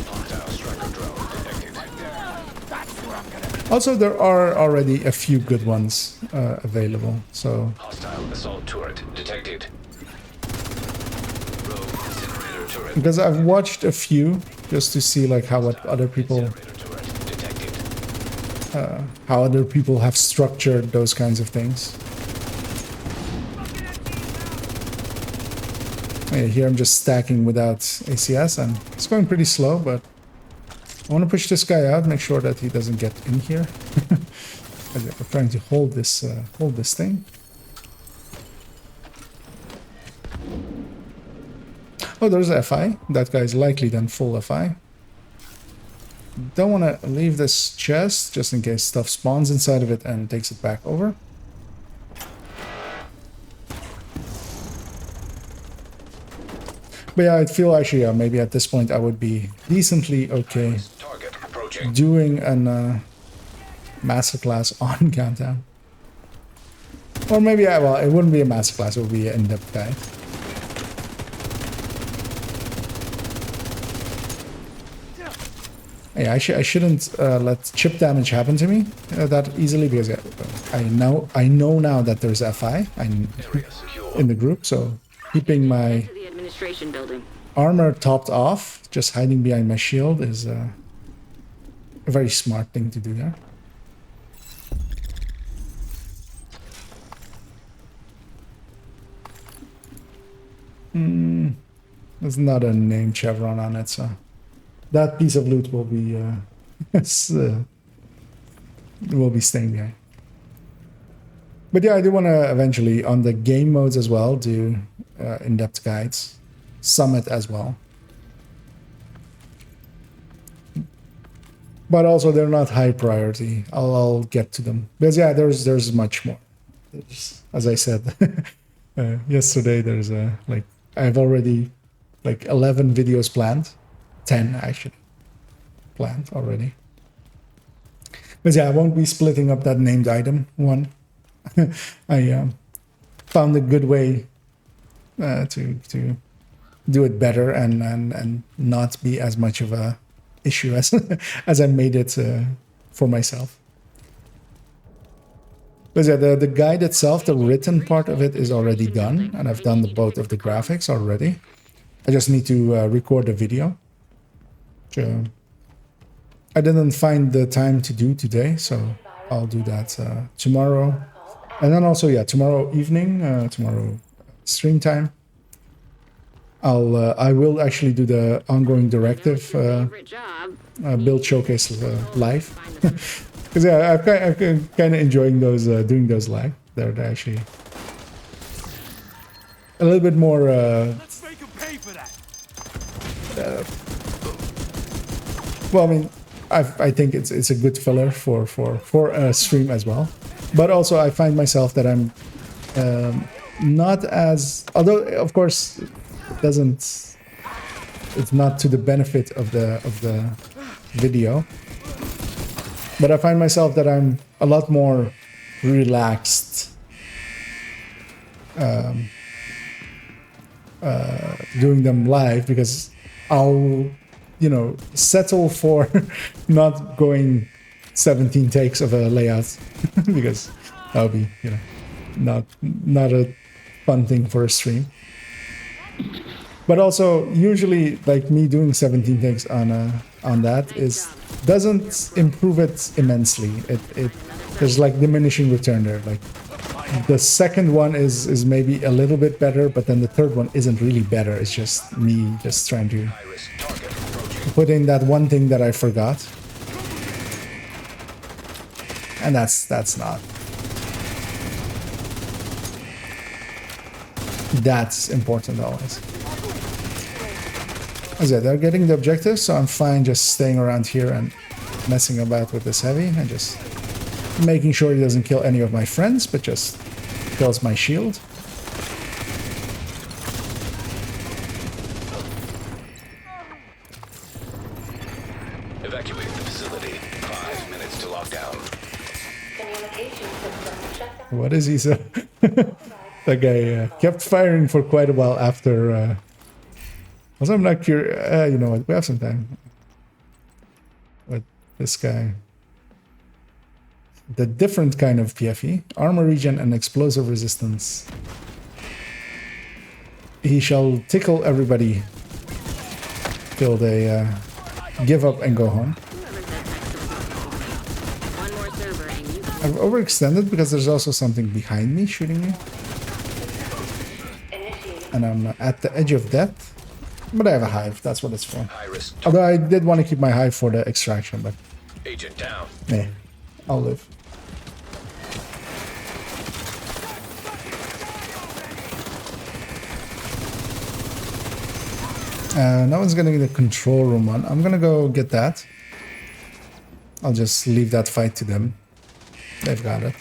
Hostile striker drone detected. Also, there are already a few good ones available, so Hostile assault turret detected. Rogue incinerator turret. because I've watched a few just to see like how what other people Incinerator turret detected. how other people have structured those kinds of things. Yeah, here I'm just stacking without ACS and it's going pretty slow, but I want to push this guy out, make sure that he doesn't get in here. We're trying to hold this thing. Oh, there's FI. That guy's likely then full FI. Don't want to leave this chest just in case stuff spawns inside of it and takes it back over. But yeah, I feel actually maybe at this point I would be decently okay Target approaching. doing an masterclass on Countdown. Or maybe, well, it wouldn't be a masterclass, it would be an in-depth guide. Yeah, I shouldn't let chip damage happen to me that easily because I know now that there's FI Area secure. in the group, so keeping my To the administration building. armor topped off, just hiding behind my shield is a very smart thing to do there. There's not a name chevron on it, so that piece of loot will be will be staying behind. But yeah, I do want to eventually on the game modes as well do in-depth guides, Summit as well. But also they're not high priority. I'll get to them because yeah, there's much more. As I said yesterday, there's like I've already like 11 videos planned, 10 actually planned already. But yeah, I won't be splitting up that named item one. I found a good way to do it better and not be as much of a issue as as I made it for myself. But yeah, the guide itself, the written part of it is already done, and I've done both of the graphics already. I just need to record the video. So I didn't find the time to do today, so I'll do that tomorrow. And then also, yeah, tomorrow evening, tomorrow stream time, I will actually do the ongoing directive Favorite job. build showcase live. Because yeah, I'm kind of enjoying those doing those live. They're actually a little bit more. Let's make him pay for that. Well, I mean, I think it's a good filler for a stream as well. But also, I find myself that I'm not as, although of course it doesn't, it's not to the benefit of the video, but I find myself that I'm a lot more relaxed doing them live, because I'll, you know, settle for not going 17 takes of a layout because that'll be, you know, not a fun thing for a stream. But also, usually, like me doing 17 takes on that doesn't improve it immensely. There's like diminishing return there. Like the second one is maybe a little bit better, but then the third one isn't really better. It's just me just trying to put in that one thing that I forgot, and that's not. That's important always. As I said, they're getting the objective, so I'm fine just staying around here and messing about with this heavy and just making sure he doesn't kill any of my friends, but just kills my shield. Evacuate the facility. 5 minutes to lockdown. Communication system shut down. What is he so? That guy kept firing for quite a while after. Also, I'm not curious. You know what? We have some time. But this guy, the different kind of PFE, armor regen and explosive resistance. He shall tickle everybody till they give up and go home. One more server and you I've overextended because there's also something behind me shooting me. And I'm at the edge of death. But I have a hive, that's what it's for. High risk. Although I did want to keep my hive for the extraction, but Agent down. yeah, I'll live. No one's getting the control room on. I'm gonna go get that. I'll just leave that fight to them. They've got it.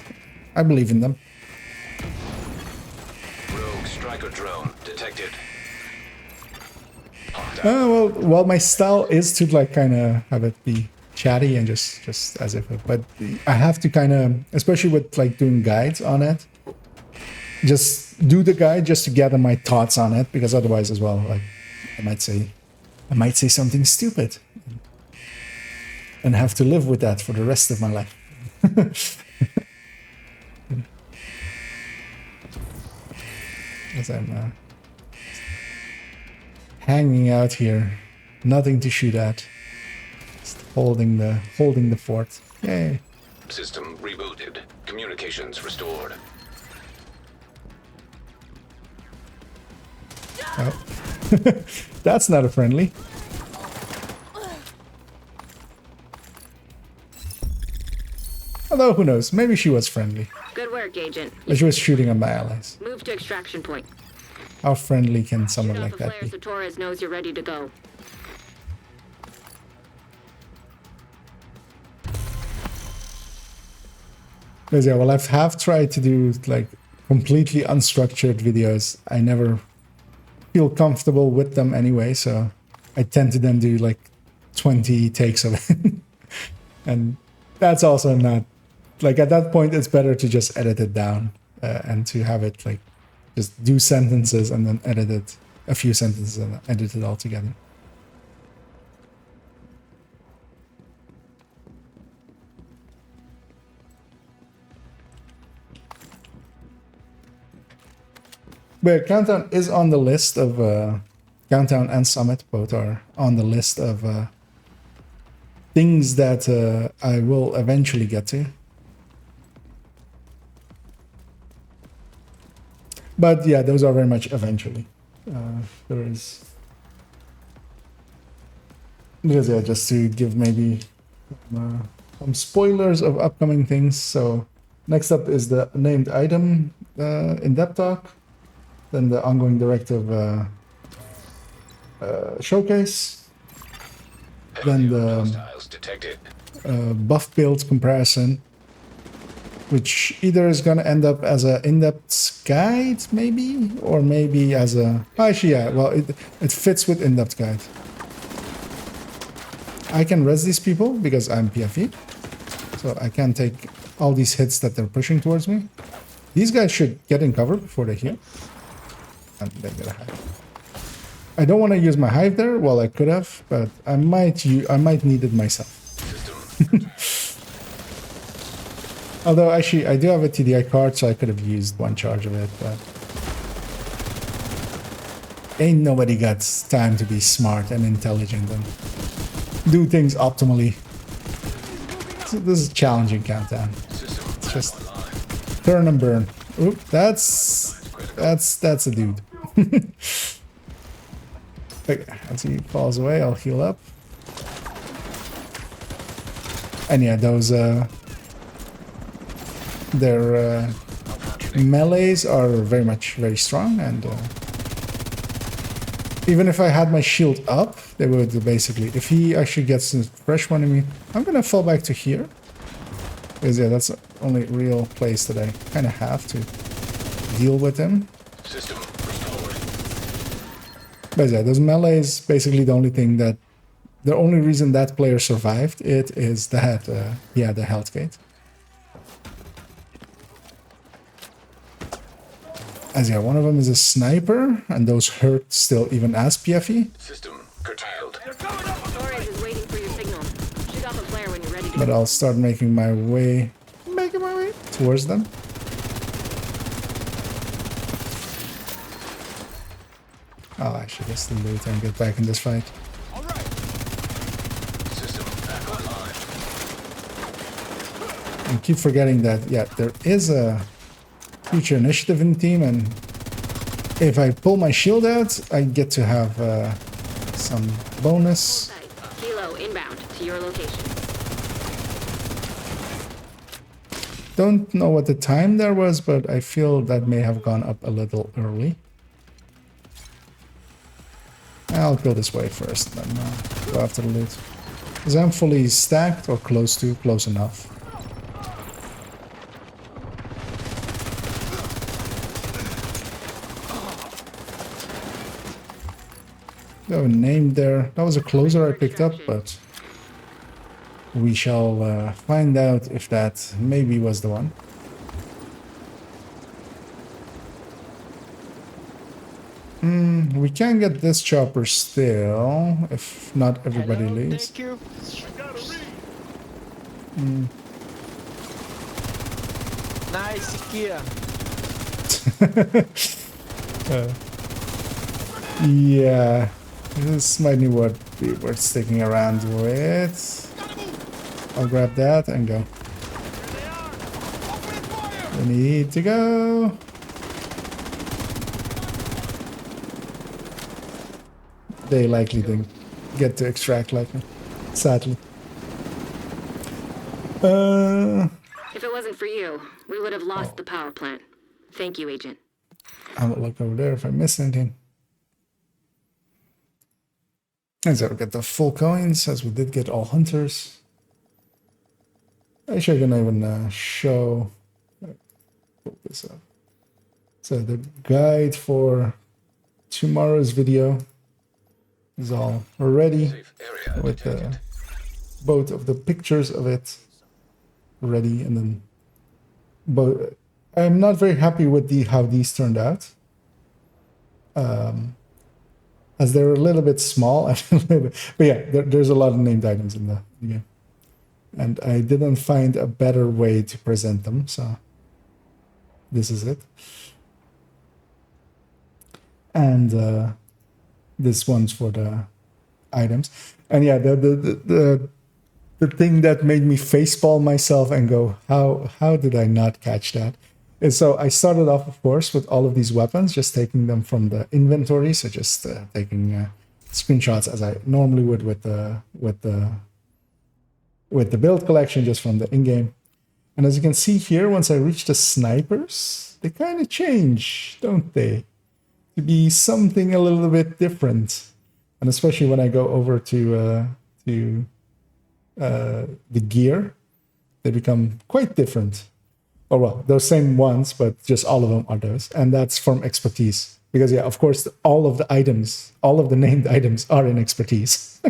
I believe in them. Rogue striker drone detected. Well, my style is to like kind of have it be chatty and just as if, but I have to kind of, especially with like doing guides on it, just do the guide just to gather my thoughts on it, because otherwise as well, like I might say something stupid and have to live with that for the rest of my life. As I'm hanging out here, nothing to shoot at, just holding the fort. Yay! System rebooted. Communications restored. Oh. That's not a friendly. Although who knows? Maybe she was friendly. Good work, Agent. But she was shooting at my allies. Move to extraction point. How friendly can someone Shoot off like a that flare be? so Torres knows you're ready to go. Because yeah, well, I have tried to do like completely unstructured videos. I never feel comfortable with them anyway, so I tend to then do like 20 takes of it. And that's also not, like at that point it's better to just edit it down and to have it like just do sentences and then edit it, a few sentences and edit it all together. But Countdown is on the list of Countdown and Summit both are on the list of things that I will eventually get to. But yeah, those are very much eventually. There is, because yeah, just to give maybe some spoilers of upcoming things. So next up is the named item in-depth talk. Then the ongoing directive showcase. Then the Hostiles detected. buff build comparison. which either is going to end up as an in-depth guide, maybe, or maybe as a... Actually, yeah, well, it fits with in-depth guide. I can res these people because I'm PFE, so I can take all these hits that they're pushing towards me. These guys should get in cover before they heal. And they get a hive. I don't want to use my hive there. Well, I could have, but I might need it myself. Although, actually, I do have a TDI card, so I could have used one charge of it, but... Ain't nobody got time to be smart and intelligent and do things optimally. So this is a challenging countdown. It's just turn and burn. Oop, that's a dude. Okay, as he falls away, I'll heal up. And yeah, those their melees are very strong, and even if I had my shield up, they would basically, if he actually gets a fresh one in me, I'm gonna fall back to here. Because yeah, that's the only real place that I kind of have to deal with him. System restored. But yeah, those melees basically the only thing that, the only reason that player survived it is that he had the health gate. As yeah, one of them is a sniper, and those hurt still even as PFE. System curtailed. Storage is waiting for your signal. Shoot off a flare when you're ready to But I'll start making my way towards them. I'll actually just loot and get back in this fight. System back online. And keep forgetting that, yeah, there is a future initiative in the team, and if I pull my shield out, I get to have some bonus. Kilo inbound to your location. Don't know what the time there was, but I feel that may have gone up a little early. I'll go this way first, then go after the loot. Because I'm fully stacked or close enough. Got a name there. That was a closer I picked up, but we shall find out if that maybe was the one. We can get this chopper still, if not everybody leaves. Thank you. Nice gear. Yeah, this might be worth sticking around with. I'll grab that and go. We need to go. They likely didn't get to extract like me, sadly. If it wasn't for you, we would have lost the power plant. Thank you, Agent. I'll look over there if I miss anything. And so we get the full coins, as we did get all hunters. Actually, I can even show... Pull this up. So the guide for tomorrow's video is all ready, with both of the pictures of it ready, and then both. I'm not very happy with how these turned out, as they're a little bit small. But yeah, there's a lot of named items in the game, and I didn't find a better way to present them, so this is it. And this one's for the items. And yeah, the thing that made me facepalm myself and go, how did I not catch that? And so I started off, of course, with all of these weapons, just taking them from the inventory. So just taking screenshots as I normally would with the build collection, just from the in-game. And as you can see here, once I reach the snipers, they kind of change, don't they? To be something a little bit different, and especially when I go over to the gear, they become quite different. or well, those same ones, but just all of them are those. And that's from expertise. Because yeah, of course, all of the named items are in expertise.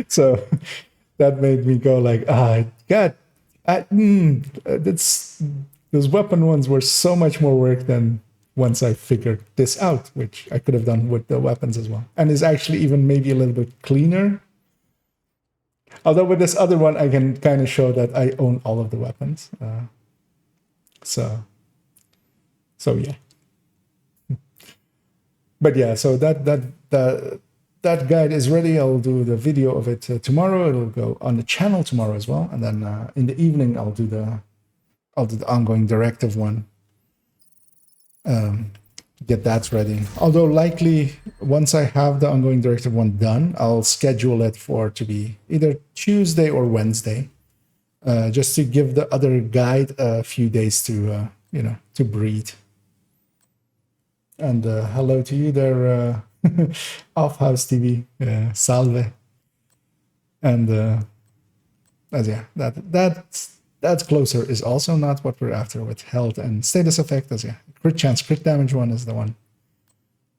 So that made me go like, God, those weapon ones were so much more work than once I figured this out, which I could have done with the weapons as well. And is actually even maybe a little bit cleaner. Although with this other one, I can kind of show that I own all of the weapons. So yeah. But yeah, so that guide is ready. I'll do the video of it tomorrow. It'll go on the channel tomorrow as well. And then in the evening, I'll do the ongoing directive one. Get that ready. Although likely once I have the ongoing directive one done, I'll schedule it to be either Tuesday or Wednesday, just to give the other guide a few days to to breathe. And hello to you there, Off House TV, salve. And yeah, that closer is also not what we're after with health and status effect. As yeah, crit chance, crit damage one is the one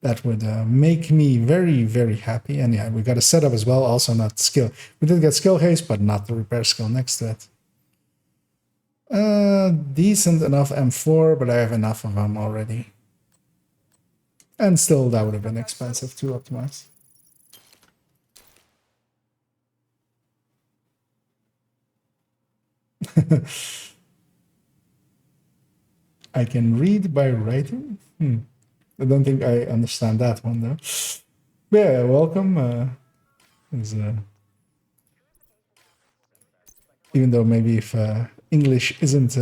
that would make me very, very happy. And yeah, we got a setup as well, also not skill. We did get skill haste, but not the repair skill next to it. Decent enough M4, but I have enough of them already. And still, that would have been expensive to optimize. I can read by writing? I don't think I understand that one, though. Yeah, welcome. Even though maybe if English isn't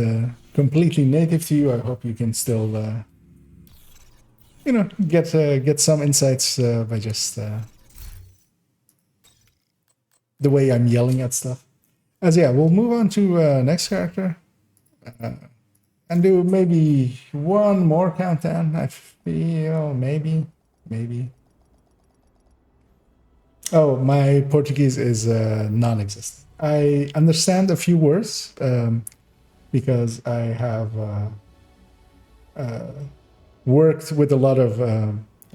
completely native to you, I hope you can still... get some insights by just the way I'm yelling at stuff. As yeah, we'll move on to next character and do maybe one more countdown. I feel maybe. Oh, my Portuguese is non-existent. I understand a few words because I have worked with a lot of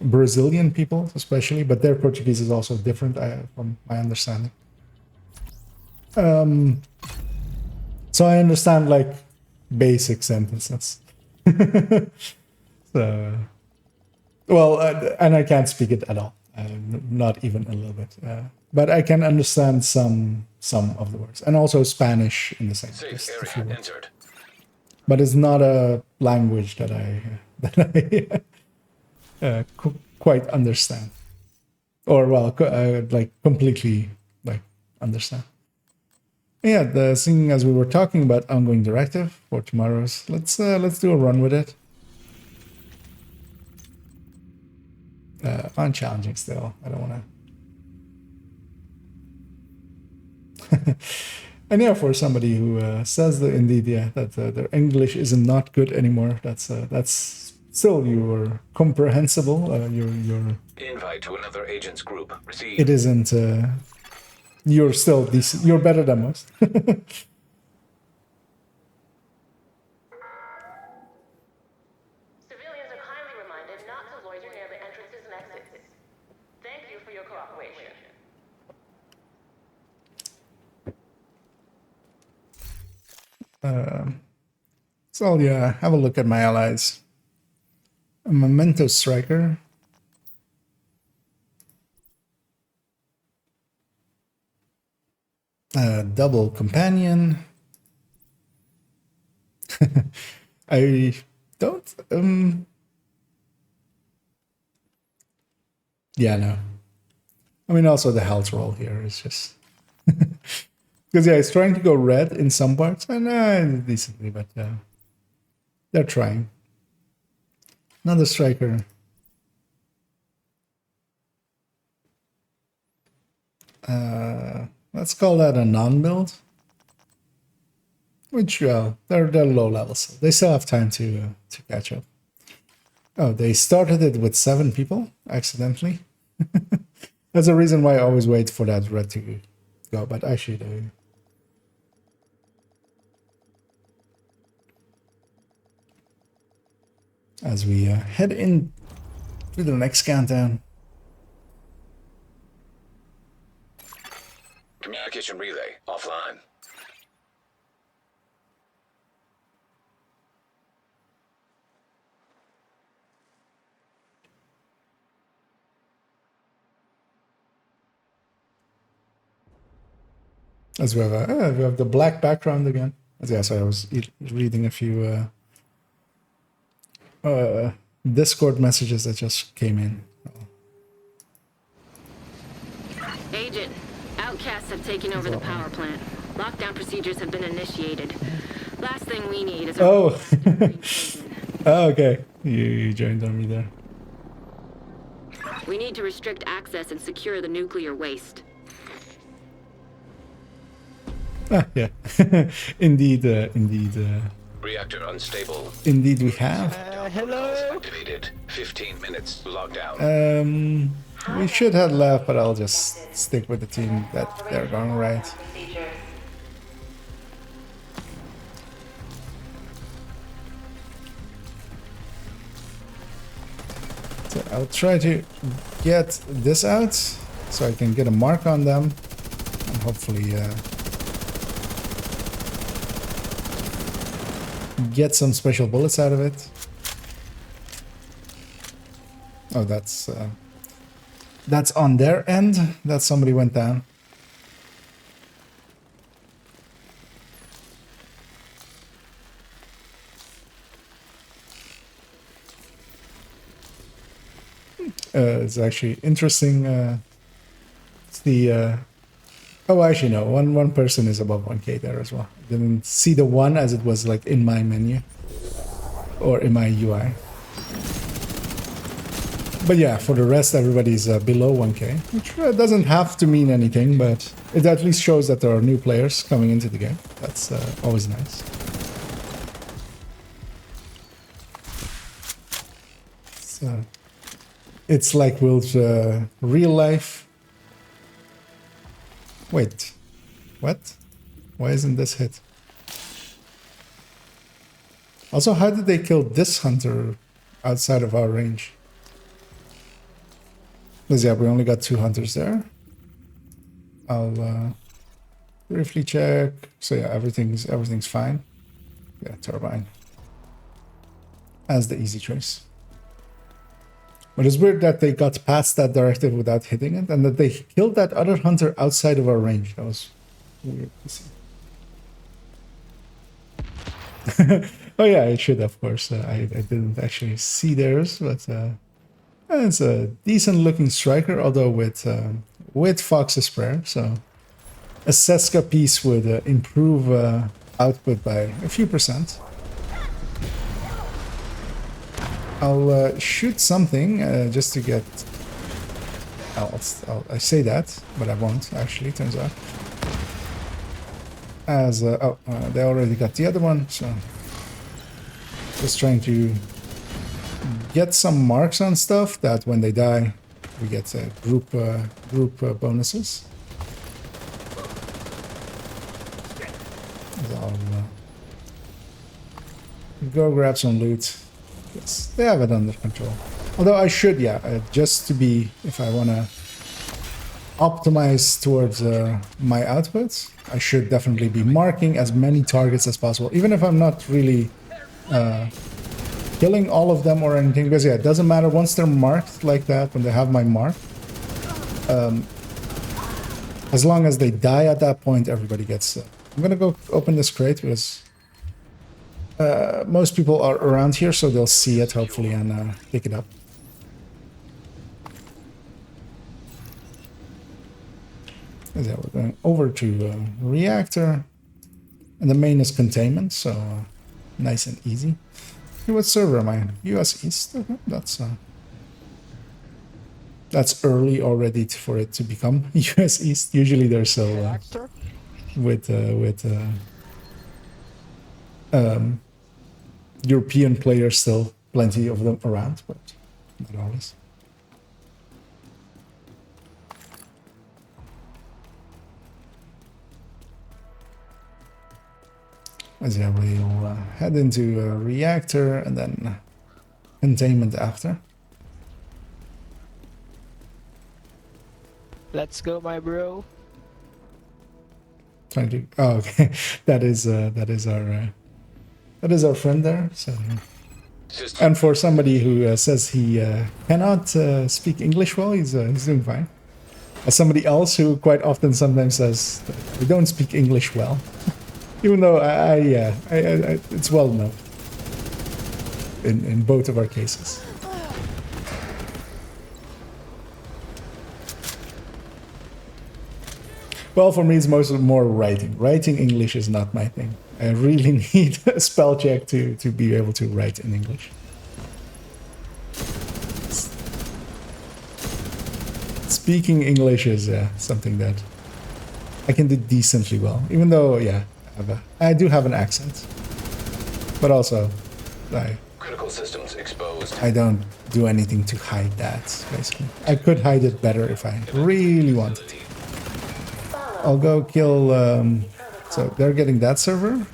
Brazilian people, especially, but their Portuguese is also different from my understanding. So I understand like basic sentences. So, well, and I can't speak it at all, not even a little bit. But I can understand some of the words, and also Spanish in the same. Safe area entered. But it's not a language that I quite understand, or well, like completely like understand. Yeah, the thing as we were talking about ongoing directive for tomorrow's, let's do a run with it. On challenging still. I don't want to. And yeah, for somebody who says that indeed, yeah, that their English is not good anymore. That's still your comprehensible. Your invite to another agent's group received. It isn't. You're still decent. You're better than most. Civilians are kindly reminded not to loiter near the entrances and exits. Thank you for your cooperation. So yeah, have a look at my allies. A Memento Striker. Double Companion. I don't... Yeah, no. I mean, also the health roll here is just... Because, yeah, it's trying to go red in some parts, and decently, but they're trying. Another striker. Let's call that a non-build. Which, they're low levels. They still have time to catch up. Oh, they started it with 7 people, accidentally. That's the reason why I always wait for that red to go, but actually as we head in to the next countdown. Communication relay offline. As we have the black background again. As yeah, so I was reading a few Discord messages that just came in. Agent, outcasts have taken over the power plant. Lockdown procedures have been initiated. Last thing we need is a... Oh, oh okay. You joined on me there. We need to restrict access and secure the nuclear waste. Ah, yeah. Indeed, Reactor unstable. Indeed we have. Hello? Activated. 15 minutes lockdown. We should have left, but I'll just stick with the team that they're going right. Procedures. So I'll try to get this out so I can get a mark on them and hopefully get some special bullets out of it. Oh, that's on their end that somebody went down. It's actually interesting. It's the oh, actually no, one person is above 1K there as well. Didn't see the one as it was like in my menu or in my UI. But yeah, for the rest, everybody's below 1K, which doesn't have to mean anything, but it at least shows that there are new players coming into the game. That's always nice. So it's like with real life. Wait, what? Why isn't this hit? Also, how did they kill this hunter outside of our range? Because yeah, we only got 2 hunters there. I'll briefly check. So yeah, everything's fine. Yeah, turbine as the easy choice. But it's weird that they got past that directive without hitting it, and that they killed that other hunter outside of our range. That was weird to see. Oh yeah, I should, of course. I didn't actually see theirs, but it's a decent looking striker, although with Fox's Prayer. So a Seska piece would improve output by a few percent. I'll shoot something just to get... I say that, but I won't, actually, turns out. As, they already got the other one, so... Just trying to get some marks on stuff that when they die, we get group bonuses. I'll go grab some loot. Yes, they have it under control. Although I should, yeah, just to be, if I want to optimize towards my outputs, I should definitely be marking as many targets as possible, even if I'm not really killing all of them or anything, because yeah, it doesn't matter once they're marked like that, when they have my mark. As long as they die at that point, everybody gets... I'm gonna go open this crate because most people are around here, so they'll see it hopefully and pick it up. Yeah, we're going over to reactor, and the main is containment, so nice and easy. Hey, what server am I in? US East. Okay, that's early already for it to become US East. Usually they're so with European players, still plenty of them around, but not always. As yeah, we'll head into a reactor and then containment after. Let's go, my bro. Trying to. Oh, okay. That is our friend there. So, and for somebody who says he cannot speak English well, he's doing fine. As somebody else who quite often sometimes says that we don't speak English well, even though I it's well known in both of our cases. Well, for me, it's more writing. Writing English is not my thing. I really need a spell check to be able to write in English. Speaking English is something that I can do decently well, even though, yeah, I do have an accent. But also, Critical systems exposed. I don't do anything to hide that, basically. I could hide it better if I really wanted to. I'll go kill... so they're getting that server.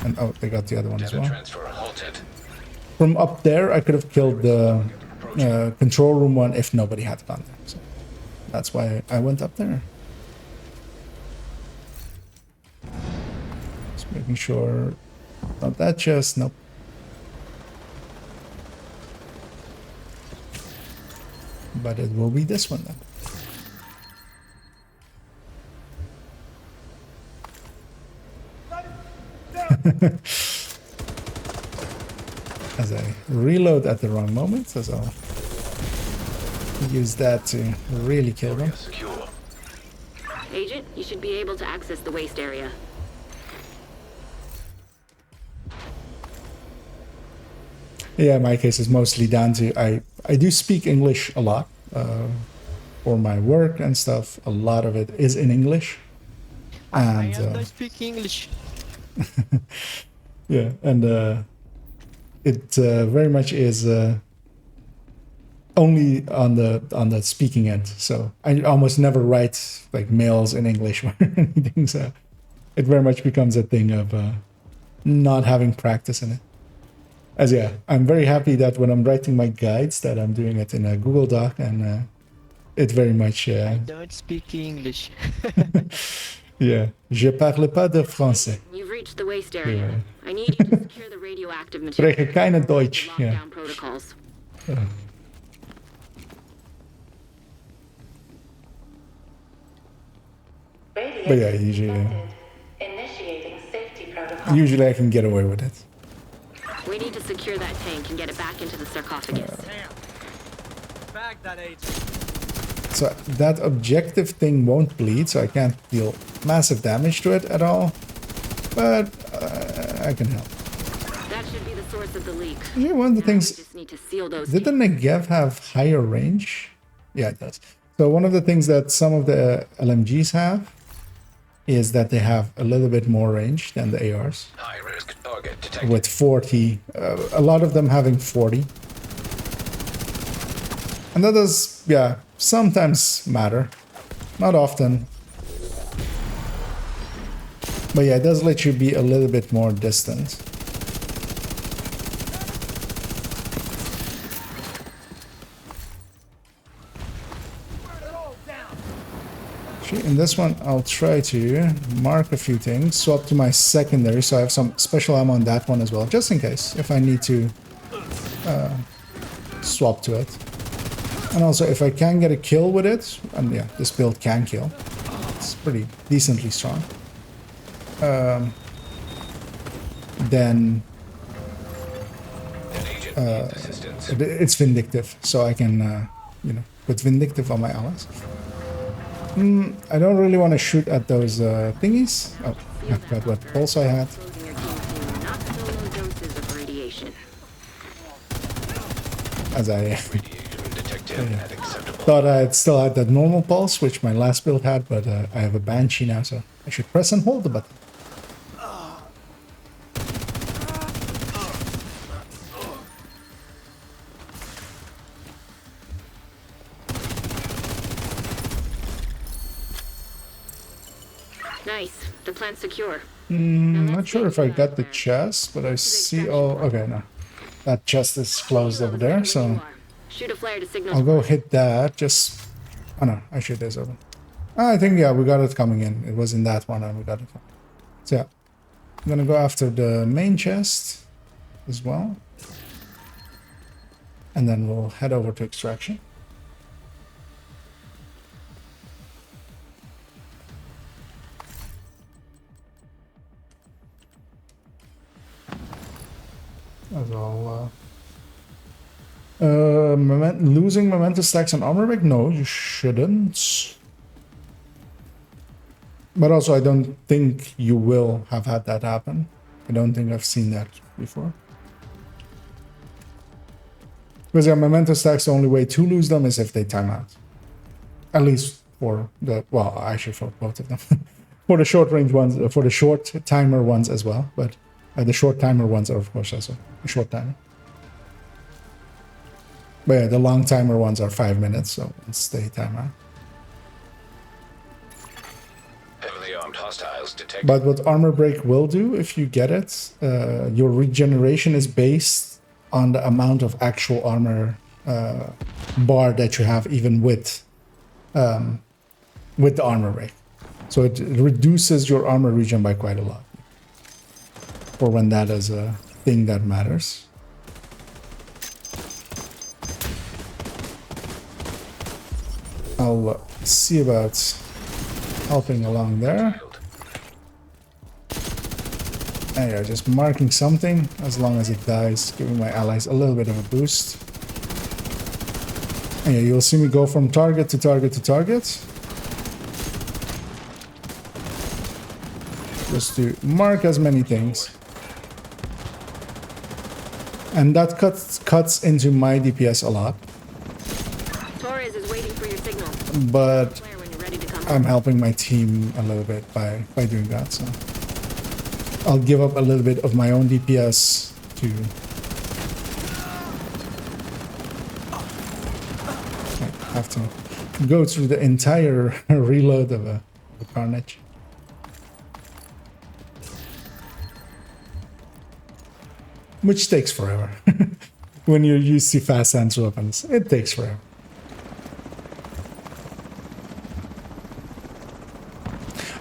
And oh, they got the other one as well. Transfer halted. From up there, I could have killed the control room one if nobody had gone there. So that's why I went up there. Just making sure... Not that chest, nope. But it will be this one then. As I reload at the wrong moment, so I'll use that to really kill them. Secure. Agent, you should be able to access the waste area. Yeah, my case is mostly down to I do speak English a lot for my work and stuff. A lot of it is in English, and I speak English. yeah, and it very much is only on the speaking end. So I almost never write like mails in English or anything. So it very much becomes a thing of not having practice in it. As yeah, I'm very happy that when I'm writing my guides that I'm doing it in a Google Doc, and it very much... I don't speak English. Yeah, je parle pas de français. You've reached the waste area. Yeah. I need you to secure the radioactive material. Spreche keine Deutsch. Lockdown Yeah. protocols. But yeah, usually Initiating safety protocol. I can get away with it. We need to secure that tank and get it back into the sarcophagus. Damn. Bag that agent. So that objective thing won't bleed, so I can't deal massive damage to it at all. But I can help. That should be the source of the leak. Yeah, one of the Now things... we just need to seal those. Did the Negev have higher range? Yeah, it does. So one of the things that some of the LMGs have is that they have a little bit more range than the ARs. High risk target detected. With 40. A lot of them having 40. And that does, yeah, sometimes matter. Not often. But yeah, it does let you be a little bit more distant. In this one, I'll try to mark a few things, swap to my secondary, so I have some special ammo on that one as well, just in case, if I need to swap to it. And also, if I can get a kill with it, and yeah, this build can kill. It's pretty decently strong. Then it's vindictive, so I can, you know, put vindictive on my allies. I don't really want to shoot at those thingies. Oh, I forgot what pulse I had. Closing your team to not solo doses of radiation. As I Detected at acceptable. thought I had still had that normal pulse, which my last build had, but I have a Banshee now, so I should press and hold the button. Nice. The plant's secure. Not sure if I got the chest, but I see... Oh, okay, no. That chest is closed over there, so Shoot a flare to signal. I'll go hit that. Just, oh no, actually there's open. I think, yeah, we got it coming in. It was in that one and we got it coming. So yeah, I'm gonna go after the main chest as well. And then we'll head over to extraction. As well, losing momentum stacks on armor break? No, you shouldn't. But also, I don't think you will have had that happen. I don't think I've seen that before. Because yeah, momentum stacks, the only way to lose them is if they time out. At least for the, well, actually for both of them. For the short range ones, for the short timer ones as well. But the short timer ones are, of course, also a short timer. But yeah, the long timer ones are 5 minutes, so once they time out. Heavily armed hostiles detected. But what armor break will do, if you get it, your regeneration is based on the amount of actual armor bar that you have, even with the armor break. So it reduces your armor regen by quite a lot. For when that is a thing that matters. I'll see about helping along there. And yeah, just marking something as long as it dies, giving my allies a little bit of a boost. And yeah, you'll see me go from target to target to target. Just to mark as many things. And that cuts into my DPS a lot. Torres is waiting for your signal. But Flare when you're ready to come. I'm helping my team a little bit by doing that, so I'll give up a little bit of my own DPS to have to go through the entire reload of a Carnage. Which takes forever. When you're used to fast hands weapons, it takes forever.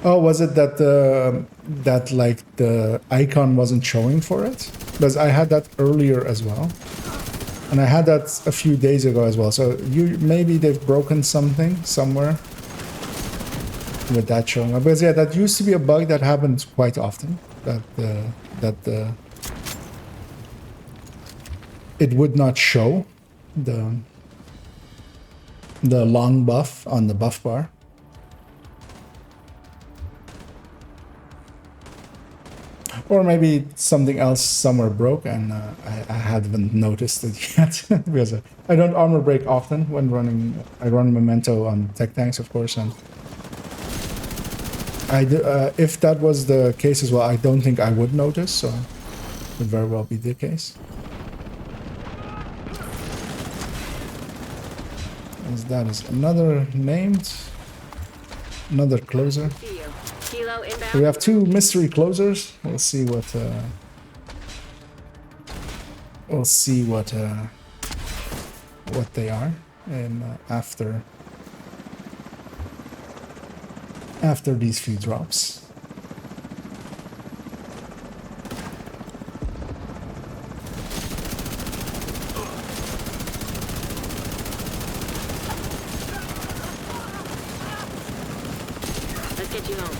Oh, was it that that like the icon wasn't showing for it? Because I had that earlier as well, and I had that a few days ago as well. So maybe they've broken something somewhere with that showing up. Because yeah, that used to be a bug that happened quite often. It would not show the long buff on the buff bar. Or maybe something else somewhere broke and I haven't noticed it yet. Because I don't armor break often when running. I run Memento on tech tanks, of course, and I do, if that was the case as well, I don't think I would notice, so it could very well be the case. As that is another named, another closer. So we have two mystery closers. We'll see what they are, and after these few drops. Let's get you home.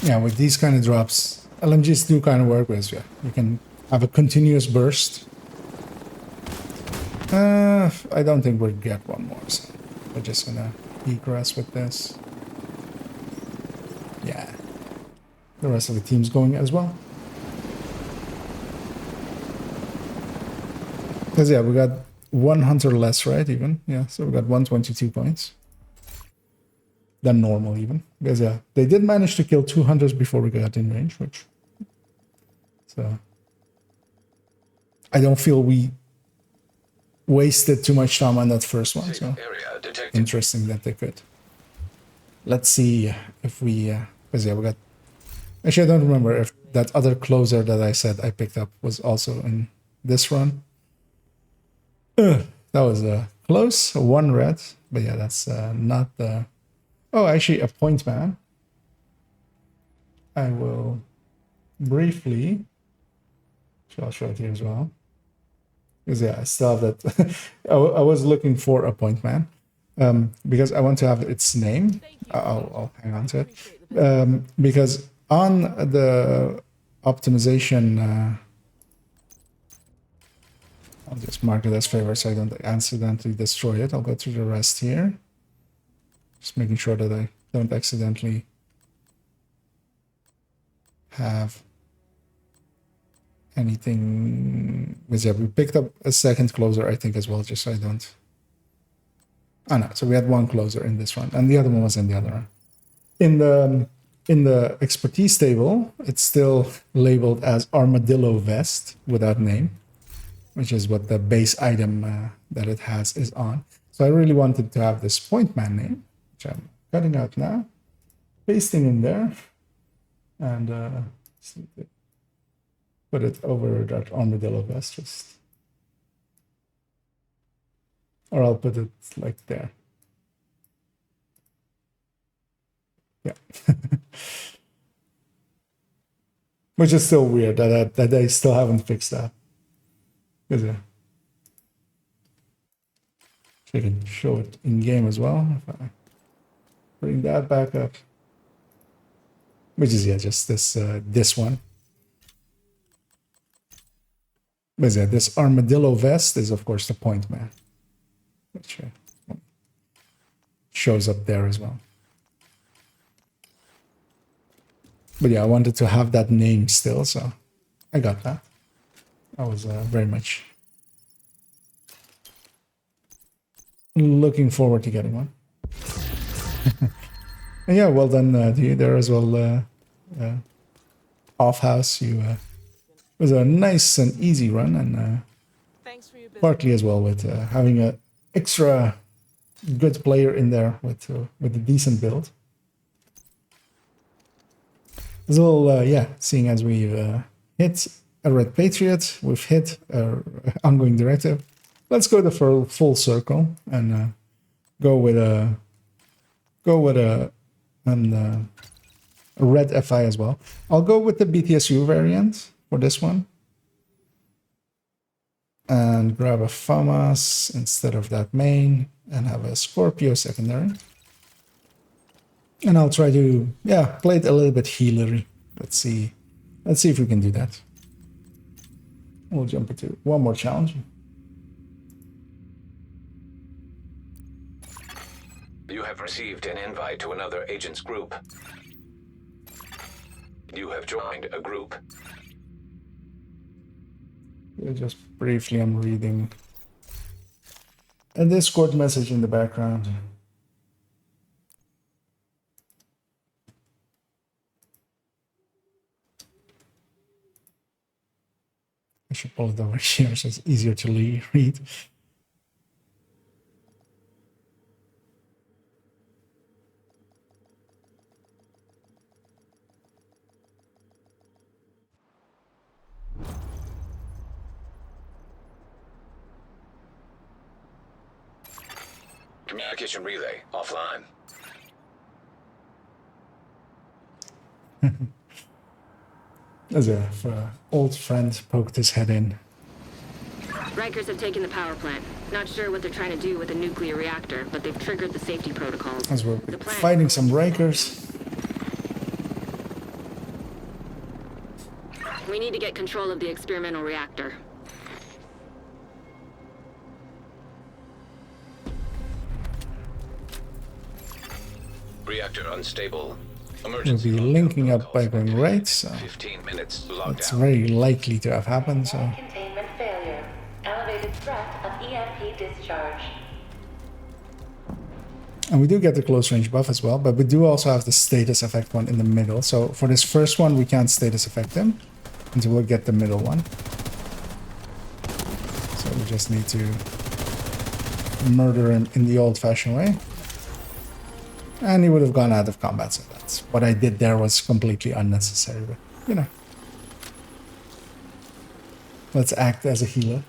Yeah, with these kind of drops, LMGs do kind of work with, yeah. You can have a continuous burst. I don't think we'll get one more, so we're just gonna egress with this. Yeah. The rest of the team's going as well. Because yeah, we got one hunter less, right, even? Yeah, so we got 122 points. Than normal even. Because yeah, they did manage to kill 2 hunters before we got in range, which... So... I don't feel we wasted too much time on that first one, so... Interesting that they could. Let's see if we... Because yeah, we got... Actually, I don't remember if that other closer that I said I picked up was also in this run. That was close, 1 red, but yeah, that's not the... Oh, actually a point man. I will briefly... I'll show it here as well. Because yeah, I still have that. I was looking for a point man because I want to have its name. I'll hang on to it. Because on the optimization... I'll just mark it as favorite so I don't accidentally destroy it. I'll go through the rest here. Just making sure that I don't accidentally have anything. Because yeah, we picked up a second closer, I think, as well, just so I don't... Oh no, so we had 1 closer in this one, and the other one was in the other one. In the expertise table, it's still labeled as Armadillo Vest without name, which is what the base item that it has is on. So I really wanted to have this point man name, which I'm cutting out now, pasting in there, and put it over that Armadillo Vest, just... Or I'll put it like there. Yeah. Which is still weird that I still haven't fixed that. Is it? So I can show it in game as well. If I bring that back up, which is yeah, just this one. But yeah, this Armadillo Vest is of course the point man, which shows up there as well. But yeah, I wanted to have that name still, so I got that. I was very much looking forward to getting one. And yeah, well done to you there as well, Off House. It was a nice and easy run, and partly as well with having an extra good player in there with a decent build. As well, yeah, seeing as we've hit a Red Patriot, we've hit an ongoing directive. Let's go the full circle and go with a red FI as well. I'll go with the BTSU variant for this one, and grab a FAMAS instead of that main, and have a Scorpio secondary. And I'll try to, yeah, play it a little bit healery. Let's see if we can do that. We'll jump into one more challenge. You have received an invite to another agent's group. You have joined a group. Just briefly, I'm reading a Discord message in the background. I should pull it over here so it's easier to read. Communication relay offline. As if an old friend poked his head in. Rikers have taken the power plant. Not sure what they're trying to do with a nuclear reactor, but they've triggered the safety protocols. As we're fighting some Rikers. We need to get control of the experimental reactor. Reactor unstable. We'll be linking up by going right, so 15 minutes it's very likely to have happened. So Containment failure. Elevated threat of EMP discharge. and we do get the close range buff as well, but we do also have the status effect one in the middle. So for this first one, we can't status effect him until we get the middle one. So we just need to murder him in the old-fashioned way. And he would have gone out of combat, so that's what I did there was completely unnecessary, but you know, Let's act as a healer.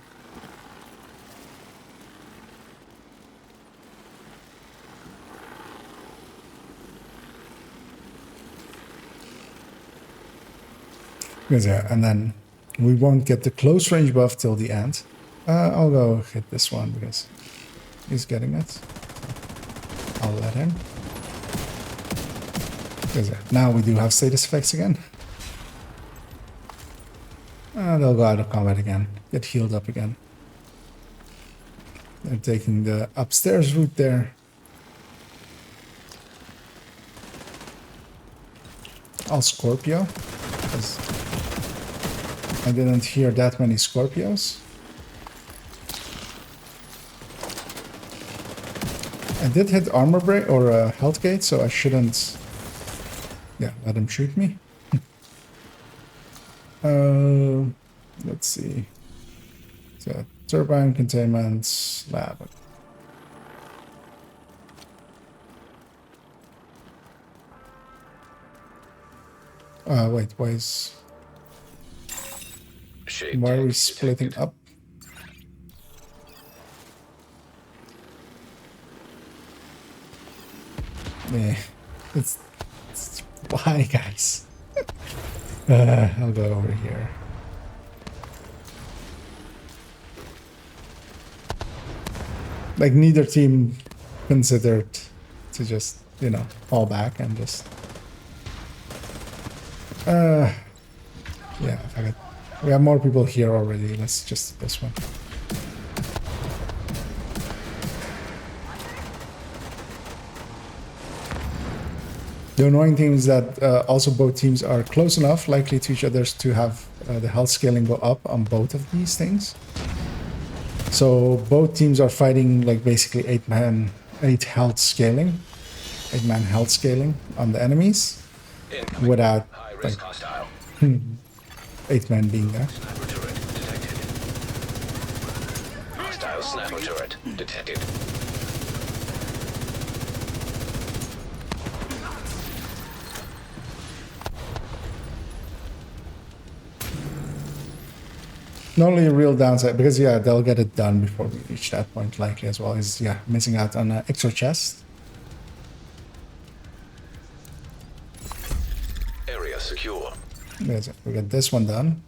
Because, yeah, and then we won't get the close range buff till the end. I'll go hit this one because he's getting it. I'll let him. Because, yeah, now we do have status effects again. They'll go out of combat again. Get healed up again. They're taking the upstairs route there. I'll Scorpio. Because I didn't hear that many Scorpios. I did hit armor break or health gate, so I shouldn't. Yeah, let him shoot me. Let's see. So turbine containment lab. Wait, why are we splitting up? Yeah, it's why, guys? I'll go over here. Like, neither team considered to just, you know, fall back and just... yeah, fuck it. We have more people here already. Let's just this one. The annoying thing is that also both teams are close enough, likely to each other, to have the health scaling go up on both of these things. So both teams are fighting like basically 8 health scaling, 8-man health scaling on the enemies, without like 8 men being there. Hostile sniper turret detected. The only real downside, because yeah, they'll get it done before we reach that point likely as well, is yeah, missing out on an extra chest. Area secure. There's it. We get this one done.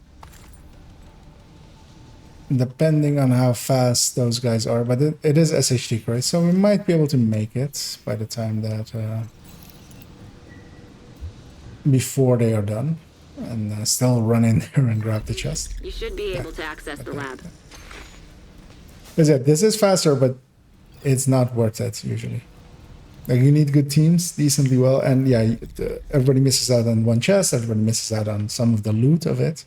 Depending on how fast those guys are, but it is SHD, right? So we might be able to make it by the time that before they are done. And still run in there and grab the chest. You should be able to access the lab. This is faster, but it's not worth it usually. Like, you need good teams decently well, and yeah, everybody misses out on one chest. Everybody misses out on some of the loot of it.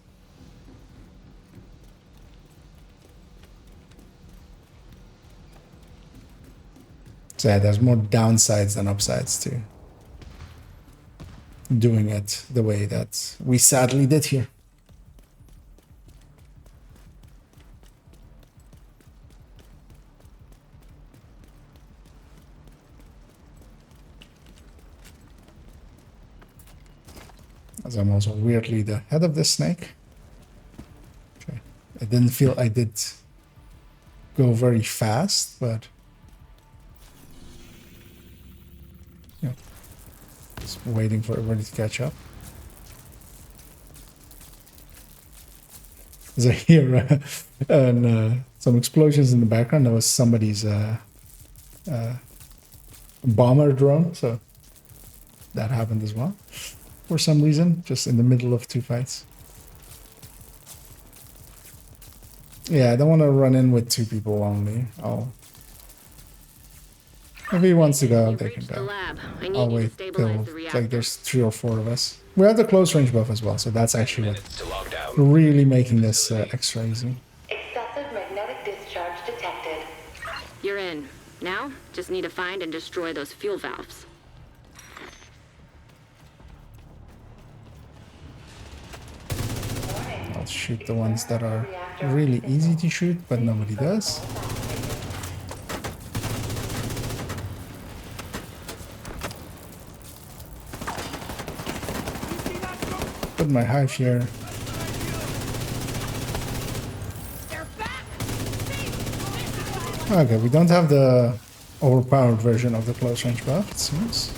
So yeah, there's more downsides than upsides too. Doing it the way that we sadly did here. As I'm also weirdly the head of this snake. Okay. I didn't feel I did go very fast, but yeah. Just waiting for everybody to catch up. As I hear some explosions in the background, that was somebody's bomber drone, so that happened as well. For some reason, just in the middle of 2 fights. Yeah, I don't want to run in with 2 people only. If he wants to go, they can go. I'll wait till like there's 3 or 4 of us. We have the close range buff as well, so that's actually what really making this extra easy. Excessive magnetic discharge detected. You're in. Now, just need to find and destroy those fuel valves. I'll shoot the ones that are really easy to shoot, but nobody does. Put my hive here. Okay, we don't have the overpowered version of the close range buff, it seems.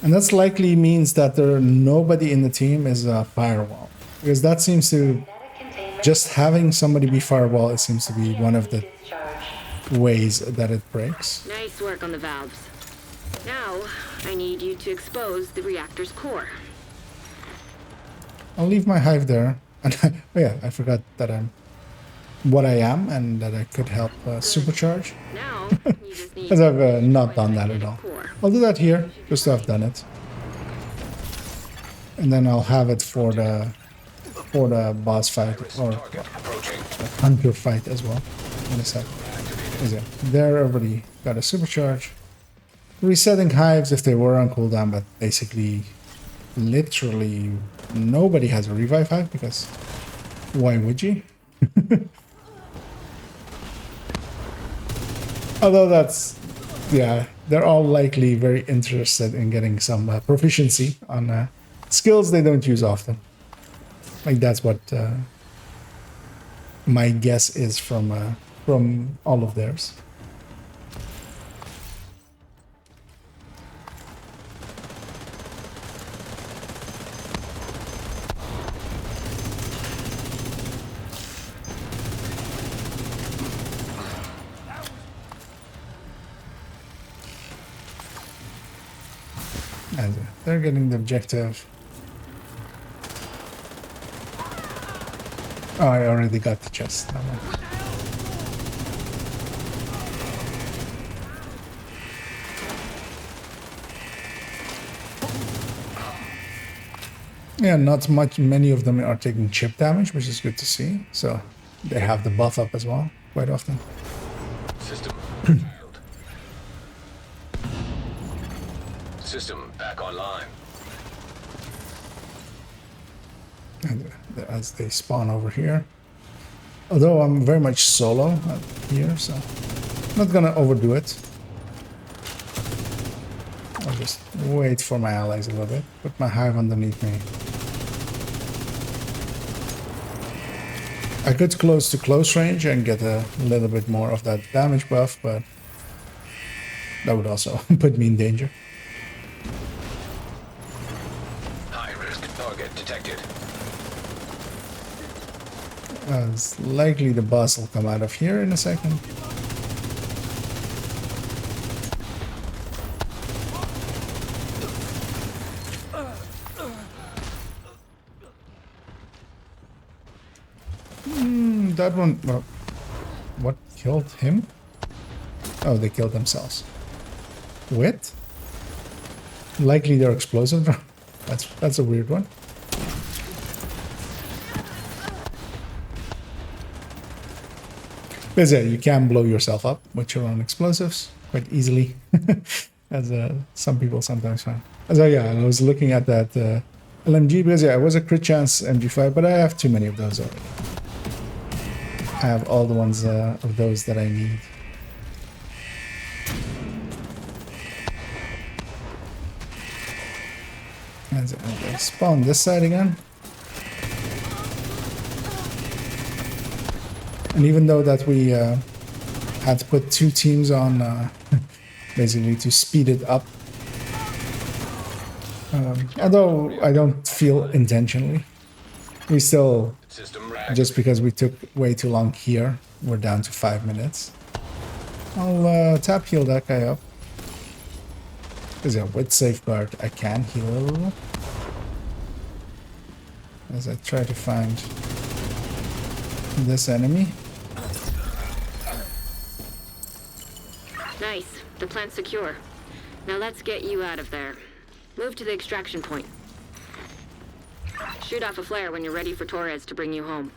And that's likely means that nobody in the team is a firewall. Because that seems to, just having somebody be firewall, it seems to be one of the ways that it breaks. Nice work on the valves. Now, I need you to expose the reactor's core. I'll leave my hive there. And oh yeah, I forgot that I'm what I am and that I could help supercharge. Now, you just need Because I've not done that at all. I'll do that here, just to have done it. And then I'll have it for the boss fight or hunter fight as well in a sec. There already got a supercharge. Resetting hives if they were on cooldown, but basically literally nobody has a revive hive because why would you? Although that's, yeah, they're all likely very interested in getting some proficiency on skills they don't use often. Like that's what my guess is from all of theirs. And they're getting the objective. Oh, I already got the chest. Yeah, not many of them are taking chip damage, which is good to see. So they have the buff up as well, quite often. System System back online. And as they spawn over here. Although I'm very much solo here, so I'm not gonna overdo it. I'll just wait for my allies a little bit. Put my hive underneath me. I could close to close range and get a little bit more of that damage buff, but that would also put me in danger. High-risk target detected. It's likely the boss will come out of here in a second. That one, well, what killed him? Oh, they killed themselves. With? Likely they're explosive. That's a weird one. Because yeah, you can blow yourself up with your own explosives quite easily, as some people sometimes find. So yeah, I was looking at that LMG because yeah, it was a crit chance MG5, but I have too many of those already. I have all the ones of those that I need. And they spawn this side again. And even though that we had to put 2 teams on, basically to speed it up. Although I don't feel intentionally. We still, just because we took way too long here, we're down to 5 minutes. I'll tap heal that guy up. Because yeah, with safeguard I can heal a little. As I try to find this enemy. Nice. The plant's secure. Now let's get you out of there. Move to the extraction point. Shoot off a flare when you're ready for Torres to bring you home.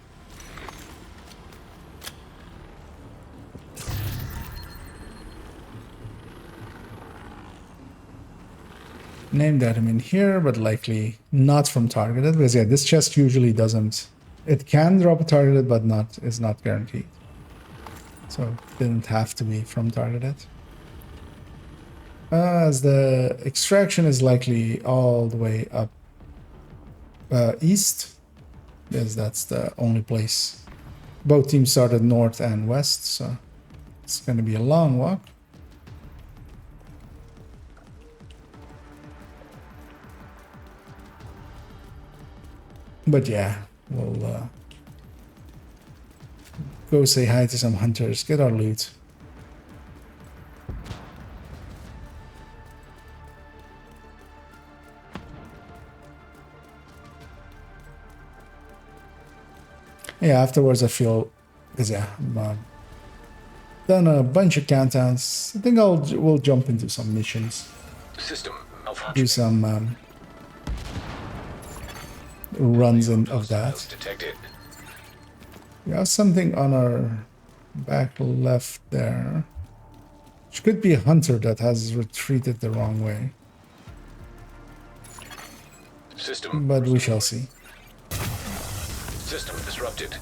Named item in here, but likely not from targeted, because yeah, this chest usually doesn't. It can drop a targeted, but is not guaranteed. So it didn't have to be from targeted. As the extraction is likely all the way up east, because that's the only place Both teams started north and west, so it's going to be a long walk. But yeah, we'll go say hi to some hunters, get our loot. Yeah, afterwards I feel, because yeah, I've done a bunch of countdowns. I think we'll jump into some missions, System do some runs of that. detected. We have something on our back left there, which could be a hunter that has retreated the wrong way, System. but we shall see. System disrupted.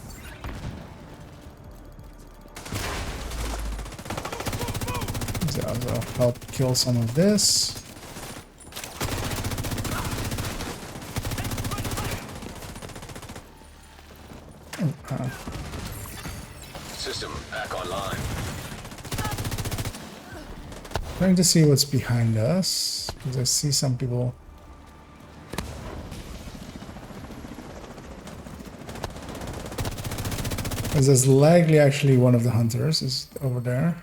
So I'll help kill some of this. System back online. Trying to see what's behind us, because I see some people. Because there's likely actually one of the hunters is over there.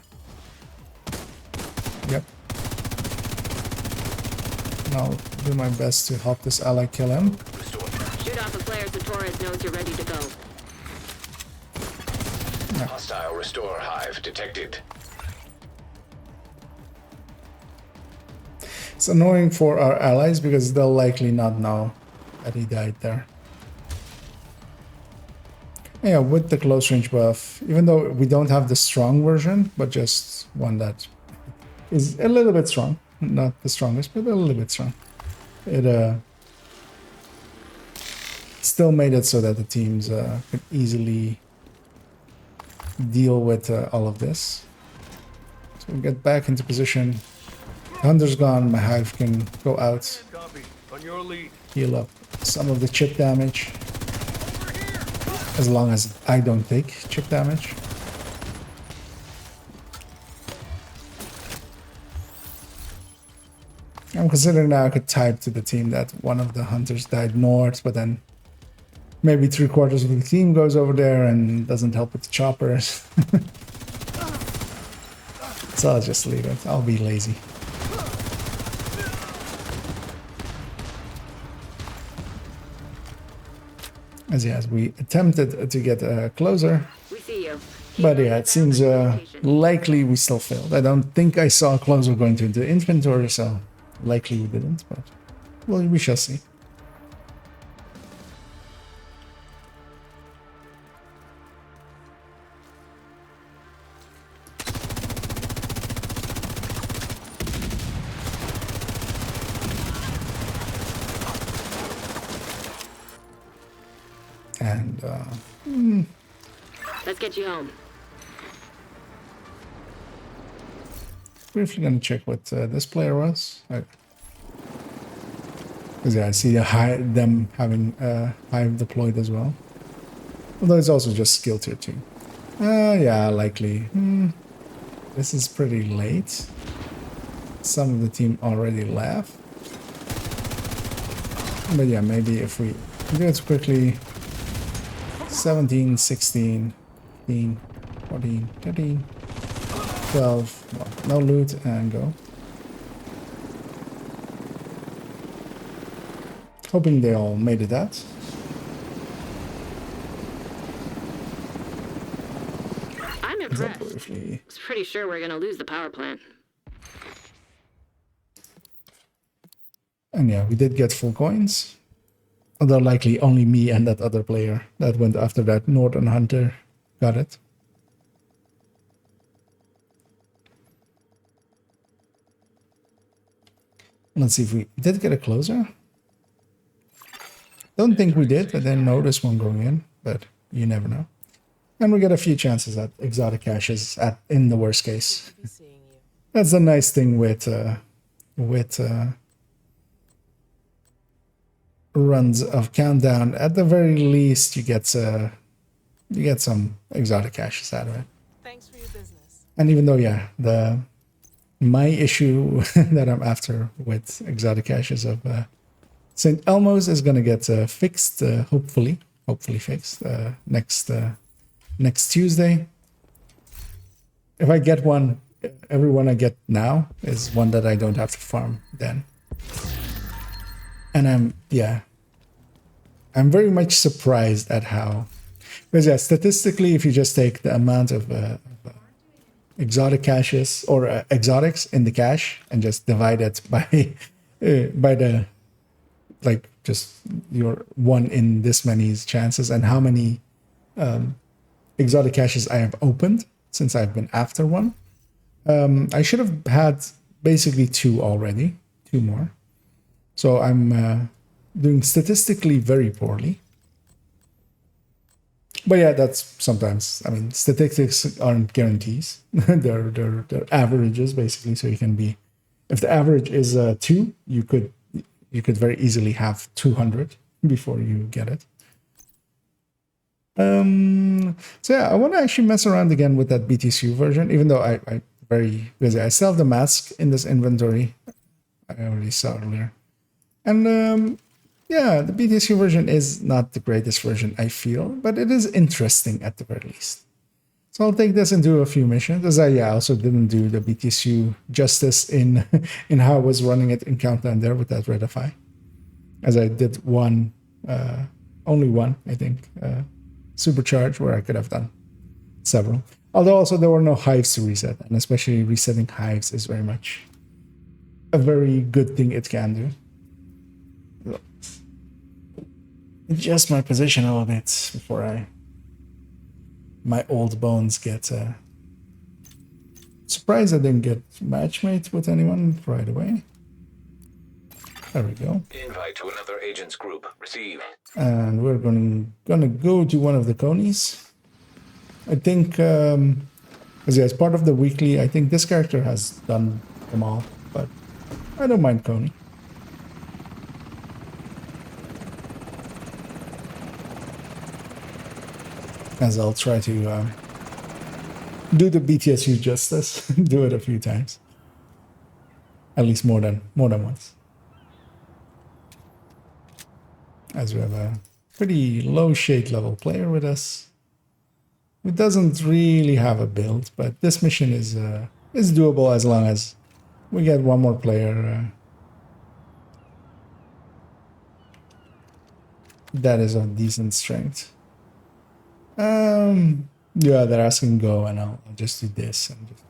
Yep. And I'll do my best to help this ally kill him. Shoot off a flare so Torres knows you're ready to go. Hostile restore hive detected. It's annoying for our allies because they'll likely not know that he died there. Yeah, with the close range buff, even though we don't have the strong version, but just one that is a little bit strong. Not the strongest, but a little bit strong. It still made it so that the teams could easily deal with all of this. So we get back into position. The hunter's gone, my hive can go out, heal up some of the chip damage. As long as I don't take chip damage. I'm considering now I could type to the team that one of the hunters died north, but then maybe 3/4 of the team goes over there and doesn't help with the choppers. So I'll just leave it. I'll be lazy. As we attempted to get closer, We see you. but yeah, it seems likely we still failed. I don't think I saw a closer going to the inventory, so likely we didn't, but well, we shall see. And Let's get you home. briefly gonna check what this player was. Because yeah, I see them having hive deployed as well. Although it's also just skill tier 2. Yeah, likely. This is pretty late. Some of the team already left. But yeah, maybe if we do it quickly. 17, 16, 15, 14, 13, 12. Well, no loot and go. Hoping they all made it out. I'm impressed. Briefly. I was pretty sure we're gonna lose the power plant. And yeah, we did get full coins. Although likely only me and that other player that went after that Northern Hunter got it. Let's see if we did get a closer. Don't think we did. I didn't notice one going in, but you never know. And we get a few chances at exotic caches in the worst case. That's the nice thing with runs of countdown. At the very least, you get you get some exotic caches out of it. Thanks for your business. And even though, yeah, my issue that I'm after with exotic caches of St. Elmo's is gonna get fixed, hopefully fixed next Tuesday. If I get one, every one I get now is one that I don't have to farm then. And I'm very much surprised at how, because yeah, statistically, if you just take the amount of exotic caches or exotics in the cache and just divide it by the, like, just your one in this many chances and how many exotic caches I have opened since I've been after one. I should have had basically 2 already, 2 more. So I'm doing statistically very poorly. But yeah, that's sometimes, I mean, statistics aren't guarantees. they're averages basically. So you can be, if the average is 2, you could very easily have 200 before you get it. So yeah, I want to actually mess around again with that BTCU version, even though I very busy. I still have the mask in this inventory. I already saw earlier. And yeah, the BTCU version is not the greatest version, I feel, but it is interesting at the very least. So I'll take this and do a few missions, as I also didn't do the BTCU justice in how I was running it in Countdown there with that Redify. As I did one, only one, I think, supercharge where I could have done several. Although also there were no hives to reset, and especially resetting hives is very much a very good thing it can do. Adjust my position a little bit before my old bones get surprised I didn't get matchmate with anyone right away. There we go. Invite to another agent's group. Receive. And we're gonna go to one of the conies. I think as part of the weekly, I think this character has done them all, but I don't mind Coney. As I'll try to do the BTSU justice, do it a few times, at least more than once. As we have a pretty low shade level player with us, who doesn't really have a build, but this mission is doable as long as we get one more player that is of decent strength. Yeah, they're asking go, and I'll just do this and just,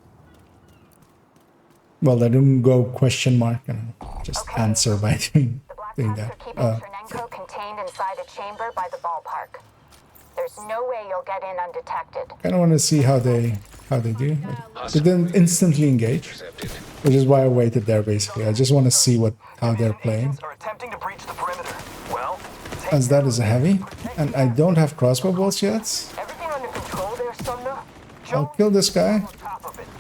well, they don't go question mark, and I'll just answer by doing that. Keeping Chernenko contained inside a chamber by the ballpark. There's no way you'll get in undetected. I kind of want to see how they do. They didn't instantly engage, which is why I waited there. Basically, I just want to see how they're playing. As that is a heavy, and I don't have crossbow bolts yet. I'll kill this guy.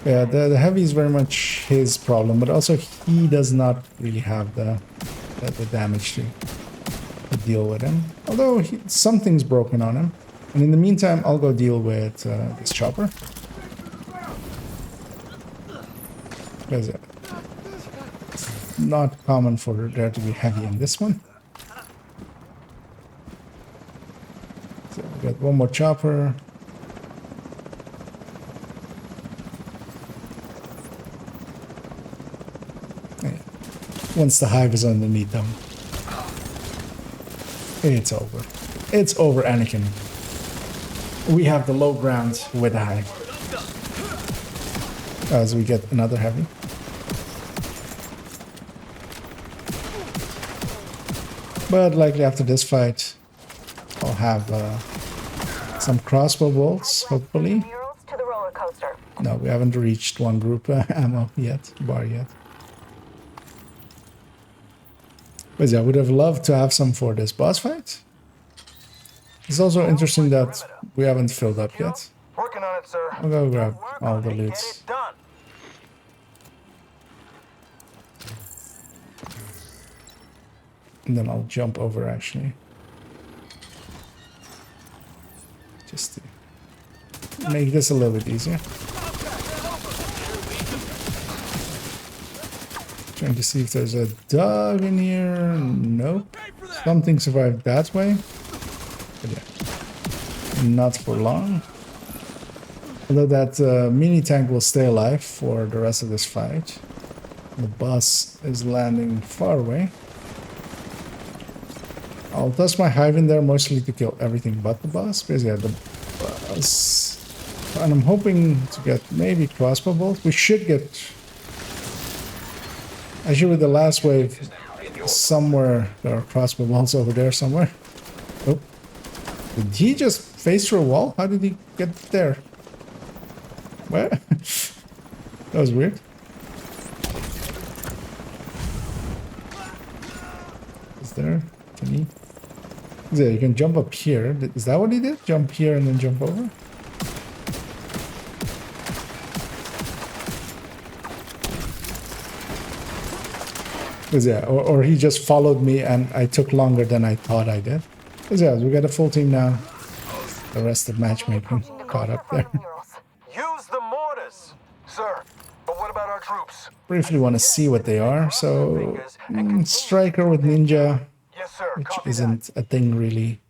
Yeah, the heavy is very much his problem, but also he does not really have the damage to deal with him. Although something's broken on him. And in the meantime, I'll go deal with this chopper. Because it's not common for there to be heavy in this one. So we got one more chopper. Once the hive is underneath them, it's over. It's over, Anakin. We have the low ground with the hive. As we get another heavy. But likely after this fight, I'll have some crossbow bolts, hopefully. No, we haven't reached one group ammo yet, bar yet. But yeah, I would have loved to have some for this boss fight. It's also interesting that we haven't filled up yet. Working on it, sir. I'll go grab all the loot. And then I'll jump over actually. Just to make this a little bit easier. Trying to see if there's a dog in here. Nope. Something survived that way. But yeah, not for long. Although that mini tank will stay alive for the rest of this fight. The boss is landing far away. I'll toss my hive in there mostly to kill everything but the boss. Because yeah, the boss... And I'm hoping to get maybe crossbow bolts. We should get... Actually with the last wave, somewhere there are crossbow bolts over there somewhere. Oh. Did he just phase through a wall? How did he get there? Where? That was weird. Is there? Can he? Yeah, you can jump up here. Is that what he did? Jump here and then jump over? Yeah, or he just followed me and I took longer than I thought I did. Because yeah, we got a full team now. The rest of matchmaking caught up there. Use the mortars, sir. But what about our troops? Briefly want to see what they are. So, striker with ninja, Yes, sir. which Copy isn't a thing really,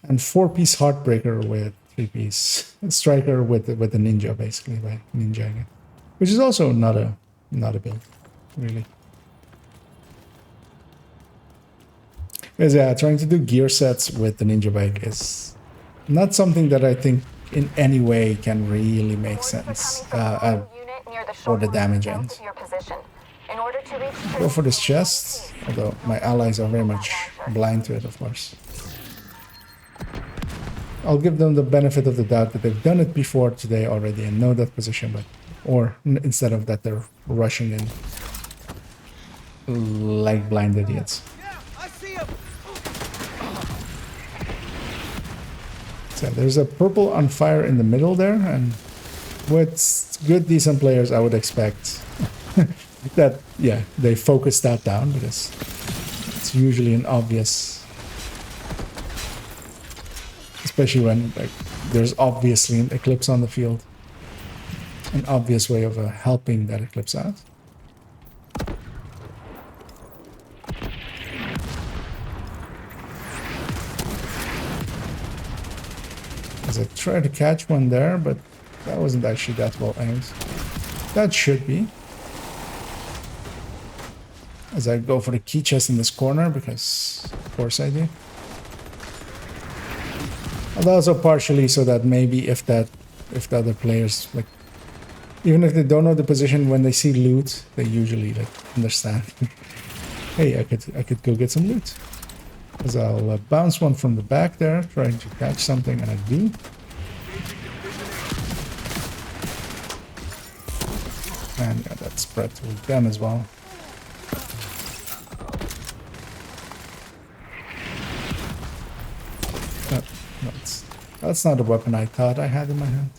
and 4-piece heartbreaker with 3-piece striker with the ninja basically by ninjaing it, which is also not a build really. Because yeah, trying to do gear sets with the ninja bike is not something that I think in any way can really make sense for the damage end. Go for this chest, although my allies are very much blind to it, of course. I'll give them the benefit of the doubt that they've done it before today already and know that position, but instead of that they're rushing in like blind idiots. So there's a purple on fire in the middle there, and with good decent players I would expect that, yeah, they focus that down because it's usually an obvious, especially when like there's obviously an eclipse on the field, an obvious way of helping that eclipse out. I tried to catch one there, but that wasn't actually that well aimed. That should be. As I go for the key chest in this corner, because of course I do. And also partially so that maybe if the other players, like, even if they don't know the position, when they see loot, they usually like understand. Hey, I could go get some loot. As I'll bounce one from the back there, trying to catch something, and I do. And yeah, that spread to them as well. No, that's not a weapon I thought I had in my hand.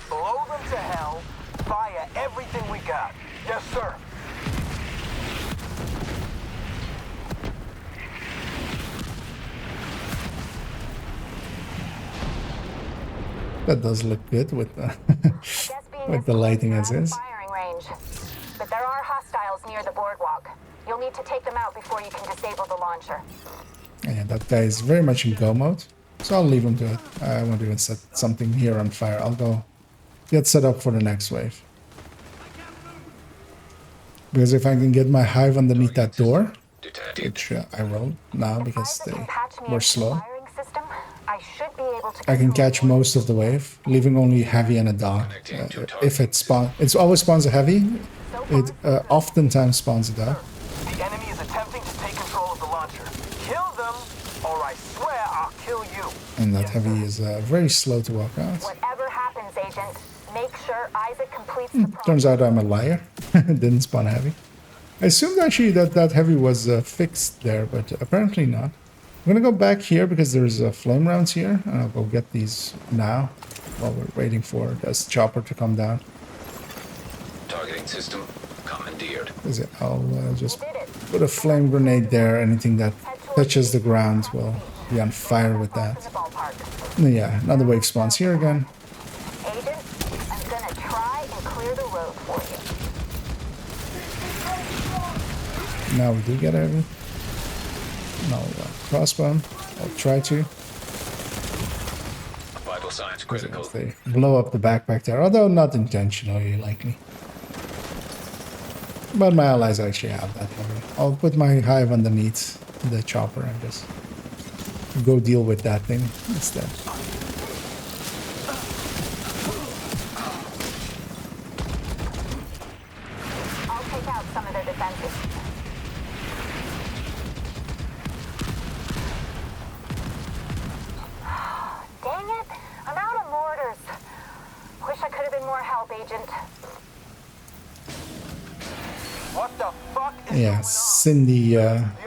Blow them to hell. Fire everything we got. Yes, sir. That does look good with the with the lighting as is. But there are hostiles near the boardwalk. You'll need to take them out before you can disable the launcher. Yeah, that guy is very much in go mode, so I'll leave him to it. I won't even set something here on fire. I'll go get set up for the next wave. Because if I can get my hive underneath that door, which I will now because they were slow, I can catch most of the wave, leaving only heavy and a dog. If it spawns, it always spawns a heavy. It oftentimes spawns a dog. The enemy is attempting to take control of the launcher. Kill them, or I swear I'll kill you. And that heavy is very slow to walk out. Whatever happens, Agent, make sure Isaac completes the process. Turns out I'm a liar. Didn't spawn heavy. I assumed actually that heavy was fixed there, but apparently not. I'm gonna go back here because there's flame rounds here, and I'll go get these now while we're waiting for this chopper to come down. Targeting system commandeered. Is it? I'll just put a flame grenade there. Anything that touches the ground will be on fire with that. And yeah, another wave spawns here again. Agent, I'm gonna try and clear the road for you. Now we do get everything. No, crossbow. I'll try to. Vital signs critical. They blow up the backpack there, although not intentionally, likely. But my allies actually have that already. I'll put my hive underneath the chopper and just go deal with that thing instead. I'll take out some of their defenses. Dang it! I'm out of mortars. Wish I could have been more help, Agent. What the fuck is Yeah, Cindy,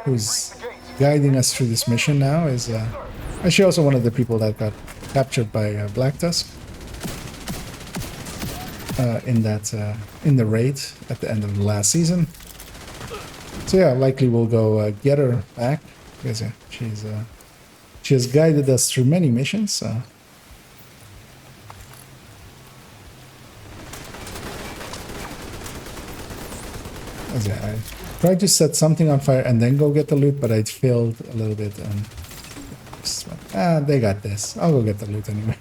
who's guiding us through this mission now, is actually also one of the people that got captured by Black Tusk in the raid at the end of the last season. So yeah, likely we'll go get her back because yeah, she has guided us through many missions. So. I tried to set something on fire and then go get the loot, but I failed a little bit and just went, they got this. I'll go get the loot anyway.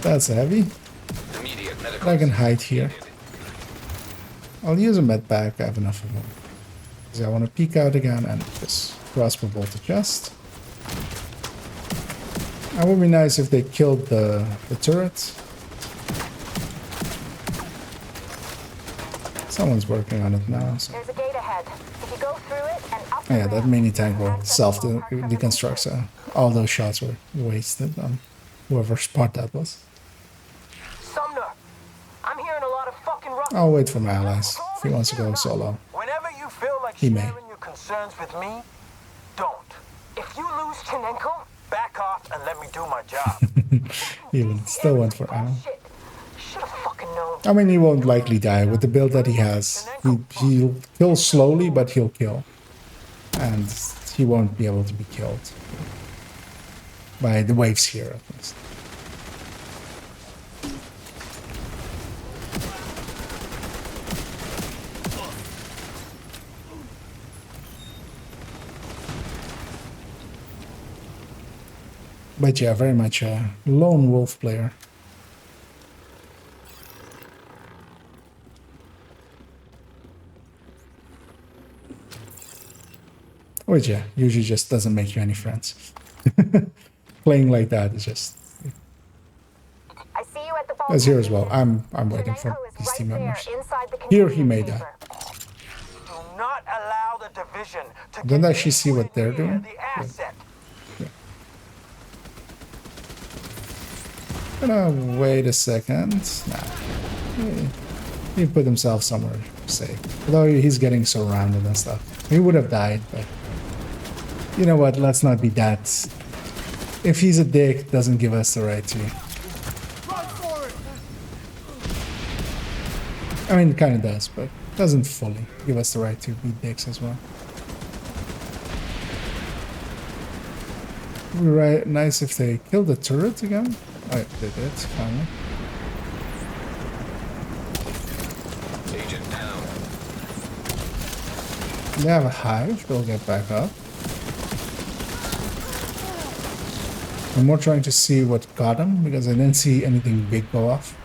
That's heavy. But I can hide here. I'll use a med pack. I have enough of them. So I want to peek out again and just crossbow bolt the chest. It would be nice if they killed the turret. Someone's working on it now. So. There's a gate ahead. If you go through it and up Oh, yeah, that mini tank will self-deconstruct, so all those shots were wasted on whoever spot that was. Sumner, I'm hearing a lot of fucking rough. I'll wait for my allies. If he wants to go solo, Whenever you feel like he may. sharing your concerns with me, don't. If you lose Chinenko, back off and let me do my job. He still went for ammo. Should've fucking known. I mean, he won't likely die with the build that he has. He'll kill slowly, but he'll kill. And he won't be able to be killed by the waves here, at least. But yeah, very much a lone wolf player. Which, yeah, usually just doesn't make you any friends. Playing like that is just... I see you at the As here as well. I'm waiting for these team members. Here he may die. Do not allow the division to Don't actually see what they're doing. the asset. Wait a second. Nah. He put himself somewhere safe. Although he's getting surrounded and stuff. He would have died, but... You know what, let's not be that... If he's a dick, doesn't give us the right to... I mean, it kind of does, but doesn't fully give us the right to be dicks as well. Would be right, nice if they killed the turret again. Oh, yeah, they did, finally. Agent down. They have a hive, they'll get back up. I'm more trying to see what got him, because I didn't see anything big go off.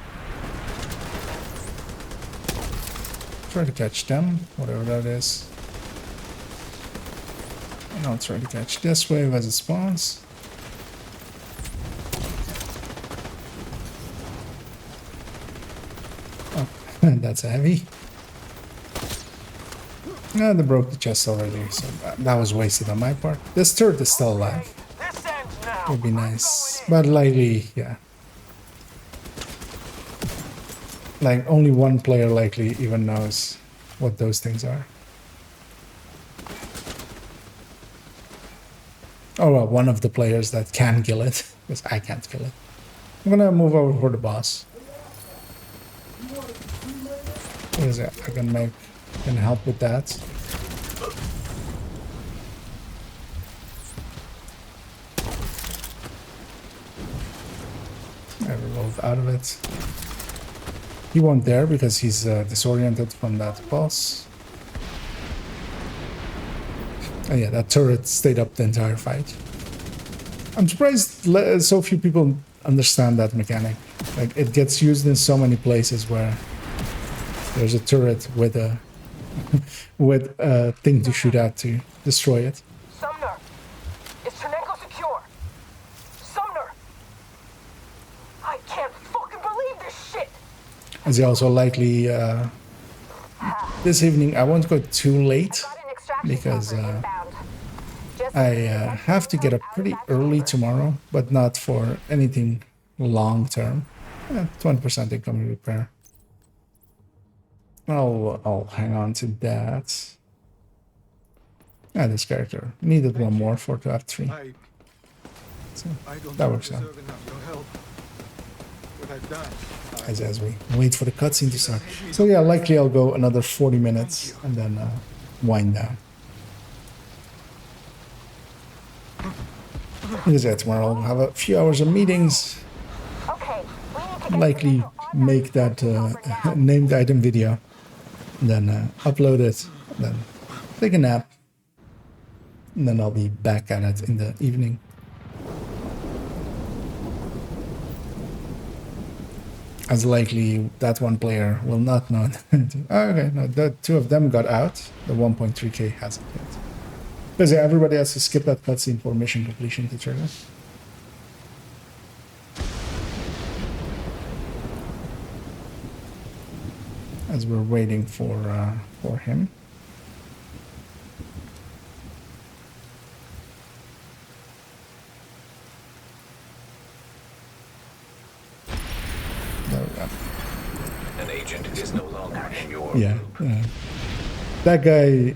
Try to catch them, whatever that is. And I'll try to catch this wave as it spawns. Oh, that's heavy. No, they broke the chest already, so that was wasted on my part. This turret is still alive. Would be nice, but likely, yeah. Like, only one player likely even knows what those things are. Oh well, one of the players that can kill it, because I can't kill it. I'm gonna move over for the boss. Because I can help with that. I rolled out of it. He won't dare because he's disoriented from that boss. And yeah, that turret stayed up the entire fight. I'm surprised so few people understand that mechanic. Like, it gets used in so many places where there's a turret with a with a thing to shoot at to destroy it. Sumner, is Chernenko secure? Sumner! I can't fucking believe this shit! As he also likely this evening I won't go too late because I have to get up pretty early tomorrow, but not for anything long term. 20% incoming repair. I'll hang on to that. This character needed one more for to have 3. So that works out. As we wait for the cutscene to start. So yeah, likely I'll go another 40 minutes and then wind down. Because yeah, tomorrow I'll have a few hours of meetings. Likely make that named item video. Then upload it. Then take a nap. And then I'll be back at it in the evening. As likely that one player will not know. Okay, no, the 2 of them got out. The 1.3k hasn't yet. Because yeah, everybody has to skip that cutscene for mission completion to trigger. As we're waiting for him. There we go. An agent is no longer in your Yeah, that guy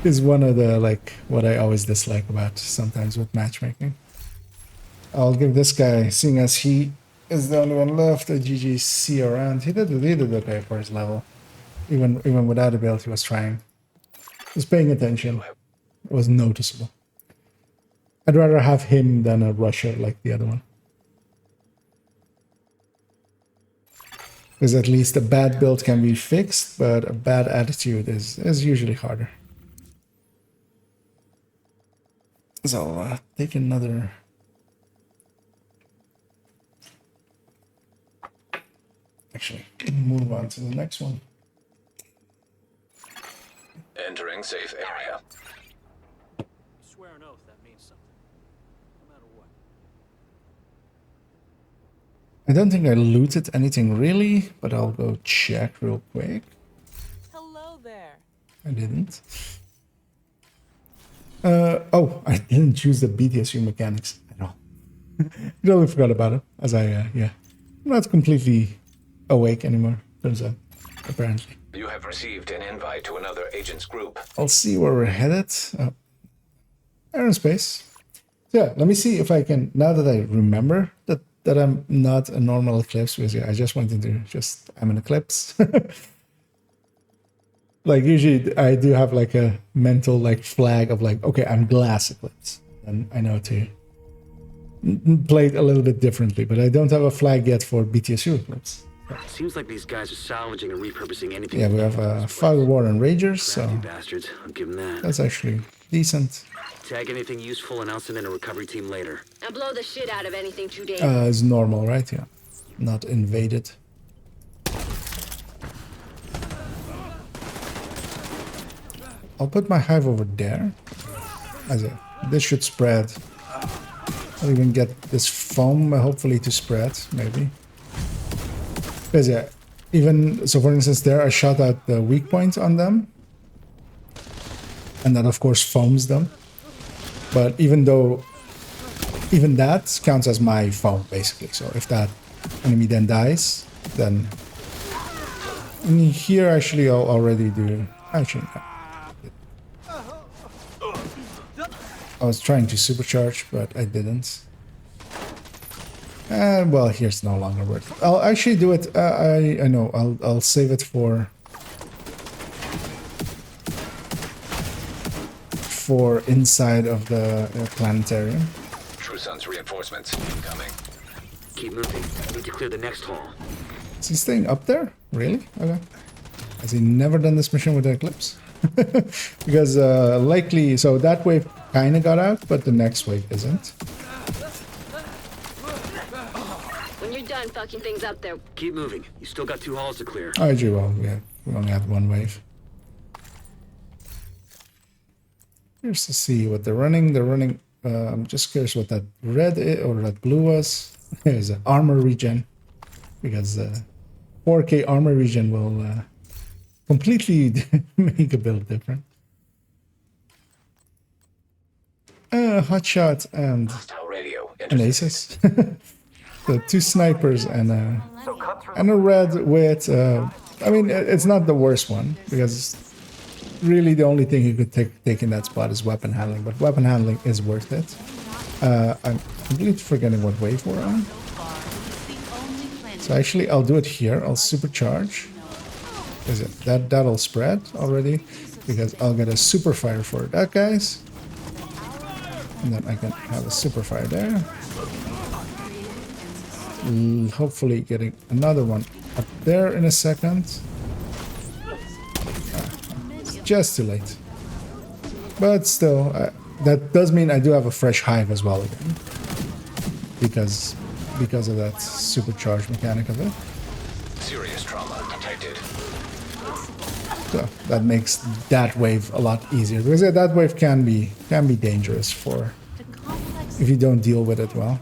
is one of the, like, what I always dislike about sometimes with matchmaking. I'll give this guy, seeing as he is the only one left, a GGC around. He did okay for his level. Even without a build, he was trying. He was paying attention. It was noticeable. I'd rather have him than a rusher like the other one. Because at least a bad build can be fixed, but a bad attitude is usually harder. So I'll take another... Actually, move on to the next one. entering safe area. Swear an oath that means something, no matter what. I don't think I looted anything really, but I'll go check real quick. Hello there. I didn't. Oh, I didn't choose the BTSU mechanics at all. Totally forgot about it, as I, yeah. I'm not completely awake anymore, turns out, apparently. You have received an invite to another agent's group. I'll see where we're headed. Aerospace. Yeah, let me see if I can, now that I remember that I'm not a normal Eclipse, because yeah, I just went into I'm an Eclipse. Like usually I do have like a mental like flag of like, okay, I'm glass Eclipse. And I know to play it a little bit differently, but I don't have a flag yet for BTSU Eclipse. Seems like these guys are salvaging and repurposing anything. Yeah, we have Fire War and Ragers, so bastards. I'll give them that. That's actually decent. Tag anything useful and I'll send in a recovery team later. And blow the shit out of anything too dangerous. It's normal, right? Yeah. Not invaded. I'll put my hive over there. This should spread. I'll even get this foam hopefully to spread, maybe. Because yeah, even so for instance there I shot out the weak point on them. And that of course foams them. But even that counts as my foam basically. So if that enemy then dies, then in here actually I'll already do actually no. I was trying to supercharge, but I didn't. Well, here's no longer worth it. I'll actually do it. I know. I'll save it for for inside of the planetarium. True Sun's reinforcements incoming. Keep moving. Need to clear the next hall. Is he staying up there? Really? Okay. Has he never done this mission with the Eclipse? Because likely, so that wave kind of got out, but the next wave isn't. When you're done fucking things up there, Keep moving. You still got 2 halls to clear. Alright, well, yeah, we only have 1 wave. Here's to see what they're running. They're running. I'm just curious what that red or that blue was. There's an armor regen, because 4K armor regen will completely make a build different. Hotshot and Hostile radio an Aces. So 2 snipers and a red with. I mean, it's not the worst one, because really the only thing you could take in that spot is weapon handling, but weapon handling is worth it. I'm completely forgetting what wave we're on. So actually I'll do it here. I'll supercharge. Is it that'll spread already, because I'll get a super fire for that guys. And then I can have a super fire there. Hopefully getting another one up there in a second. It's just too late. But still, that does mean I do have a fresh hive as well again. Because of that supercharged mechanic of it. Serious trauma detected. So that makes that wave a lot easier, because that wave can be dangerous for if you don't deal with it well.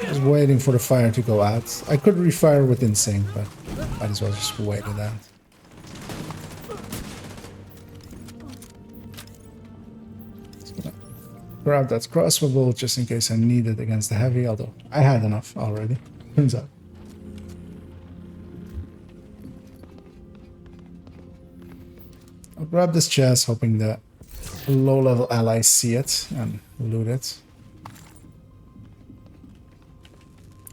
Just waiting for the fire to go out. I could refire within sync, but might as well just wait it out. Grab that crossbow just in case I need it against the heavy, although I had enough already. Turns out. I'll grab this chest, hoping that low-level allies see it and loot it.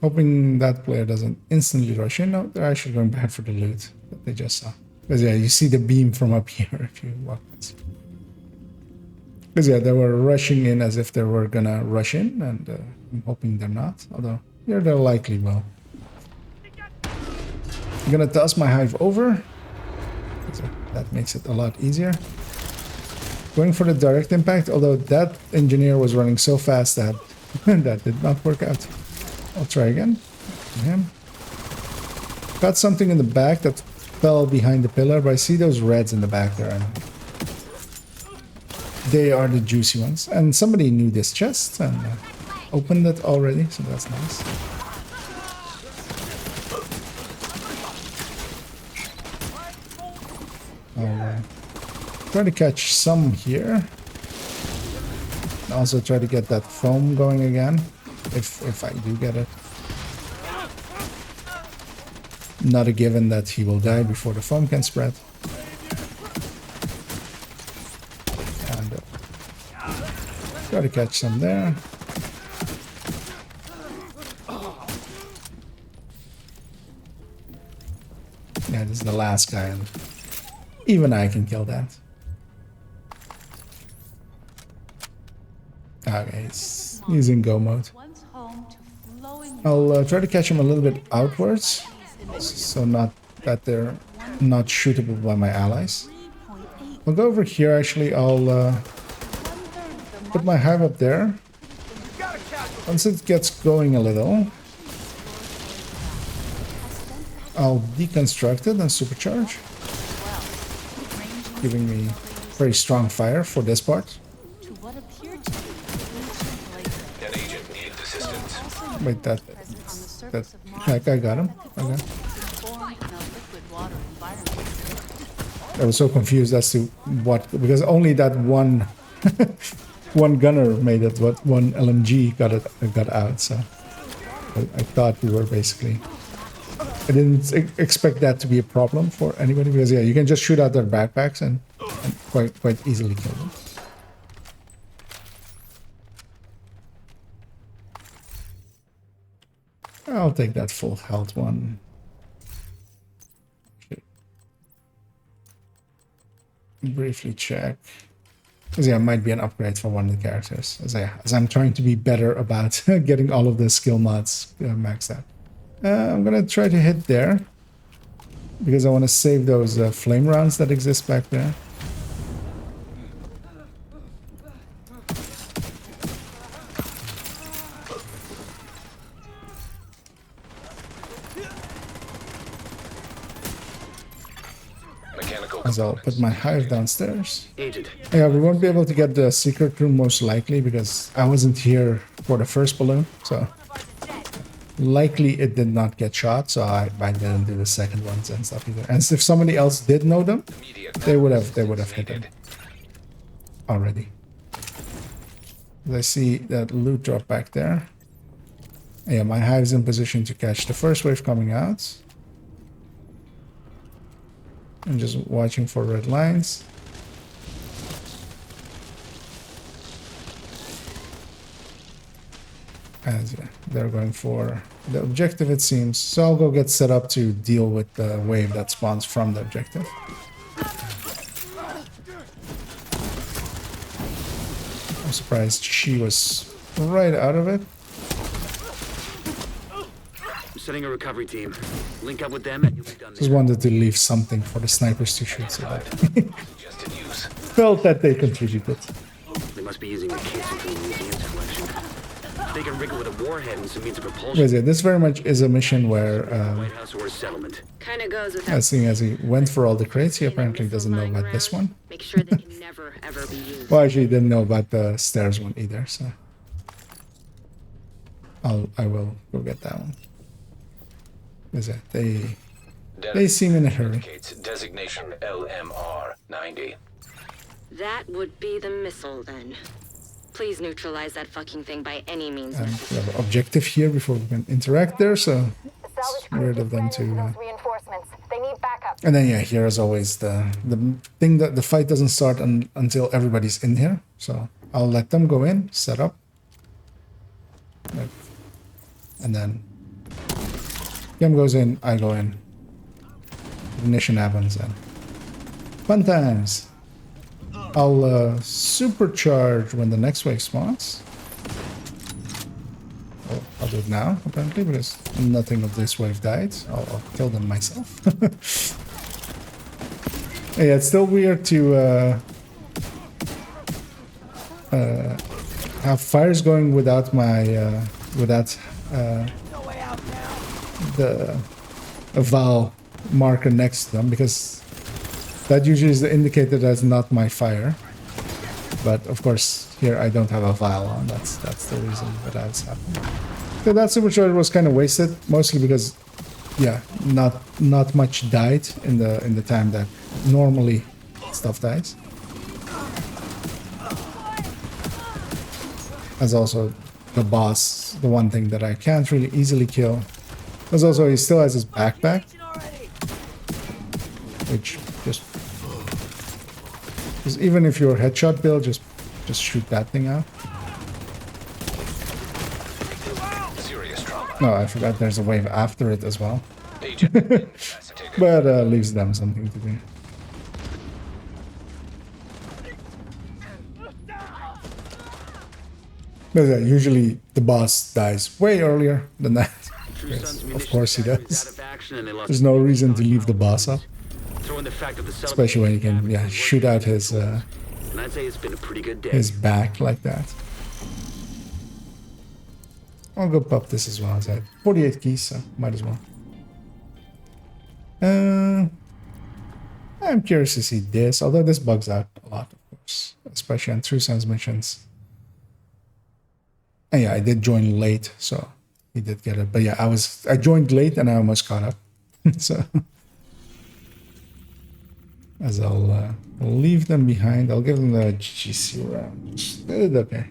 Hoping that player doesn't instantly rush in. No, they're actually going back for the loot that they just saw. Because yeah, you see the beam from up here if you walk this. Because yeah, they were rushing in as if they were gonna rush in, and I'm hoping they're not. Although, here they're likely will. I'm gonna toss my hive over. So that makes it a lot easier. Going for the direct impact, although that engineer was running so fast that that did not work out. I'll try again. Him. Got something in the back that fell behind the pillar, but I see those reds in the back there. And they are the juicy ones. And somebody knew this chest and opened it already, so that's nice. I'll try to catch some here. Also try to get that foam going again, if I do get it. Not a given that he will die before the foam can spread. And try to catch some there. Yeah, this is the last guy, and even I can kill that. Okay, he's in go mode. I'll try to catch him a little bit outwards, so not that they're not shootable by my allies. I'll go over here actually. I'll put my hive up there. Once it gets going a little, I'll deconstruct it and supercharge, giving me very strong fire for this part. An agent needs assistance. Wait, that guy got him. Okay. I was so confused as to what, because only that one one gunner made it, but one LMG got out. So I thought we were basically. I didn't expect that to be a problem for anybody, because yeah, you can just shoot out their backpacks and quite easily kill them. I'll take that full health one. briefly check. Because yeah, it might be an upgrade for one of the characters. As I'm trying to be better about getting all of the skill mods maxed out. I'm gonna try to hit there. Because I want to save those flame rounds that exist back there. As I'll put my hive downstairs. Agent. Yeah, we won't be able to get the secret room most likely because I wasn't here for the first balloon, so likely it did not get shot, so I didn't do the second ones and stuff either. And if somebody else did know them, they would have hit them already. I see that loot drop back there. Yeah, my hive's in position to catch the first wave coming out. I'm just watching for red lines. And yeah, they're going for the objective, it seems. So I'll go get set up to deal with the wave that spawns from the objective. I'm surprised she was right out of it. Setting a recovery team. Link up with them and you'll be done. Just wanted to leave something for the snipers to shoot, so that felt that they contributed. They must be using the casing from the museum's collection. They can rig it with a warhead and some means of propulsion. Yes, yeah, this very much is a mission where, White House or a settlement. Kinda goes without seeing as he went for all the crates, he apparently doesn't know about this one. Make sure they can never ever be used. Well, actually, didn't know about the stairs one either, so I will go get that one. Is it? They seem in a hurry. Designation LMR 90. That would be the missile then. Please neutralize that fucking thing by any means We necessary. have an objective here before we can interact there, so The salvage it's crew weird is of them planning for to. those reinforcements. They need backup. And then yeah, here as always the thing that the fight doesn't start until everybody's in here. So I'll let them go in, set up, and then Kim goes in, I go in. Ignition happens and fun times. I'll supercharge when the next wave spawns. Oh, I'll do it now, apparently, because nothing of this wave died. I'll kill them myself. Yeah, it's still weird to have fires going without my a Val marker next to them, because that usually is the indicator that's not my fire. But of course here I don't have a vial on. That's the reason that that's happening. So that supercharger was kind of wasted, mostly because yeah, not much died in the time that normally stuff dies. As also the boss, the one thing that I can't really easily kill. Because also he still has his backpack, which just because even if you're headshot build, just shoot that thing out. No, I forgot there's a wave after it as well. But leaves them something to do. But yeah, usually the boss dies way earlier than that. Yes, of course he does. There's no reason to leave the boss up. Especially when you can shoot out his back like that. I'll go pop this as well. I had 48 keys, so might as well. I'm curious to see this, although this bugs out a lot, of course, especially on True Sense missions. And yeah, I did join late, so he did get it. But yeah, I joined late and I almost caught up. So as I'll leave them behind, I'll give them the GC round. They did okay.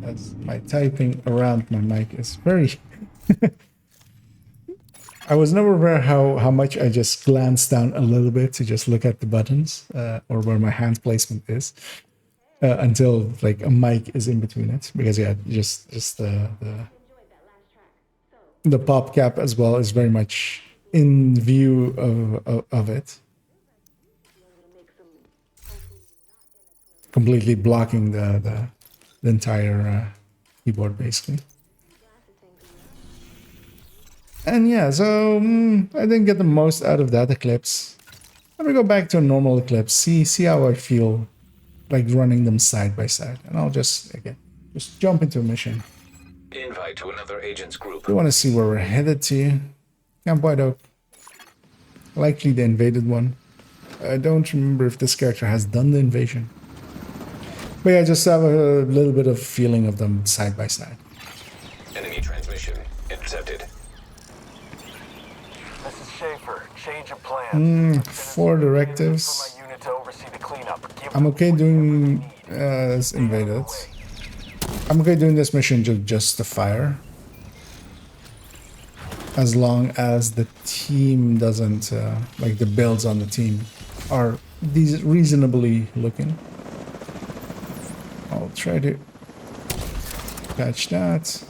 As my typing around my mic is very I was never aware how much I just glance down a little bit to just look at the buttons or where my hand placement is until like a mic is in between it, because yeah, just the pop cap as well is very much in view of it. completely blocking the entire keyboard basically. And yeah, so I didn't get the most out of that Eclipse. Let me go back to a normal Eclipse, see how I feel like running them side by side, and I'll just jump into a mission. Invite to another agent's group. We want to see where we're headed to. Camp White Oak. Likely the invaded one. I don't remember if this character has done the invasion. But yeah, I just have a little bit of feeling of them side by side. Enemy transmission intercepted. This is Schaefer. Change of plans. 4 directives. My unit to oversee the cleanup. I'm okay doing this invaded. I'm okay doing this mission just to fire. As long as the team doesn't, like the builds on the team are these reasonably looking. I'll try to catch that.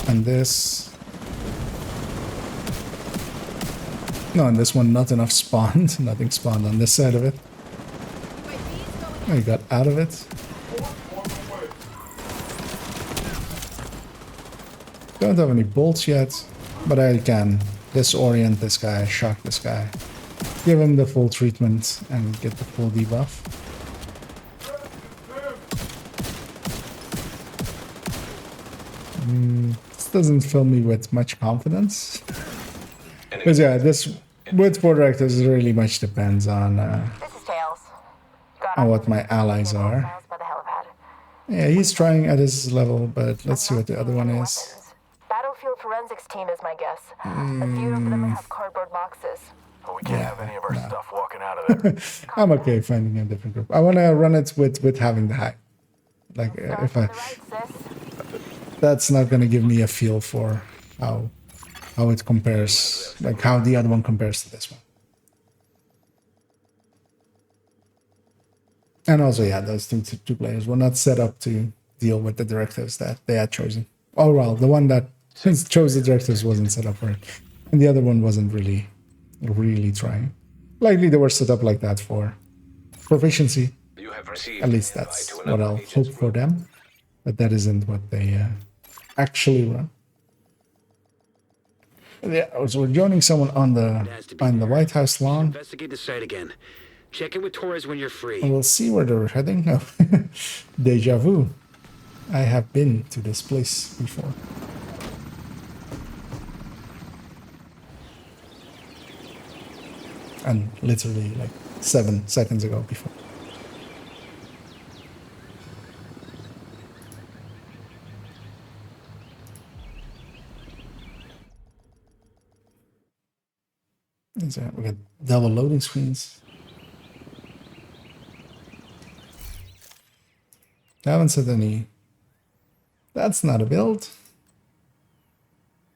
And this. No, on this one, not enough spawned. Nothing spawned on this side of it. I got out of it. Don't have any bolts yet, but I can disorient this guy, shock this guy, give him the full treatment, and get the full debuff. This doesn't fill me with much confidence. Because yeah, this with 4 directives really much depends on what my allies are. Yeah, he's trying at his level, but let's see what the other one is. Battlefield forensics team is my guess. A few of them have cardboard boxes. Well, we can't have any of our stuff walking out of there. I'm okay finding a different group. I want to run it with having the hype. Like if I, that's not going to give me a feel for how it compares, like how the other one compares to this one. And also, yeah, those two players were not set up to deal with the directives that they had chosen. Oh well, the one that chose the directives wasn't set up for it, and the other one wasn't really trying. Likely they were set up like that for proficiency. You have received At least that's what I'll hope for them, but that isn't what they actually run. Yeah, so we're joining someone on the White House lawn. Investigate the site again. Check in with Torres when you're free. And we'll see where they're heading. Oh, deja vu. I have been to this place before. And literally like 7 seconds ago before. We got double loading screens. I haven't said any. That's not a build.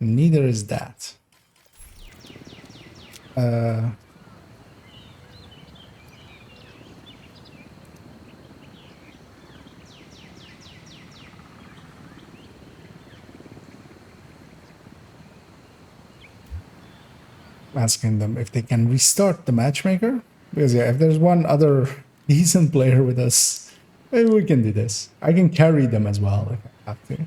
Neither is that. Asking them if they can restart the matchmaker, because yeah, if there's one other decent player with us, maybe we can do this. I can carry them as well if I have to.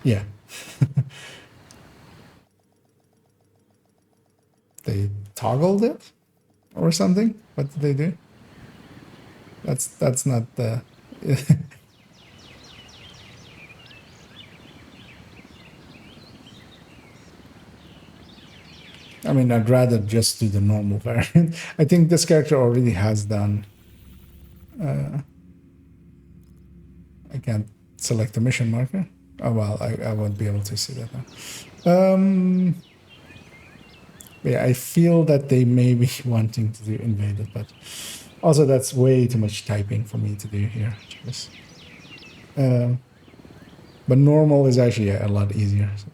Yeah. They toggled it or something. What did they do? That's not the. I mean, I'd rather just do the normal variant. I think this character already has done. I can't select the mission marker. Oh well, I won't be able to see that now. Yeah, I feel that they may be wanting to do invaded, but also that's way too much typing for me to do here. But normal is actually a lot easier. So.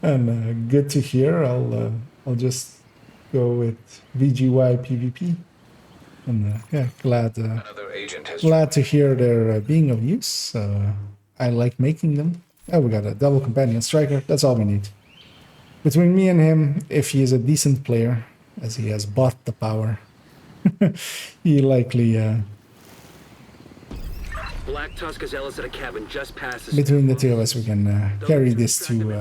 And good to hear. I'll just go with VGY PvP. And yeah, Another agent has glad to hear they're being of use. I like making them. Oh, we got a double companion striker. That's all we need. Between me and him, if he is a decent player, as he has bought the power, he likely. Black Tusk is Ellis at a cabin just past the Between the two of us, we can carry this to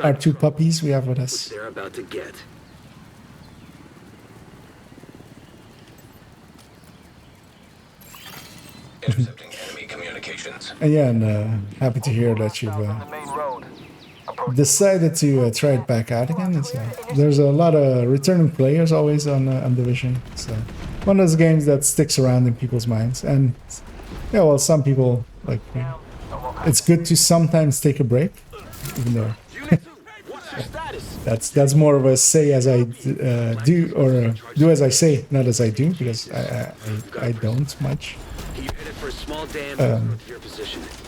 our two puppies we have with which us. they're about to get. intercepting enemy communications. And yeah, and happy to hear that you've The main road. decided to try it back out again. There's a lot of returning players always on Division. So one of those games that sticks around in people's minds. And yeah, well, some people like it's good to sometimes take a break, even though that's more of a say as I do, or do as I say, not as I do, because I don't much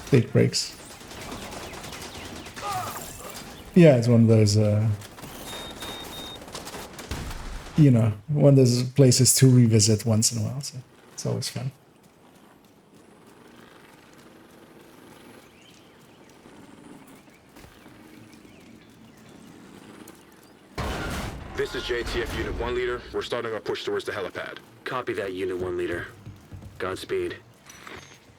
take breaks. Yeah, it's one of those, you know, one of those places to revisit once in a while, so it's always fun. This is JTF Unit 1 Leader. We're starting our push towards the helipad. Copy that, Unit 1 Leader. Godspeed.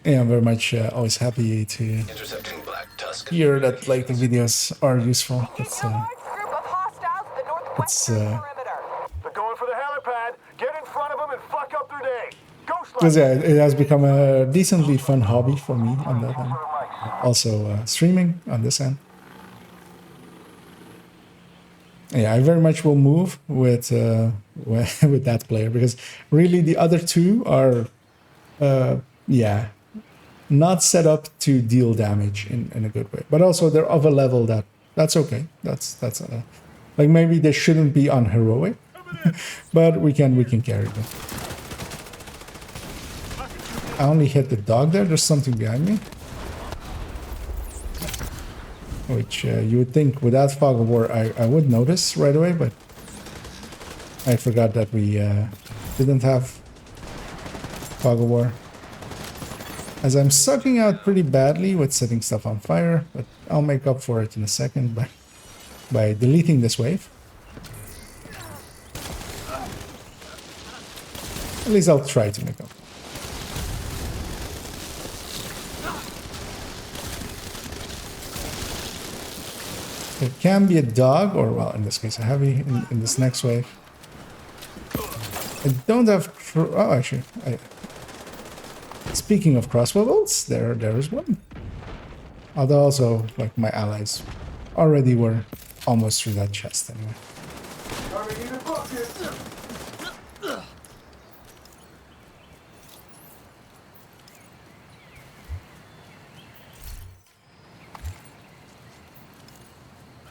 Yeah, I'm very much always happy to Intercepting Black Tusk. hear that like the videos are useful. It's They're going for the helipad. Get in front of them and fuck up their day. because yeah, it has become a decently fun hobby for me on that end. Also streaming on this end. Yeah, I very much will move with with that player, because really the other two are, yeah, not set up to deal damage in a good way. But also they're of a level that's okay. That's like maybe they shouldn't be on heroic, but we can carry them. I only hit the dog there. There's something behind me. Which you would think without Fog of War I would notice right away, but I forgot that we didn't have Fog of War. As I'm sucking out pretty badly with setting stuff on fire, but I'll make up for it in a second by deleting this wave. At least I'll try to make up. It can be a dog, or well, in this case, a heavy in this next wave. I don't have. Oh, actually, speaking of crossbow bolts, there is one. Although also, like my allies, already were almost through that chest anyway.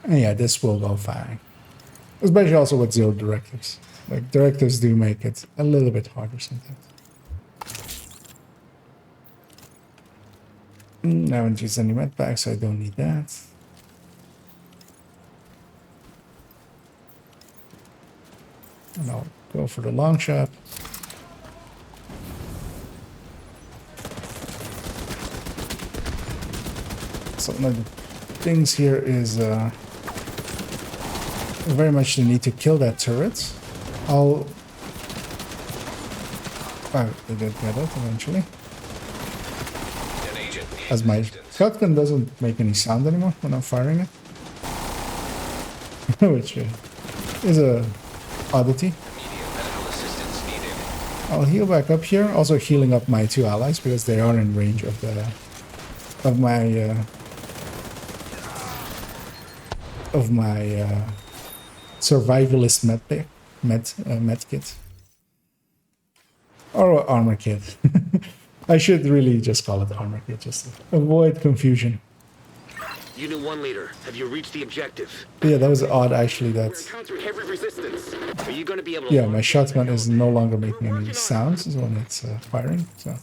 And yeah, this will go fine. Especially also with zero directives. Like, directives do make it a little bit harder sometimes. I haven't used any med packs, so I don't need that. And I'll go for the long shot. So one of the things here is very much the need to kill that turret. Oh, they did get it eventually. As my shotgun doesn't make any sound anymore when I'm firing it. Which is a oddity. I'll heal back up here, also healing up my two allies because they are in range of my survivalist med kit. Or armor kit. I should really just call it armor kit, just to avoid confusion. Unit 1 Leader, have you reached the objective? Yeah, that was odd actually. We're encountering heavy resistance. Are you going to be able to... Yeah, my shotgun is no longer making any sounds when it's firing, so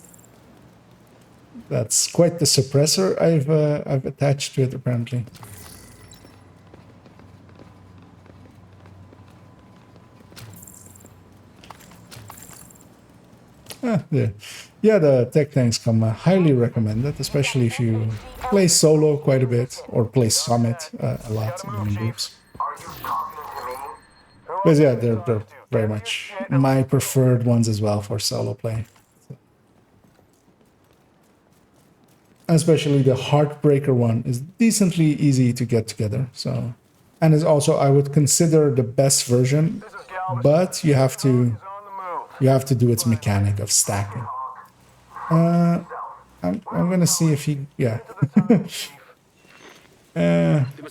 that's quite the suppressor I've attached to it apparently. Yeah, the tech tanks come highly recommended, especially if you play solo quite a bit or play Summit a lot even in groups. But yeah, they're very much my preferred ones as well for solo play. Especially the Heartbreaker one is decently easy to get together. So, and is also I would consider the best version, but you have to do its mechanic of stacking. I'm gonna see if he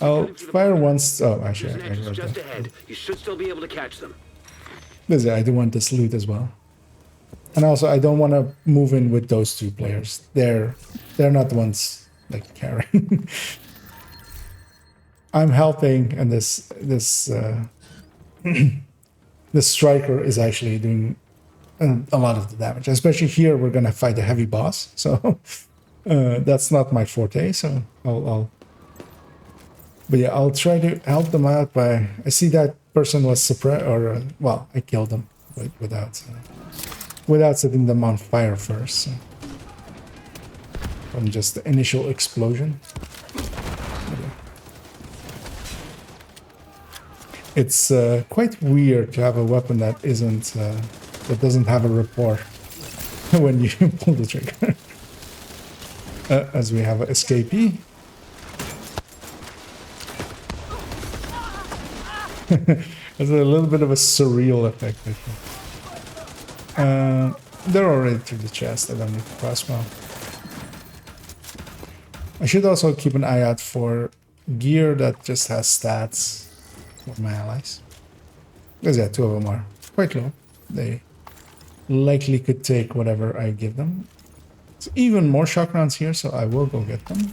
I'll fire once. Oh, actually, I wrote Just that. ahead. You should still be able to catch them. Listen, I do want this loot as well. And also, I don't want to move in with those two players. They're not the ones like carrying. I'm helping, and this this striker is actually doing a lot of the damage. Especially here, we're gonna fight a heavy boss, so that's not my forte. So but yeah, I'll try to help them out by. I see that person was suppressed, or well, I killed them without setting them on fire first. So. From just the initial explosion. It's quite weird to have a weapon that doesn't have a rapport when you pull the trigger. As we have an escapee. It's a little bit of a surreal effect, I think. They're already through the chest. I don't need the crossbow. I should also keep an eye out for gear that just has stats for my allies. Because yeah, two of them are quite low. They likely could take whatever I give them. It's even more shock rounds here, so I will go get them.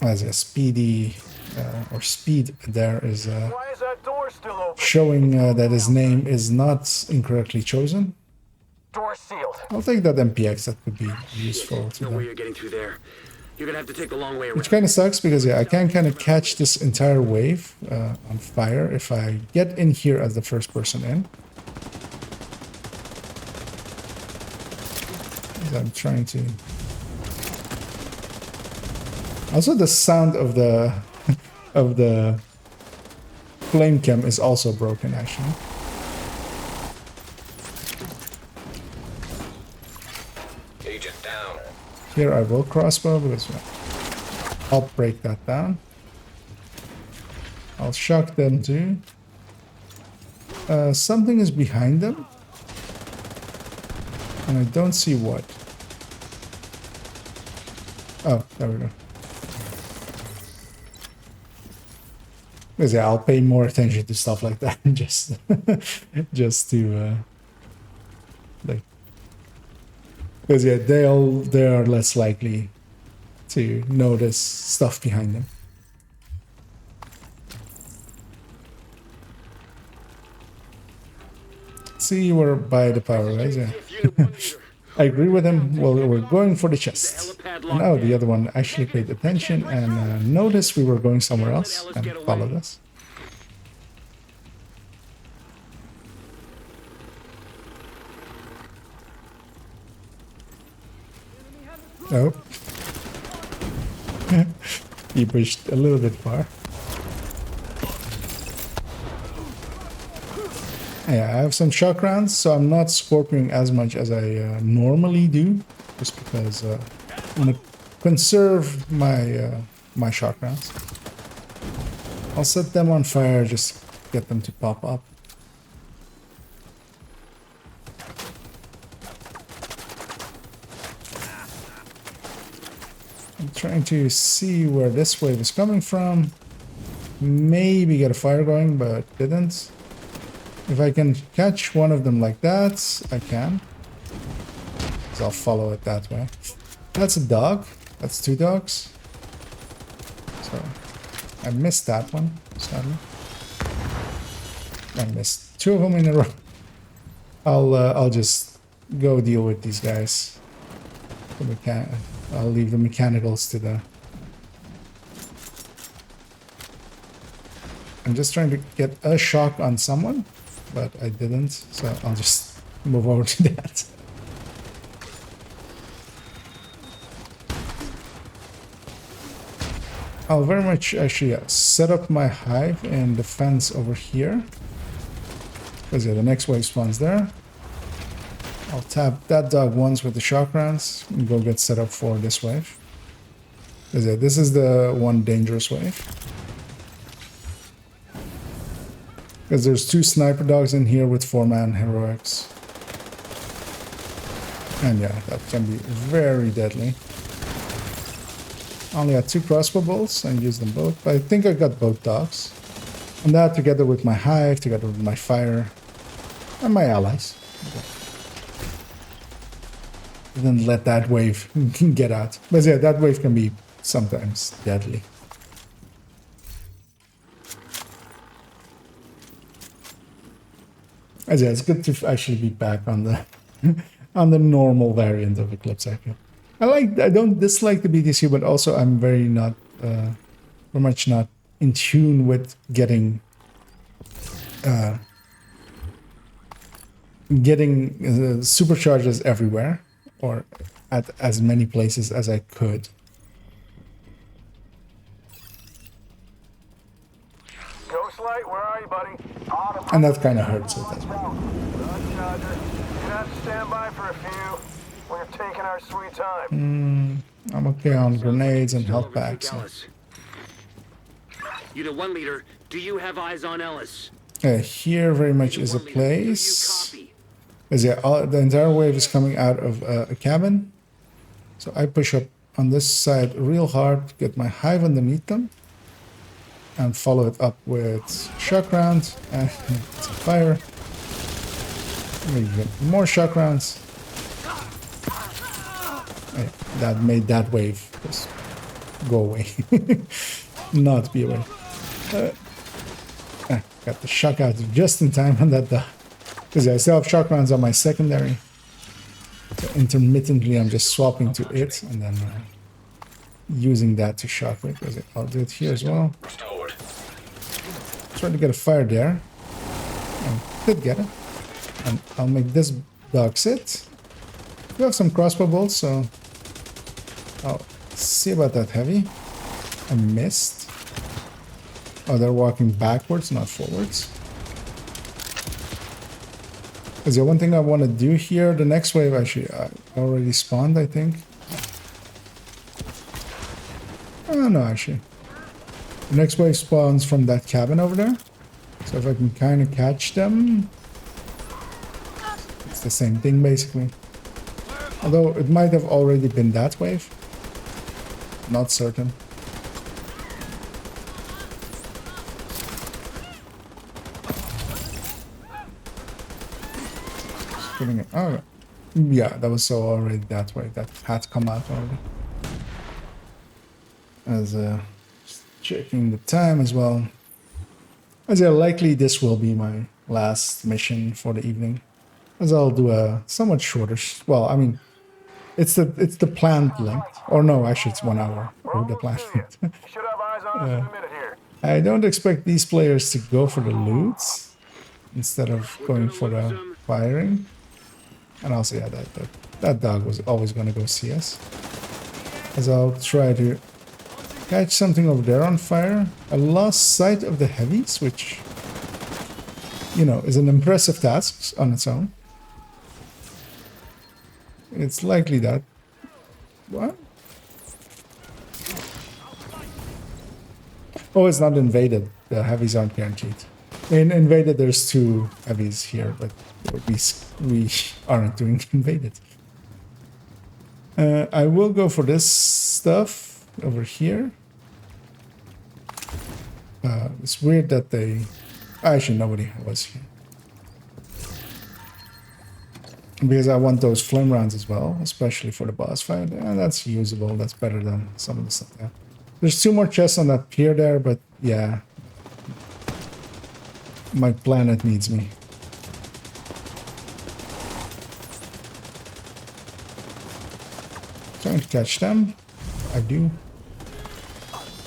As a speedy or speed there is showing that his name is not incorrectly chosen. Door sealed. I'll take that MPX. That could be useful to No way them. you're getting through there. You're gonna have to take the long way around. Which kind of sucks because yeah, I can kind of catch this entire wave on fire if I get in here as the first person in. I'm trying to. Also, the sound of the flame cam is also broken, actually. Agent down. Here I will crossbow because I'll break that down. I'll shock them too. Something is behind them. And I don't see what. Oh, there we go. Because yeah, I'll pay more attention to stuff like that just to like, because yeah, they are less likely to notice stuff behind them. See, we're by the power, right? Yeah. I agree with him. Well, we're going for the chest. Now the other one actually paid attention and noticed we were going somewhere else and followed us. Oh. He pushed a little bit far. Yeah, I have some shock rounds, so I'm not scorpioning as much as I normally do, just because I want to conserve my my shock rounds. I'll set them on fire, just get them to pop up. I'm trying to see where this wave is coming from. Maybe get a fire going, but didn't. If I can catch one of them like that, I can. So I'll follow it that way. That's a dog. That's two dogs. So I missed that one, sadly. I missed two of them in a row. I'll just go deal with these guys. I'll leave the mechanicals to the I'm just trying to get a shock on someone, but I didn't, so I'll just move over to that. I'll very much actually set up my hive and the fence over here. Because yeah, the next wave spawns there. I'll tap that dog once with the shock rounds and go get set up for this wave. Because yeah, this is the one dangerous wave. Because there's 2 sniper dogs in here with 4-man heroics. And yeah, that can be very deadly. I only had 2 crossbow bolts and used them both, but I think I got both dogs. And that together with my hive, together with my fire, and my allies. Didn't let that wave get out. But yeah, that wave can be sometimes deadly. As yeah, it's good to actually be back on the on the normal variant of Eclipse. I don't dislike the BTC, but also I'm very much not in tune with getting supercharges everywhere or at as many places as I could. Ghostlight, where are you, buddy? And that kind of hurts it as well. Roger. You have to stand by for a few. We're taking our sweet time. I'm okay on grenades and health packs. So. Unit 1 leader, do you have eyes on Ellis? Here very much is a place. As yeah, the entire wave is coming out of a cabin. So I push up on this side real hard, get my hive underneath them, and follow it up with shock rounds and some fire. Maybe get more shock rounds. That made that wave just go away. Not be away. Got the shock out just in time on that dog. Because I still have shock rounds on my secondary. So intermittently I'm just swapping to it and then using that to shock it. I'll do it here as well. Trying to get a fire there. And did get it. And I'll make this dog sit. We have some crossbow bolts, so I'll see about that heavy. I missed. Oh, they're walking backwards, not forwards. Is there one thing I want to do here? The next wave actually already spawned, I think. Oh, no, actually. The next wave spawns from that cabin over there. So if I can kind of catch them... It's the same thing, basically. Although it might have already been that wave. Not certain. Oh, yeah, that was so already that way. That had come out already. As checking the time as well. As likely this will be my last mission for the evening. As I'll do a somewhat shorter. Well, I mean, it's the planned length. Or no, actually, it's 1 hour. Or the planned length. Should have eyes on us in a minute here. I don't expect these players to go for the loots instead of going for the firing. And also, yeah, that dog was always going to go see us. As I'll try to catch something over there on fire. I lost sight of the heavies, which, you know, is an impressive task on its own. It's likely that... What? Oh, it's not invaded. The heavies aren't guaranteed. In invaded, there's 2 heavies here, but we aren't doing invaded. I will go for this stuff over here. It's weird that they... Actually, nobody was here. Because I want those flame rounds as well, especially for the boss fight. And that's usable. That's better than some of the stuff there. There's 2 more chests on that pier there, but yeah. My planet needs me. Trying to catch them. I do.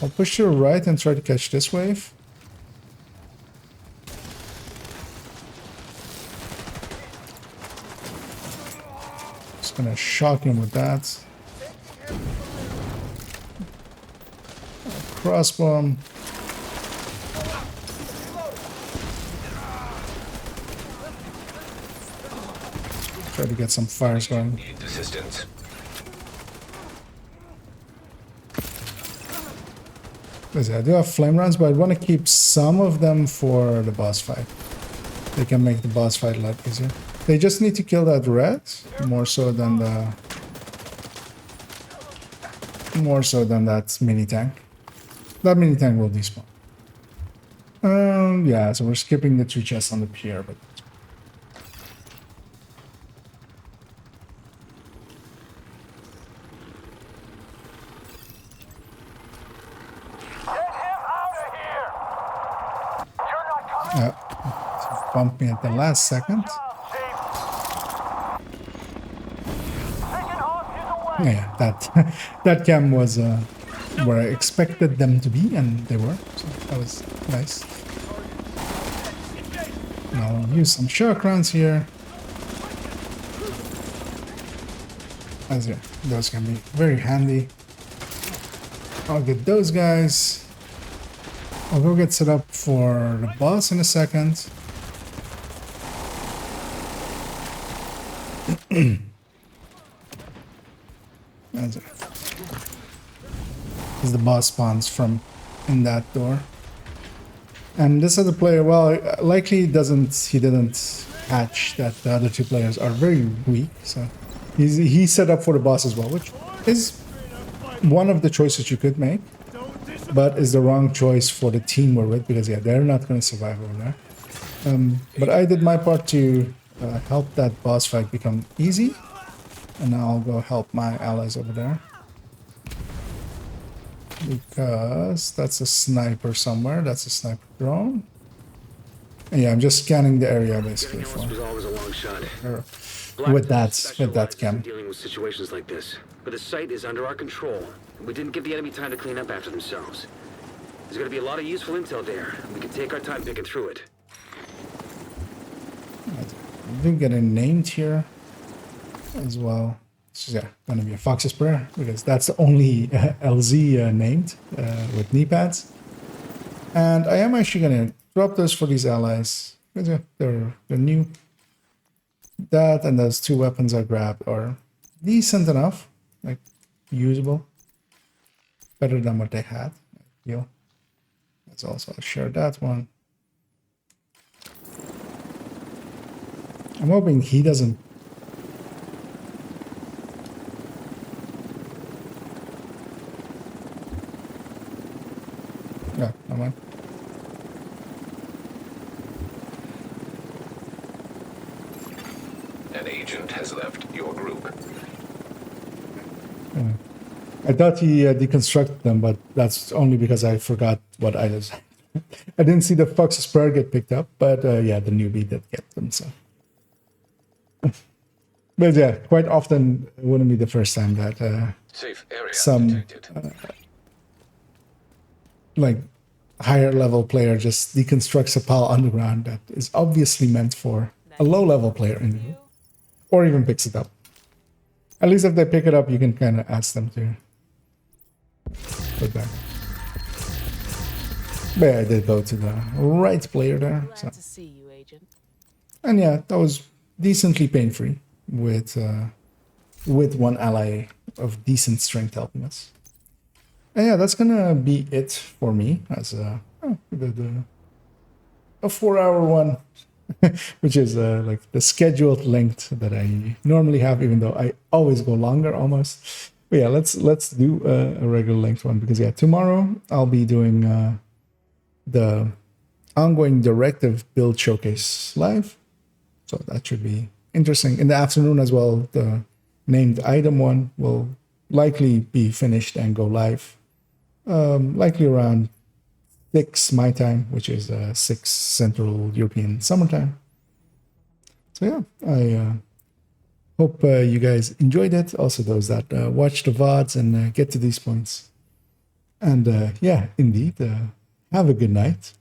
I'll push to the right and try to catch this wave. Just gonna shock him with that. Crossbow. Try to get some fires going. Need assistance. I do have flame rounds, but I want to keep some of them for the boss fight. They can make the boss fight a lot easier. They just need to kill that red more so than that mini tank. That mini tank will despawn. Yeah, so we're skipping the 3 chests on the pier, but bumped me at the last second. Yeah, that cam was where I expected them to be, and they were. So that was nice. Now I'll use some shock rounds here. As yeah, those can be very handy. I'll get those guys. I'll go get set up for the boss in a second. As the boss spawns from in that door. And this other player, well, likely he didn't catch that the other 2 players are very weak, so he's set up for the boss as well, which is one of the choices you could make, but is the wrong choice for the team we're with, because yeah, they're not going to survive over there. But I did my part to help that boss fight become easy, and now I'll go help my allies over there. Because that's a sniper somewhere. That's a sniper drone. And yeah, I'm just scanning the area basically for was always a long shot. with that cam. Dealing with situations like this, but the site is under our control. We didn't give the enemy time to clean up after themselves. There's going to be a lot of useful intel there. We can take our time picking through it. I do get it named here as well. So yeah, gonna be a Fox's Prayer, because that's the only LZ named with knee pads. And I am actually gonna drop those for these allies, because yeah, they're new. That and those 2 weapons I grabbed are decent enough, like usable, better than what they had. I feel. Let's also share that one. I'm hoping he doesn't. Yeah, no mind. An agent has left your group. I thought he deconstructed them, but that's only because I forgot what items. I didn't see the Fox's Prayer get picked up, but yeah, the newbie did get them, so. But yeah, quite often it wouldn't be the first time that Safe area some detected. like higher level player just deconstructs a pile underground that is obviously meant for a low level player in the group, or even picks it up. At least if they pick it up, you can kind of ask them to put back. But yeah, I did go to the right player there. So. Glad to see you, Agent. And yeah, that was decently pain-free with 1 ally of decent strength helping us. And yeah, that's gonna be it for me as a 4-hour one, which is like the scheduled length that I normally have, even though I always go longer almost. But yeah, let's do a regular length one, because yeah, tomorrow I'll be doing the ongoing directive build showcase live, so that should be interesting. In the afternoon as well, the named item one will likely be finished and go live, likely around 6 my time, which is 6 Central European summertime. So yeah, I hope you guys enjoyed it. Also those that watch the VODs and get to these points. And yeah, indeed, have a good night.